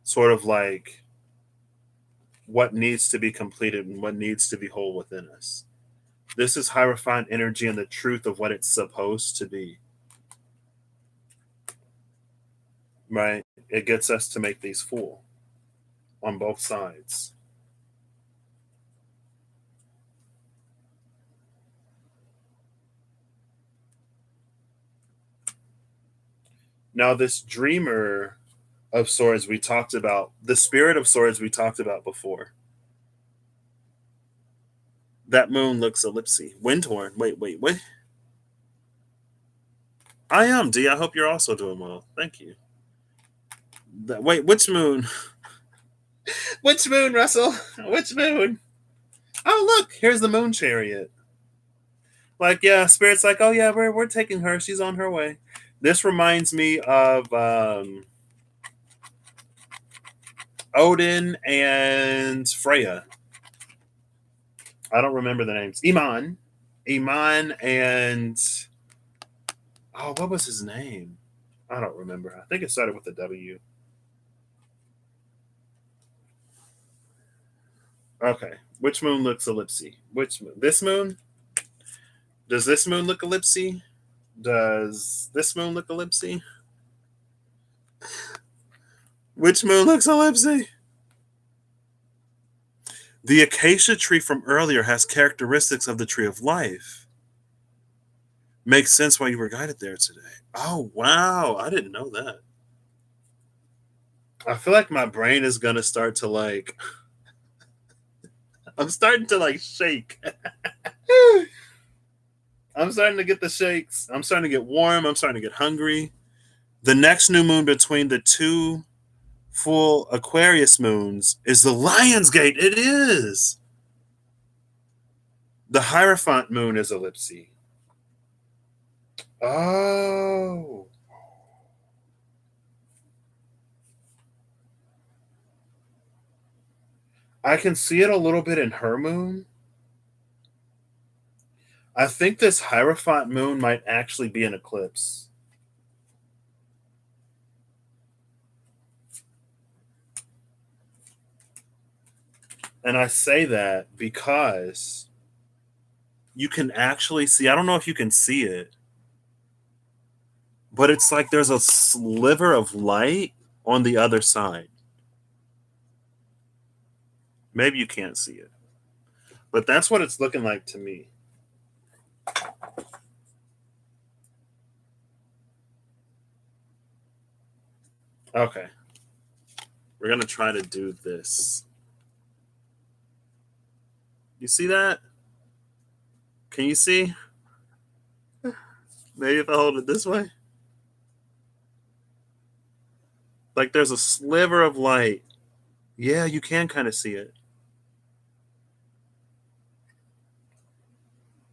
sort of like what needs to be completed and what needs to be whole within us. This is Hierophant energy and the truth of what it's supposed to be. Right? It gets us to make these full on both sides. Now, this dreamer of swords we talked about, the spirit of swords we talked about before. That moon looks ellipsy. Wind torn. Wait. I am, D. I hope you're also doing well. Thank you. Wait, which moon? Which moon, Russell? Which moon? Oh, look, here's the moon chariot. Like, yeah, Spirit's like, oh, yeah, we're taking her. She's on her way. This reminds me of Odin and Freya. I don't remember the names. Iman, and oh, what was his name? I don't remember. I think it started with a W. Okay, which moon looks ellipsy? Which moon? This moon? Does this moon look ellipsy? Does this moon look ellipsy? Which moon looks ellipsy? The acacia tree from earlier has characteristics of the tree of life. Makes sense why you were guided there today. Oh, wow. I didn't know that. I feel like my brain is going to start to like. I'm starting to like shake. I'm starting to get the shakes. I'm starting to get warm. I'm starting to get hungry. The next new moon between the two full Aquarius moons is the Lion's Gate. It is. The Hierophant moon is ellipsy. Oh. I can see it a little bit in her moon. I think this Hierophant moon might actually be an eclipse. And I say that because you can actually see, I don't know if you can see it, but it's like there's a sliver of light on the other side. Maybe you can't see it, but that's what it's looking like to me. Okay. We're going to try to do this. You see that? Can you see? Maybe if I hold it this way. Like there's a sliver of light. Yeah, you can kind of see it.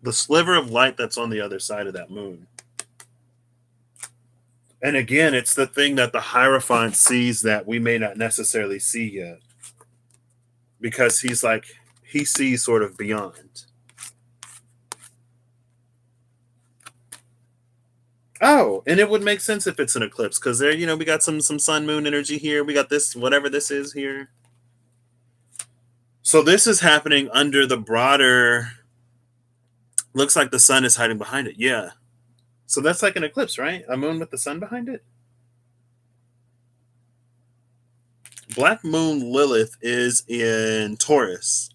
The sliver of light that's on the other side of that moon. And again, it's the thing that the Hierophant sees that we may not necessarily see yet. Because he's like, he sees sort of beyond. Oh, and it would make sense if it's an eclipse because there, we got some sun moon energy here. We got this, whatever this is here. So this is happening under the broader. Looks like the sun is hiding behind it. Yeah. So that's like an eclipse, right? A moon with the sun behind it. Black moon Lilith is in Taurus.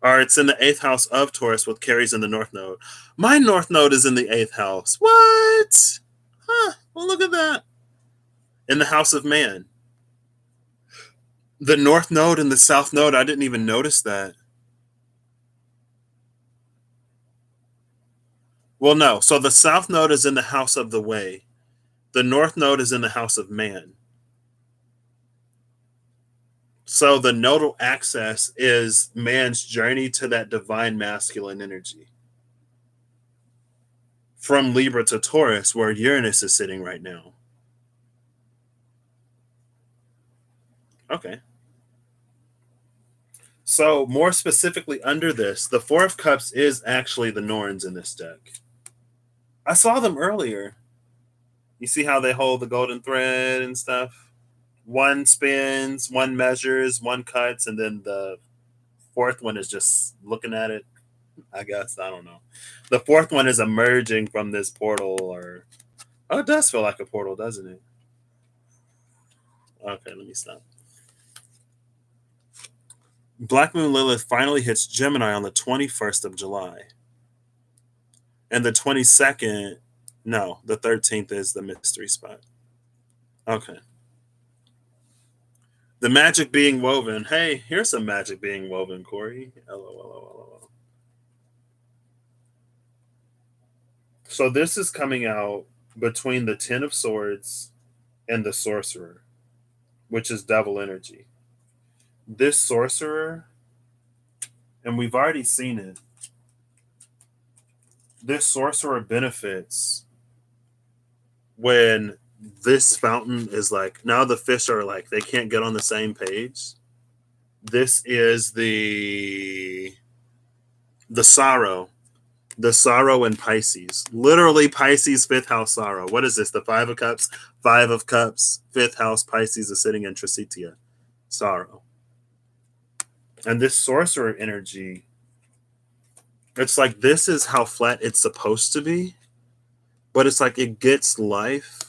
Or it's in the 8th house of Taurus with Carries in the North Node. My North Node is in the 8th house. What? Huh. Well, look at that. In the house of man. The North Node and the South Node, I didn't even notice that. Well, no. So the South Node is in the house of the way. The North Node is in the house of man. So the nodal axis is man's journey to that divine masculine energy. From Libra to Taurus, where Uranus is sitting right now. Okay. So more specifically under this, the Four of Cups is actually the Norns in this deck. I saw them earlier. You see how they hold the golden thread and stuff? One spins, one measures, one cuts, and then the fourth one is just looking at it. I guess. I don't know. The fourth one is emerging from this portal, or oh, it does feel like a portal, doesn't it? Okay, let me stop. Black Moon Lilith finally hits Gemini on the 21st of July. And the 22nd, no, the 13th is the mystery spot. Okay. The magic being woven. Hey, here's some magic being woven, Corey. LOL. So this is coming out between the Ten of Swords and the Sorcerer, which is double energy. This Sorcerer, and we've already seen it, this Sorcerer benefits when this fountain is like, now the fish are like, they can't get on the same page. This is the sorrow. The sorrow in Pisces. Literally Pisces, fifth house sorrow. What is this? The Five of Cups? Five of Cups, fifth house Pisces is sitting in Tricitia. Sorrow. And this sorcerer energy, it's like this is how flat it's supposed to be, but it's like it gets life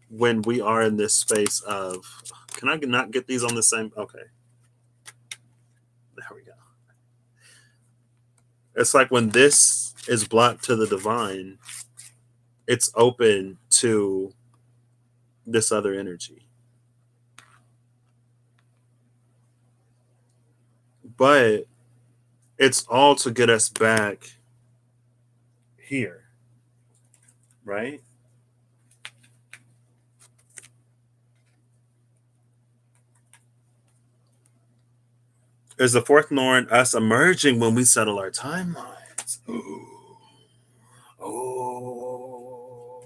when we are in this space of, can I not get these on the same? Okay. There we go. It's like when this is blocked to the divine, it's open to this other energy. But it's all to get us back here, right? Is the fourth Norn us emerging when we settle our timelines? Ooh. Oh.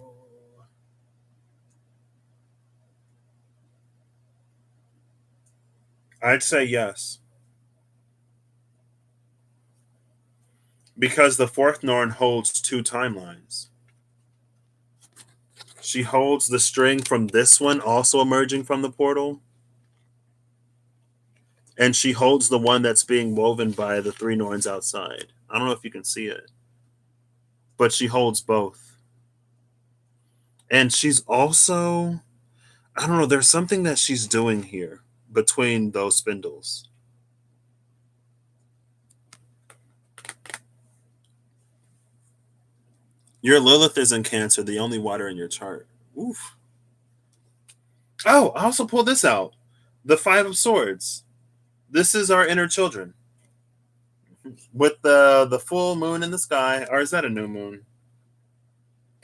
I'd say yes. Because the fourth Norn holds two timelines. She holds the string from this one also emerging from the portal. And she holds the one that's being woven by the three Norns outside. I don't know if you can see it. But she holds both. And she's also, I don't know, there's something that she's doing here between those spindles. Your Lilith is in Cancer, the only water in your chart. Oof. Oh, I also pulled this out. The Five of Swords. This is our inner children. With the full moon in the sky, or is that a new moon?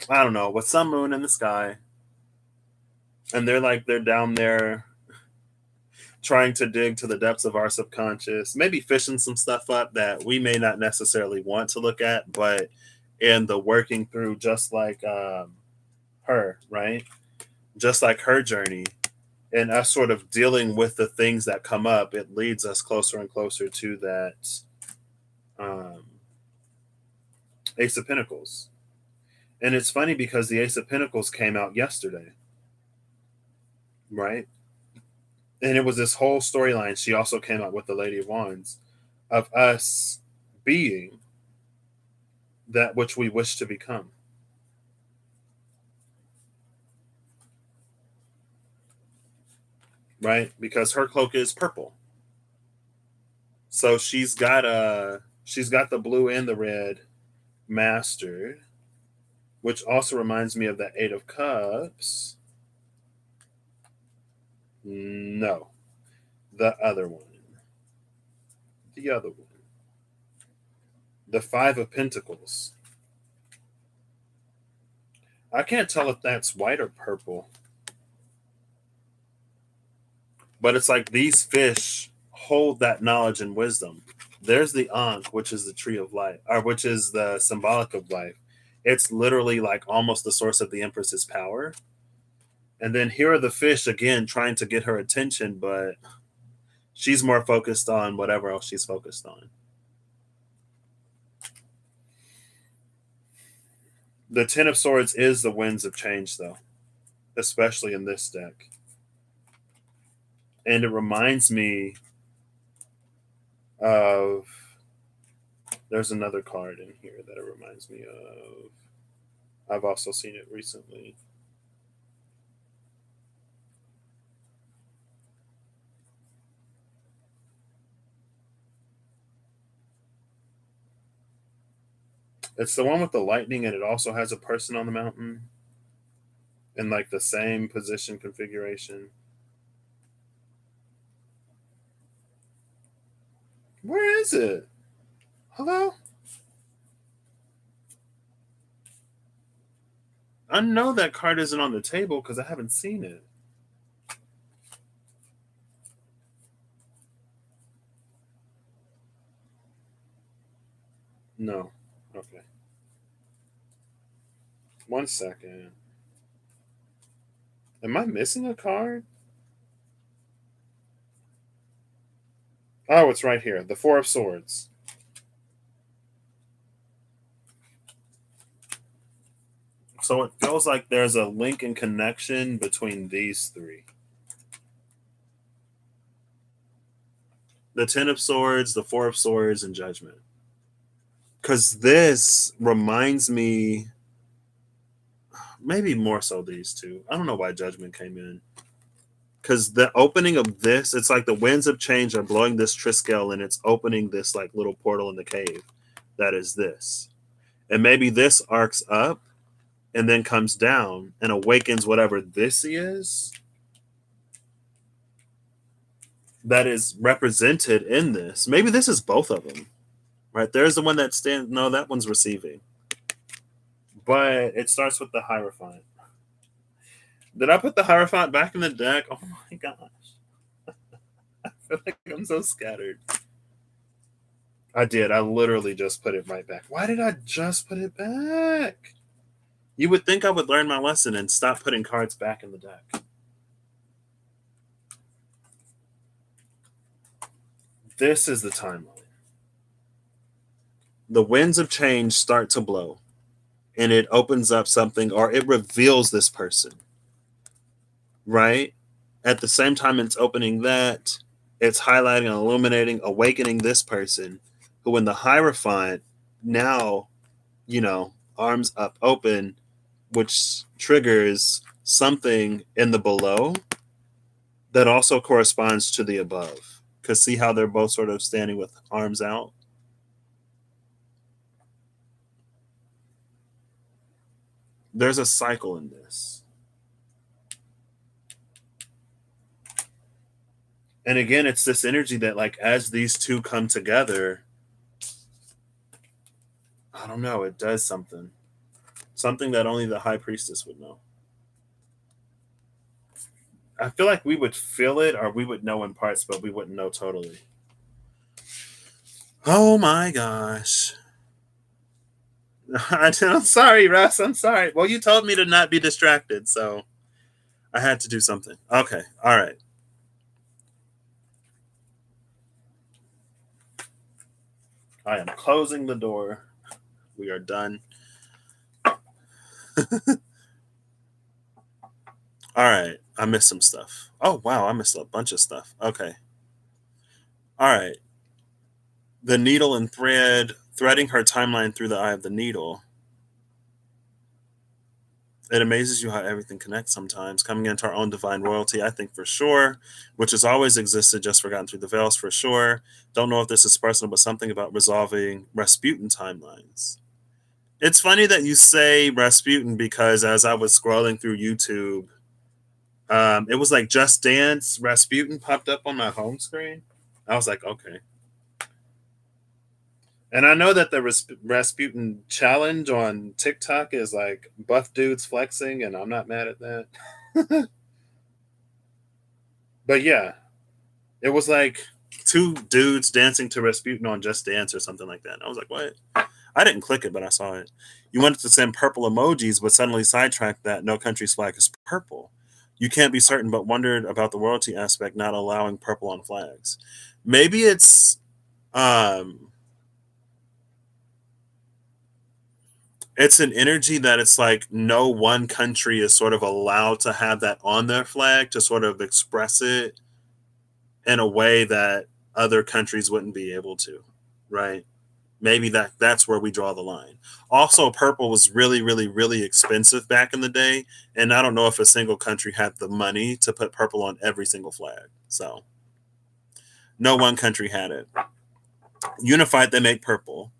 I don't know, with some moon in the sky. And they're down there trying to dig to the depths of our subconscious, maybe fishing some stuff up that we may not necessarily want to look at, but in the working through, just like her, right? Just like her journey, and us sort of dealing with the things that come up, it leads us closer and closer to that um, Ace of Pentacles. And it's funny because the Ace of Pentacles came out yesterday, right? And it was this whole storyline. She also came out with the Lady of Wands of us being that which we wish to become. Right? Because her cloak is purple. So she's got the blue and the red mastered, which also reminds me of the Eight of Cups. No, the other one. The other one. The Five of Pentacles. I can't tell if that's white or purple. But it's like these fish hold that knowledge and wisdom. There's the Ankh, which is the tree of life, or which is the symbolic of life. It's literally like almost the source of the Empress's power. And then here are the fish again trying to get her attention, but she's more focused on whatever else she's focused on. The Ten of Swords is the winds of change, though, especially in this deck. And it reminds me of, there's another card in here that it reminds me of. I've also seen it recently. It's the one with the lightning, and it also has a person on the mountain in like the same position configuration. Where is it? Hello? I know that card isn't on the table because I haven't seen it. No. Okay. 1 second. Am I missing a card? Oh, it's right here. The Four of Swords. So it feels like there's a link and connection between these three. The Ten of Swords, the Four of Swords, and Judgment. Because this reminds me, maybe more so these two. I don't know why Judgment came in. Because the opening of this, it's like the winds of change are blowing this Triskel and it's opening this like little portal in the cave. That is this. And maybe this arcs up and then comes down and awakens whatever this is that is represented in this. Maybe this is both of them, right? There's the one that stands. No, that one's receiving. But it starts with the Hierophant. Did I put the Hierophant back in the deck? Oh my gosh. I feel like I'm so scattered. I did. I literally just put it right back. Why did I just put it back? You would think I would learn my lesson and stop putting cards back in the deck. This is the timeline. The winds of change start to blow, and it opens up something or it reveals this person, right? At the same time, it's opening that, it's highlighting and illuminating, awakening this person who, in the Hierophant, now, arms up open, which triggers something in the below that also corresponds to the above. Because see how they're both sort of standing with arms out? There's a cycle in this. And again, it's this energy that, like, as these two come together, I don't know, it does something. Something that only the High Priestess would know. I feel like we would feel it or we would know in parts, but we wouldn't know totally. Oh my gosh. I'm sorry, Russ. I'm sorry. Well, you told me to not be distracted, so I had to do something. Okay. All right. I am closing the door. We are done. All right. I missed some stuff. Oh, wow. I missed a bunch of stuff. Okay. All right. The needle and thread, threading her timeline through the eye of the needle. It amazes you how everything connects sometimes. Coming into our own divine royalty, I think for sure, which has always existed, just forgotten through the veils for sure. Don't know if this is personal, but something about resolving Rasputin timelines. It's funny that you say Rasputin because as I was scrolling through YouTube, it was like Just Dance Rasputin popped up on my home screen. I was like, okay. And I know that the Rasputin challenge on TikTok is like buff dudes flexing, and I'm not mad at that. But yeah, it was like two dudes dancing to Rasputin on Just Dance or something like that. And I was like, what? I didn't click it, but I saw it. You wanted to send purple emojis, but suddenly sidetracked that no country's flag is purple. You can't be certain, but wondered about the royalty aspect not allowing purple on flags. Maybe um it's an energy that it's like no one country is sort of allowed to have that on their flag to sort of express it in a way that other countries wouldn't be able to, right? Maybe that's where we draw the line. Also, purple was really, really, really expensive back in the day, and I don't know if a single country had the money to put purple on every single flag. So, no one country had it. Unified, they make purple.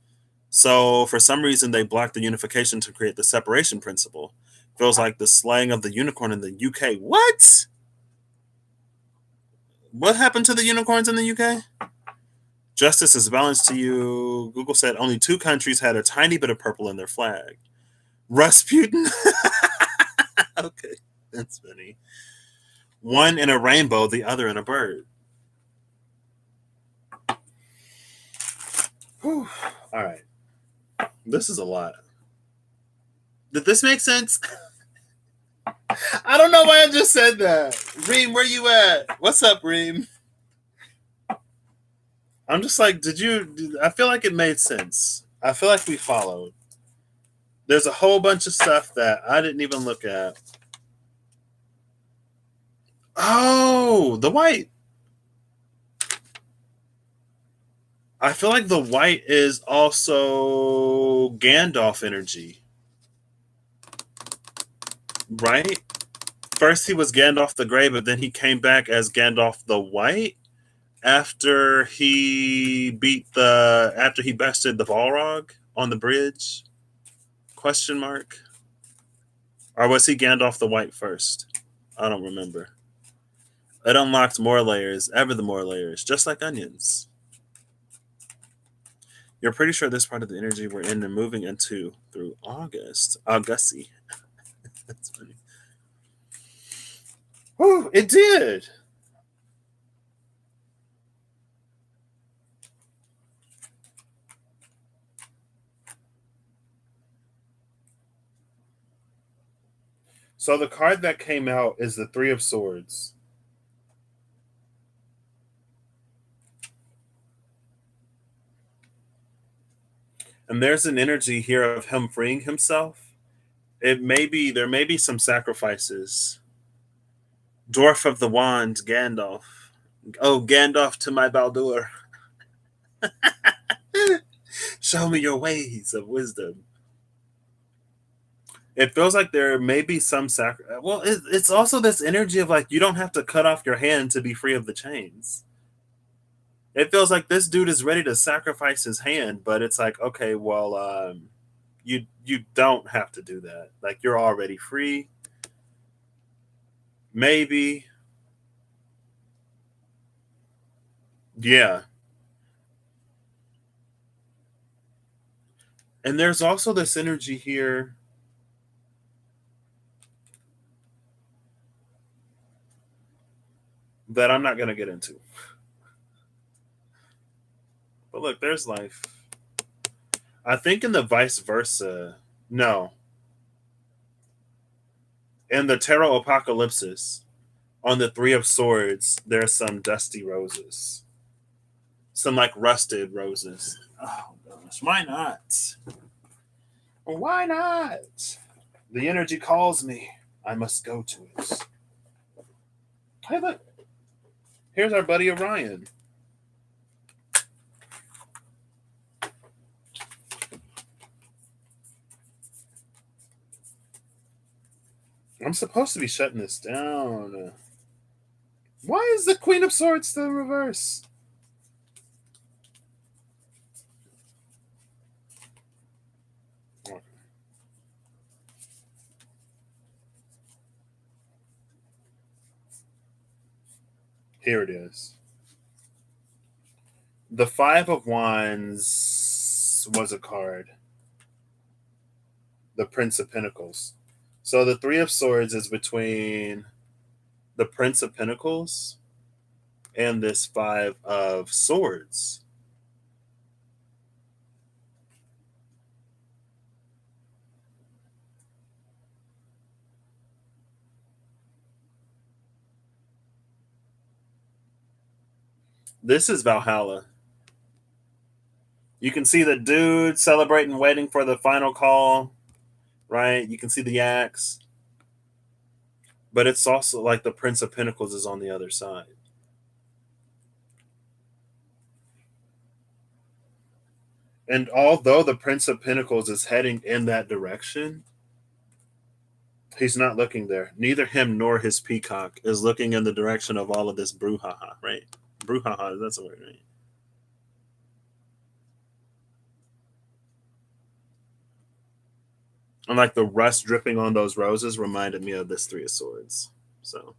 So, for some reason, they blocked the unification to create the separation principle. Feels like the slaying of the unicorn in the UK. What? What happened to the unicorns in the UK? Justice is balanced to you. Google said only 2 countries had a tiny bit of purple in their flag. Rasputin. Okay, that's funny. One in a rainbow, the other in a bird. Whew. All right. This is a lot. Did this make sense? I don't know why I just said that. Reem, where you at? What's up, Reem? I'm just like, did you? I feel like it made sense. I feel like we followed. There's a whole bunch of stuff that I didn't even look at. Oh, the white. I feel like the white is also Gandalf energy, right? First he was Gandalf the Grey, but then he came back as Gandalf the White after he bested the Balrog on the bridge? Question mark. Or was he Gandalf the White first? I don't remember. It unlocked more layers, ever the more layers, just like onions. You're pretty sure this part of the energy we're in and moving into through August. Augusty. That's funny. Whew, it did. So the card that came out is the Three of Swords. And there's an energy here of him freeing himself. There may be some sacrifices. Dwarf of the Wand, Gandalf. Oh, Gandalf to my Baldur. Show me your ways of wisdom. It feels like there may be some sacrifice. Well, it's also this energy of like, you don't have to cut off your hand to be free of the chains. It feels like this dude is ready to sacrifice his hand, but it's like, okay, well, you don't have to do that. Like, you're already free. Maybe. Yeah. And there's also this energy here that I'm not going to get into. But look, there's life. I think in the vice versa. No. In the Tarot Apocalypsis, on the Three of Swords, there's some dusty roses. Some like rusted roses. Oh gosh, why not? Why not? The energy calls me. I must go to it. Hey, look. Here's our buddy Orion. I'm supposed to be shutting this down. Why is the Queen of Swords still in reverse? Here it is. The Five of Wands was a card. The Prince of Pentacles. So the Three of Swords is between the Prince of Pentacles and this Five of Swords. This is Valhalla. You can see the dude celebrating, waiting for the final call, right? You can see the axe. But it's also like the Prince of Pentacles is on the other side. And although the Prince of Pentacles is heading in that direction, he's not looking there. Neither him nor his peacock is looking in the direction of all of this brouhaha, right? Brouhaha, that's a word, right? And like the rust dripping on those roses reminded me of this Three of Swords. So,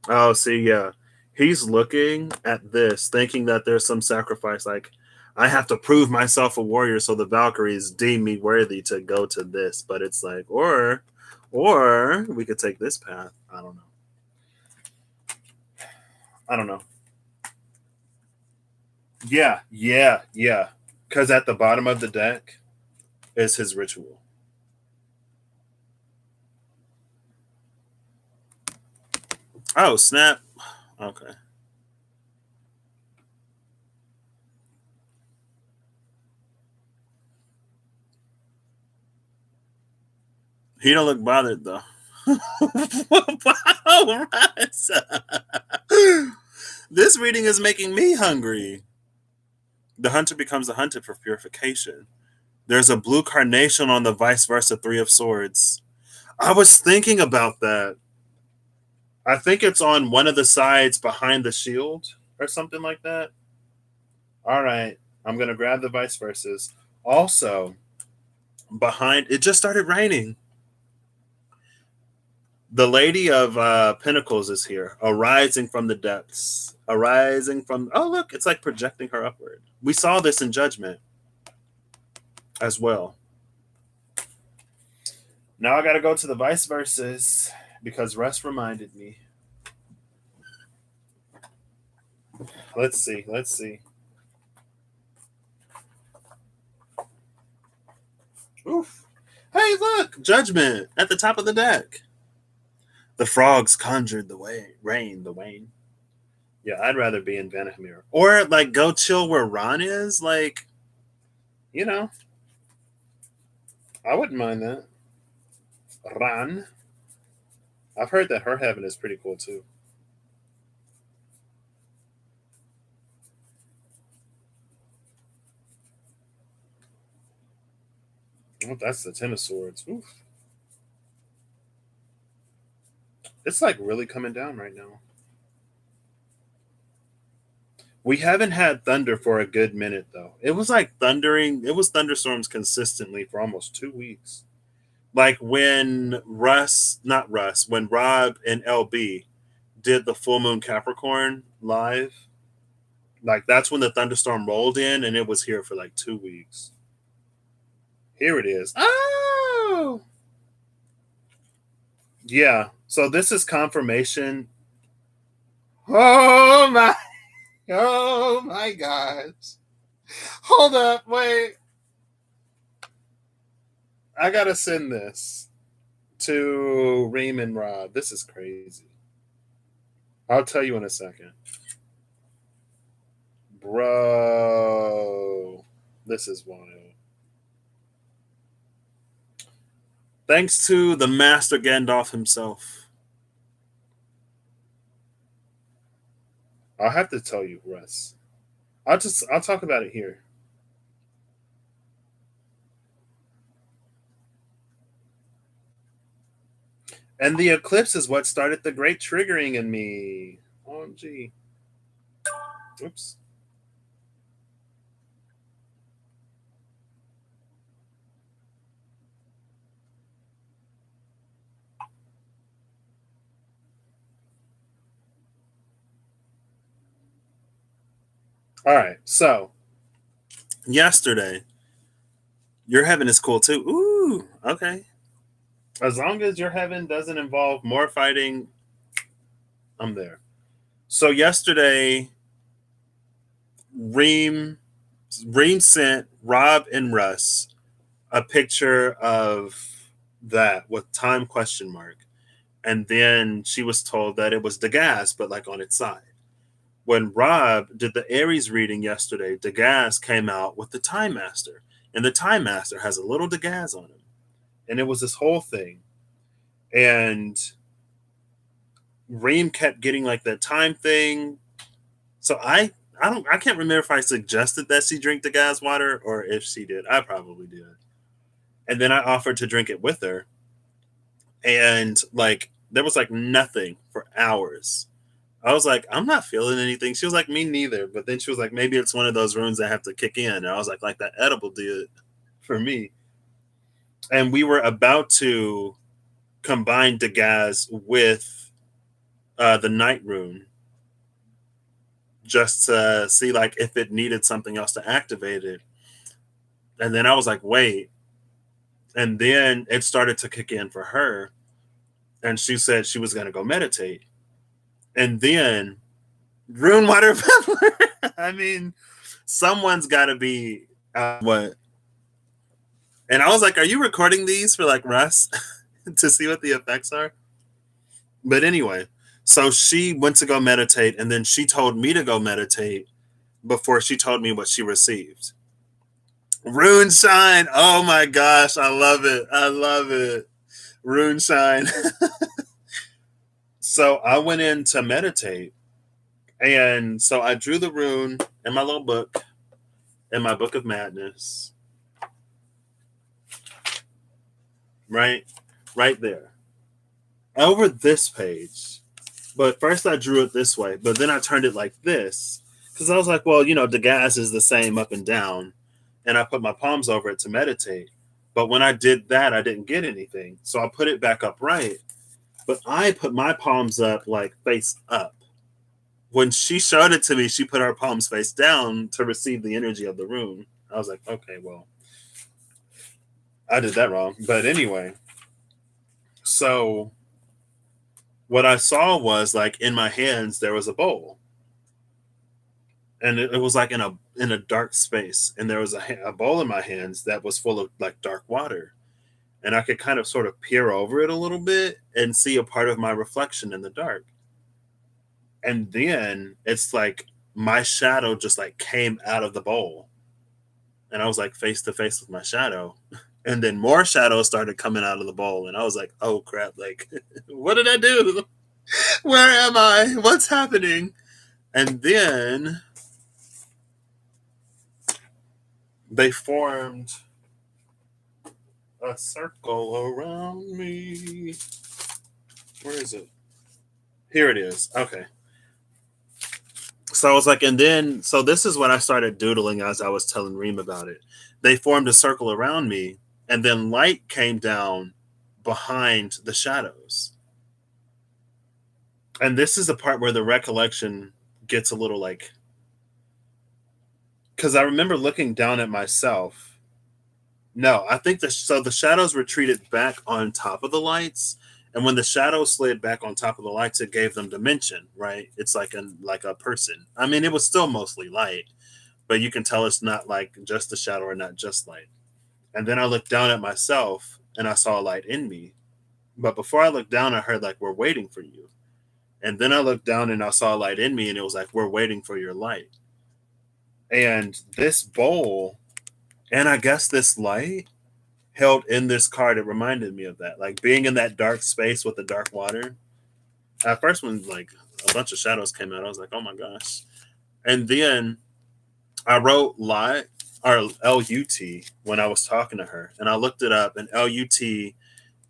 oh, see, yeah, He's looking at this, thinking that there's some sacrifice. Like, I have to prove myself a warrior, so the Valkyries deem me worthy to go to this. But it's like, or we could take this path. I don't know. I don't know. Yeah, yeah, yeah. Because at the bottom of the deck is his ritual. Oh, snap. Okay. He don't look bothered though. Wow, Russ. This reading is making me hungry. The hunter becomes the hunted for purification. There's a blue carnation on the vice versa Three of Swords. I was thinking about that. I think it's on one of the sides behind the shield or something like that. All right. I'm going to grab the vice versas. Also, behind it just started raining. The Lady of Pentacles is here, arising from the depths. Arising from. Oh, look, it's like projecting her upward. We saw this in Judgment as well. Now I got to go to the vice versas because Russ reminded me. Let's see. Let's see. Oof. Hey, look! Judgment at the top of the deck. The frogs conjured the rain, the Wayne. Yeah, I'd rather be in Vandermeer. Or, like, go chill where Ron is. Like, you know, I wouldn't mind that. Ron. I've heard that her heaven is pretty cool, too. Oh, that's the Ten of Swords. Oof. It's, like, really coming down right now. We haven't had thunder for a good minute, though. It was like thundering. It was thunderstorms consistently for almost 2 weeks. Like when not Russ, when Rob and LB did the full moon Capricorn live, like that's when the thunderstorm rolled in and it was here for like 2 weeks. Here it is. Oh, yeah. So this is confirmation. Oh my, oh my gosh. Hold up, wait. I gotta send this to Reem and Rob. This is crazy. I'll tell you in a second. Bro, this is wild. Thanks to the Master Gandalf himself. I'll have to tell you, Russ. I'll talk about it here. And the eclipse is what started the great triggering in me. OMG. Oops. All right. So, yesterday, your heaven is cool too. Ooh, okay. As long as your heaven doesn't involve more fighting, I'm there. So yesterday, Reem Reem sent Rob and Russ a picture of that with time question mark. And then she was told that it was Degas, but like on its side. When Rob did the Aries reading yesterday, Degas came out with the Time Master. And the Time Master has a little Degas on him. And it was this whole thing. And Reem kept getting like that time thing. So I can't remember if I suggested that she drink the gas water or if she did. I probably did. And then I offered to drink it with her. And like there was like nothing for hours. I was like, I'm not feeling anything. She was like, me neither. But then she was like, maybe it's one of those runes that have to kick in. And I was like that edible did for me. And we were about to combine Degas with the night rune. just to see like if it needed something else to activate it. And then I was like, wait. And then it started to kick in for her. And she said she was going to go meditate. And then Rune Water Pepper. I mean, someone's got to be what? And I was like, are you recording these for like Russ to see what the effects are? But anyway, so she went to go meditate and then she told me to go meditate before she told me what she received. Rune Shine. Oh my gosh. I love it. I love it. Rune Shine. So I went in to meditate. And so I drew the rune in my little book, in my book of madness. Right? Right there. Over this page. But first I drew it this way, but then I turned it like this. Because I was like, well, the gas is the same up and down. And I put my palms over it to meditate. But when I did that, I didn't get anything. So I put it back up right. But I put my palms up like face up. When she showed it to me, she put her palms face down to receive the energy of the rune. I was like, okay, well, I did that wrong. But anyway, so what I saw was like in my hands, there was a bowl. And it was like in a dark space. And there was a bowl in my hands that was full of like dark water. And I could kind of sort of peer over it a little bit and see a part of my reflection in the dark. And then it's like my shadow just like came out of the bowl. And I was like face to face with my shadow. And then more shadows started coming out of the bowl. And I was like, oh crap, like, what did I do? Where am I? What's happening? And then they formed a circle around me. Where is it? Here it is. Okay. So I was like, and then, so this is what I started doodling as I was telling Reem about it. They formed a circle around me, and then light came down behind the shadows. And this is the part where the recollection gets a little like, because I remember looking down at myself. No, I think the shadows retreated back on top of the lights, and when the shadows slid back on top of the lights, it gave them dimension, right? It's like a person. I mean, it was still mostly light, but you can tell it's not like just the shadow or not just light. And then I looked down at myself and I saw a light in me. But before I looked down, I heard like, we're waiting for you. And then I looked down and I saw a light in me and it was like, we're waiting for your light. And this bowl, and I guess this light held in this card, it reminded me of that. Like being in that dark space with the dark water. At first, when like a bunch of shadows came out, I was like, oh my gosh. And then I wrote Lot or LUT when I was talking to her, and I looked it up, and LUT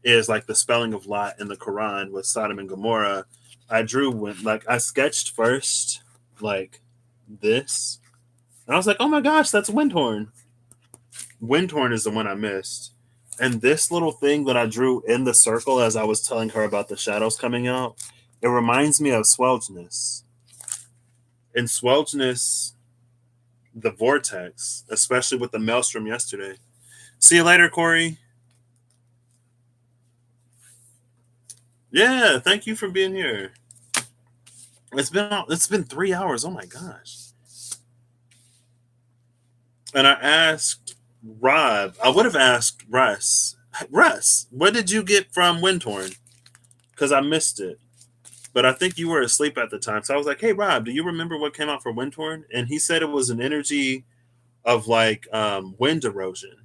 is like the spelling of Lot in the Quran with Sodom and Gomorrah. I drew like I sketched first like this, and I was like, oh my gosh, that's Windhorn. Windhorn is the one I missed. And this little thing that I drew in the circle as I was telling her about the shadows coming out, it reminds me of Swelgeness. In Swelgeness, the vortex, especially with the maelstrom yesterday. See you later, Corey. Yeah, thank you for being here. It's been 3 hours. Oh my gosh. And I asked Rob. I would have asked Russ. Russ, what did you get from Windhorn? Because I missed it. But I think you were asleep at the time. So I was like, hey Rob, do you remember what came out for Windhorn? And he said it was an energy of like wind erosion.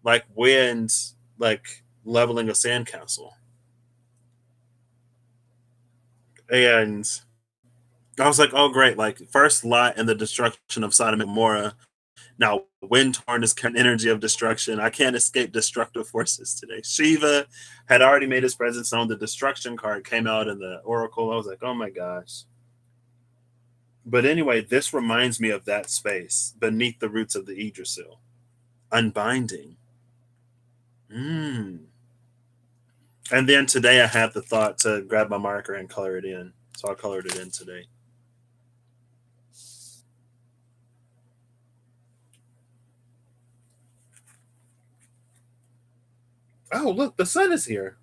Like wind like leveling a sandcastle. And I was like, oh great, like first Lot and the destruction of Sodom and Gomorrah. Now Windhorn is an energy of destruction. I can't escape destructive forces today. Shiva had already made his presence known. The destruction card came out in the Oracle. I was like, oh my gosh. But anyway, this reminds me of that space beneath the roots of the Yggdrasil. Unbinding. Mm. And then today I had the thought to grab my marker and color it in. So I colored it in today. Oh, look, the sun is here.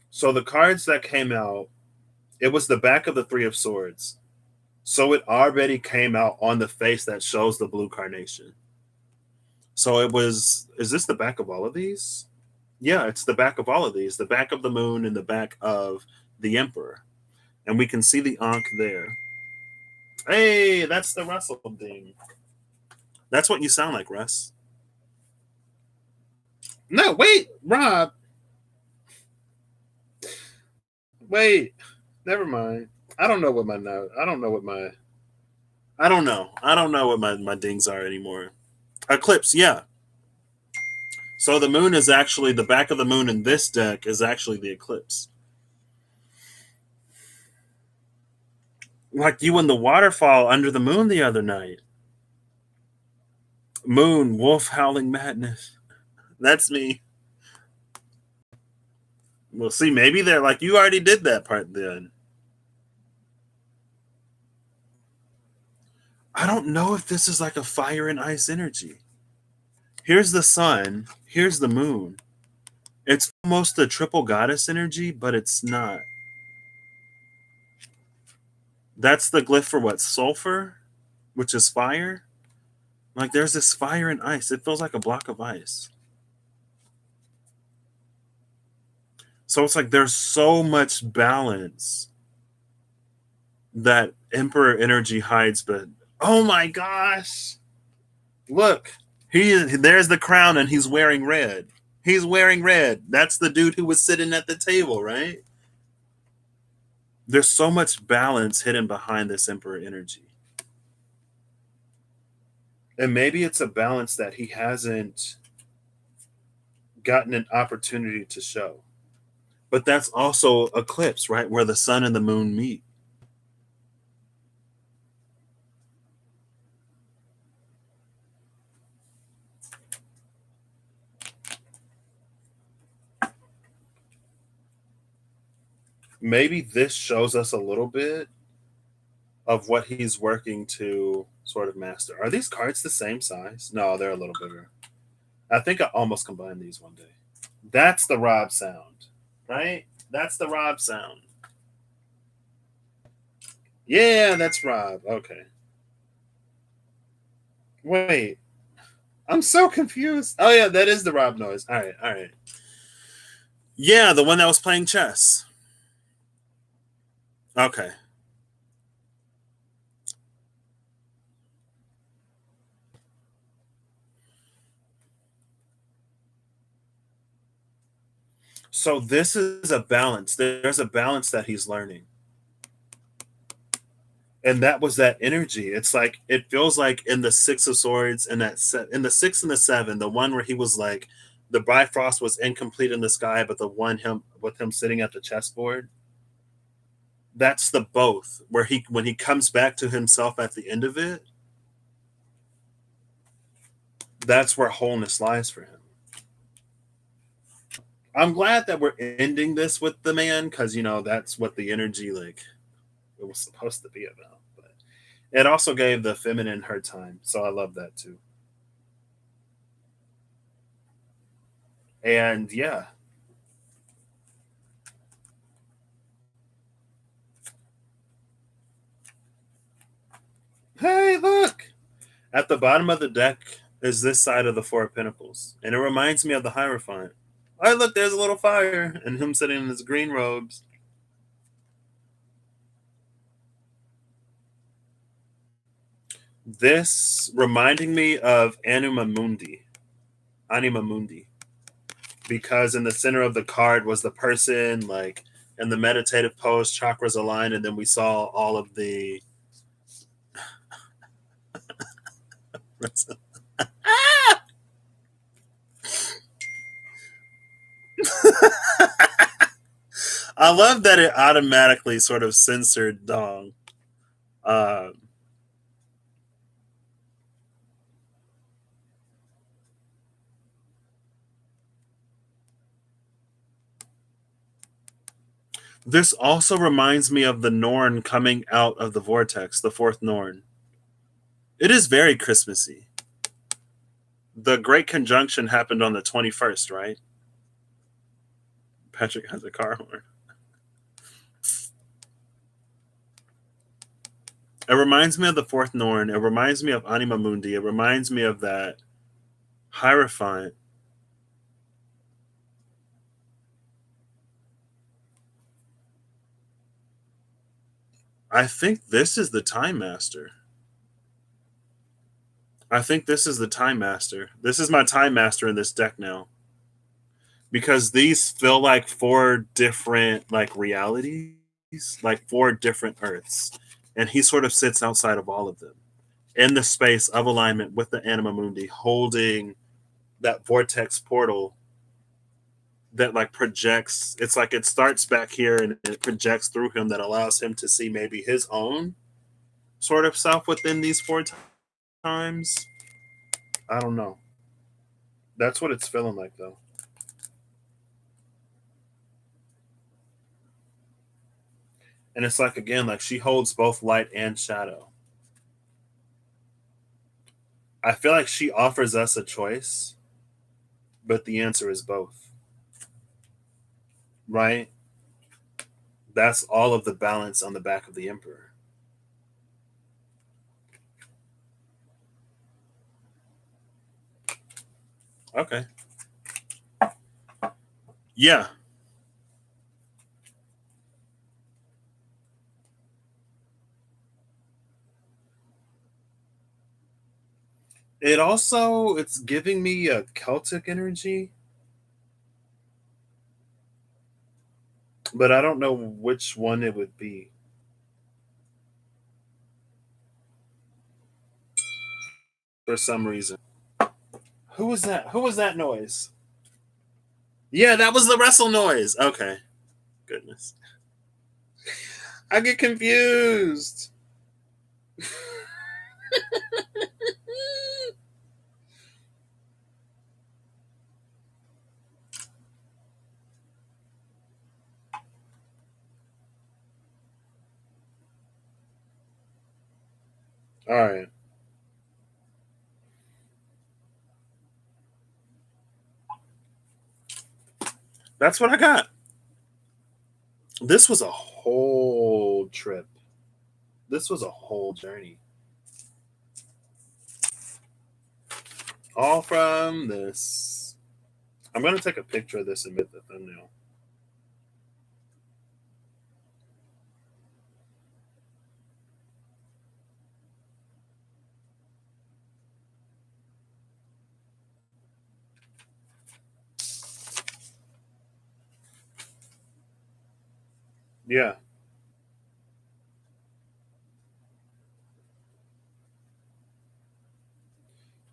So the cards that came out, it was the back of the Three of Swords. So it already came out on the face that shows the blue carnation. So it was, is this the back of all of these? Yeah, it's the back of all of these, the back of the moon and the back of the emperor. And we can see the Ankh there. Hey, that's the Russell ding. That's what you sound like, Russ. No, wait, Rob. Wait, never mind. I don't know what my note. I don't know what my. I don't know. I don't know what my dings are anymore. Eclipse, yeah. So the moon is actually the back of the moon in this deck is actually the eclipse. Like you in the waterfall under the moon the other night. Moon, wolf howling madness. That's me. We'll see. Maybe they're like, you already did that part then. I don't know if this is like a fire and ice energy. Here's the sun. Here's the moon. It's almost a triple goddess energy, but it's not. That's the glyph for what? Sulfur, which is fire. Like there's this fire and ice. It feels like a block of ice. So it's like there's so much balance that Emperor energy hides, but oh my gosh. Look, there's the crown and he's wearing red. He's wearing red. That's the dude who was sitting at the table, right? There's so much balance hidden behind this Emperor energy. And maybe it's a balance that he hasn't gotten an opportunity to show. But that's also eclipse, right? Where the sun and the moon meet. Maybe this shows us a little bit of what he's working to sort of master. Are these cards the same size? No, they're a little bigger. I think I almost combined these one day. That's the Rob sound, right? That's the Rob sound. Yeah, that's Rob. Okay. Wait, I'm so confused. Oh yeah, that is the Rob noise. All right, all right. Yeah, the one that was playing chess. Okay. So this is a balance. There's a balance that he's learning. And that was that energy. It's like it feels like in the Six of Swords and that set in the six and the seven, the one where he was like the Bifrost was incomplete in the sky, but the one him with him sitting at the chessboard. That's the both where he when he comes back to himself at the end of it, that's where wholeness lies for him. I'm glad that we're ending this with the man because that's what the energy like it was supposed to be about. But it also gave the feminine her time, so I love that too. And yeah, hey, look at the bottom of the deck is this side of the Four of Pentacles, and it reminds me of the Hierophant. Oh, look, there's a little fire, and him sitting in his green robes. This reminding me of Anima Mundi, because in the center of the card was the person like in the meditative pose, chakras aligned, and then we saw all of the. I love that it automatically sort of censored Dong. Um, This also reminds me of the Norn coming out of the vortex, the fourth Norn. It is very Christmassy. The Great Conjunction happened on the 21st, right? Patrick has a car horn. It reminds me of the fourth Norn. It reminds me of Anima Mundi. It reminds me of that Hierophant. I think this is the Time Master. I think this is the Time Master. This is my Time Master in this deck now. Because these feel like four different like realities, like four different Earths. And he sort of sits outside of all of them. In the space of alignment with the Anima Mundi, holding that vortex portal that like projects. It's like it starts back here and it projects through him that allows him to see maybe his own sort of self within these four times. I don't know. That's what it's feeling like though. And it's like again, like she holds both light and shadow. I feel like she offers us a choice, but the answer is both. Right? That's all of the balance on the back of the Emperor. Okay. Yeah. It also it's giving me a Celtic energy, but I don't know which one it would be for some reason. Who was that? Who was that noise? Yeah, that was the wrestle noise. Okay. Goodness. I get confused. All right. That's what I got. This was a whole trip. This was a whole journey. All from this. I'm going to take a picture of this and make the thumbnail. Yeah.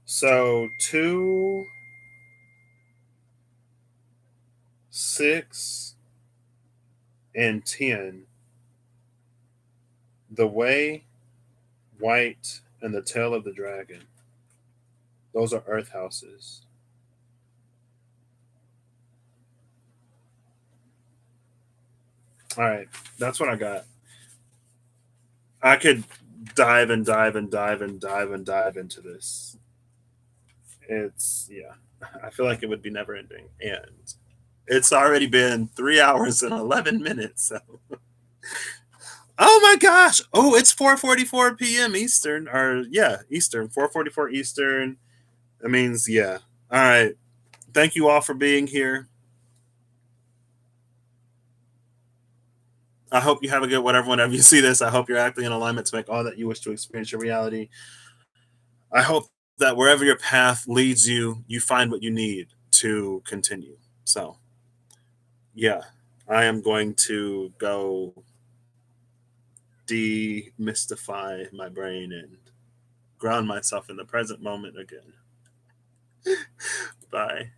So 2, 6, and 10. The Way, White, and the Tail of the Dragon. Those are Earth houses. All right. That's what I got. I could dive and dive and dive and dive and dive into this. It's, yeah. I feel like it would be never ending. And it's already been 3 hours and 11 minutes. So. Oh my gosh! Oh, it's 4:44 p.m. Eastern, or yeah, Eastern. 4:44 Eastern. That means yeah. All right. Thank you all for being here. I hope you have a good whatever whenever you see this. I hope you're acting in alignment to make all that you wish to experience your reality. I hope that wherever your path leads you, you find what you need to continue. So yeah, I am going to go demystify my brain and ground myself in the present moment again. Bye.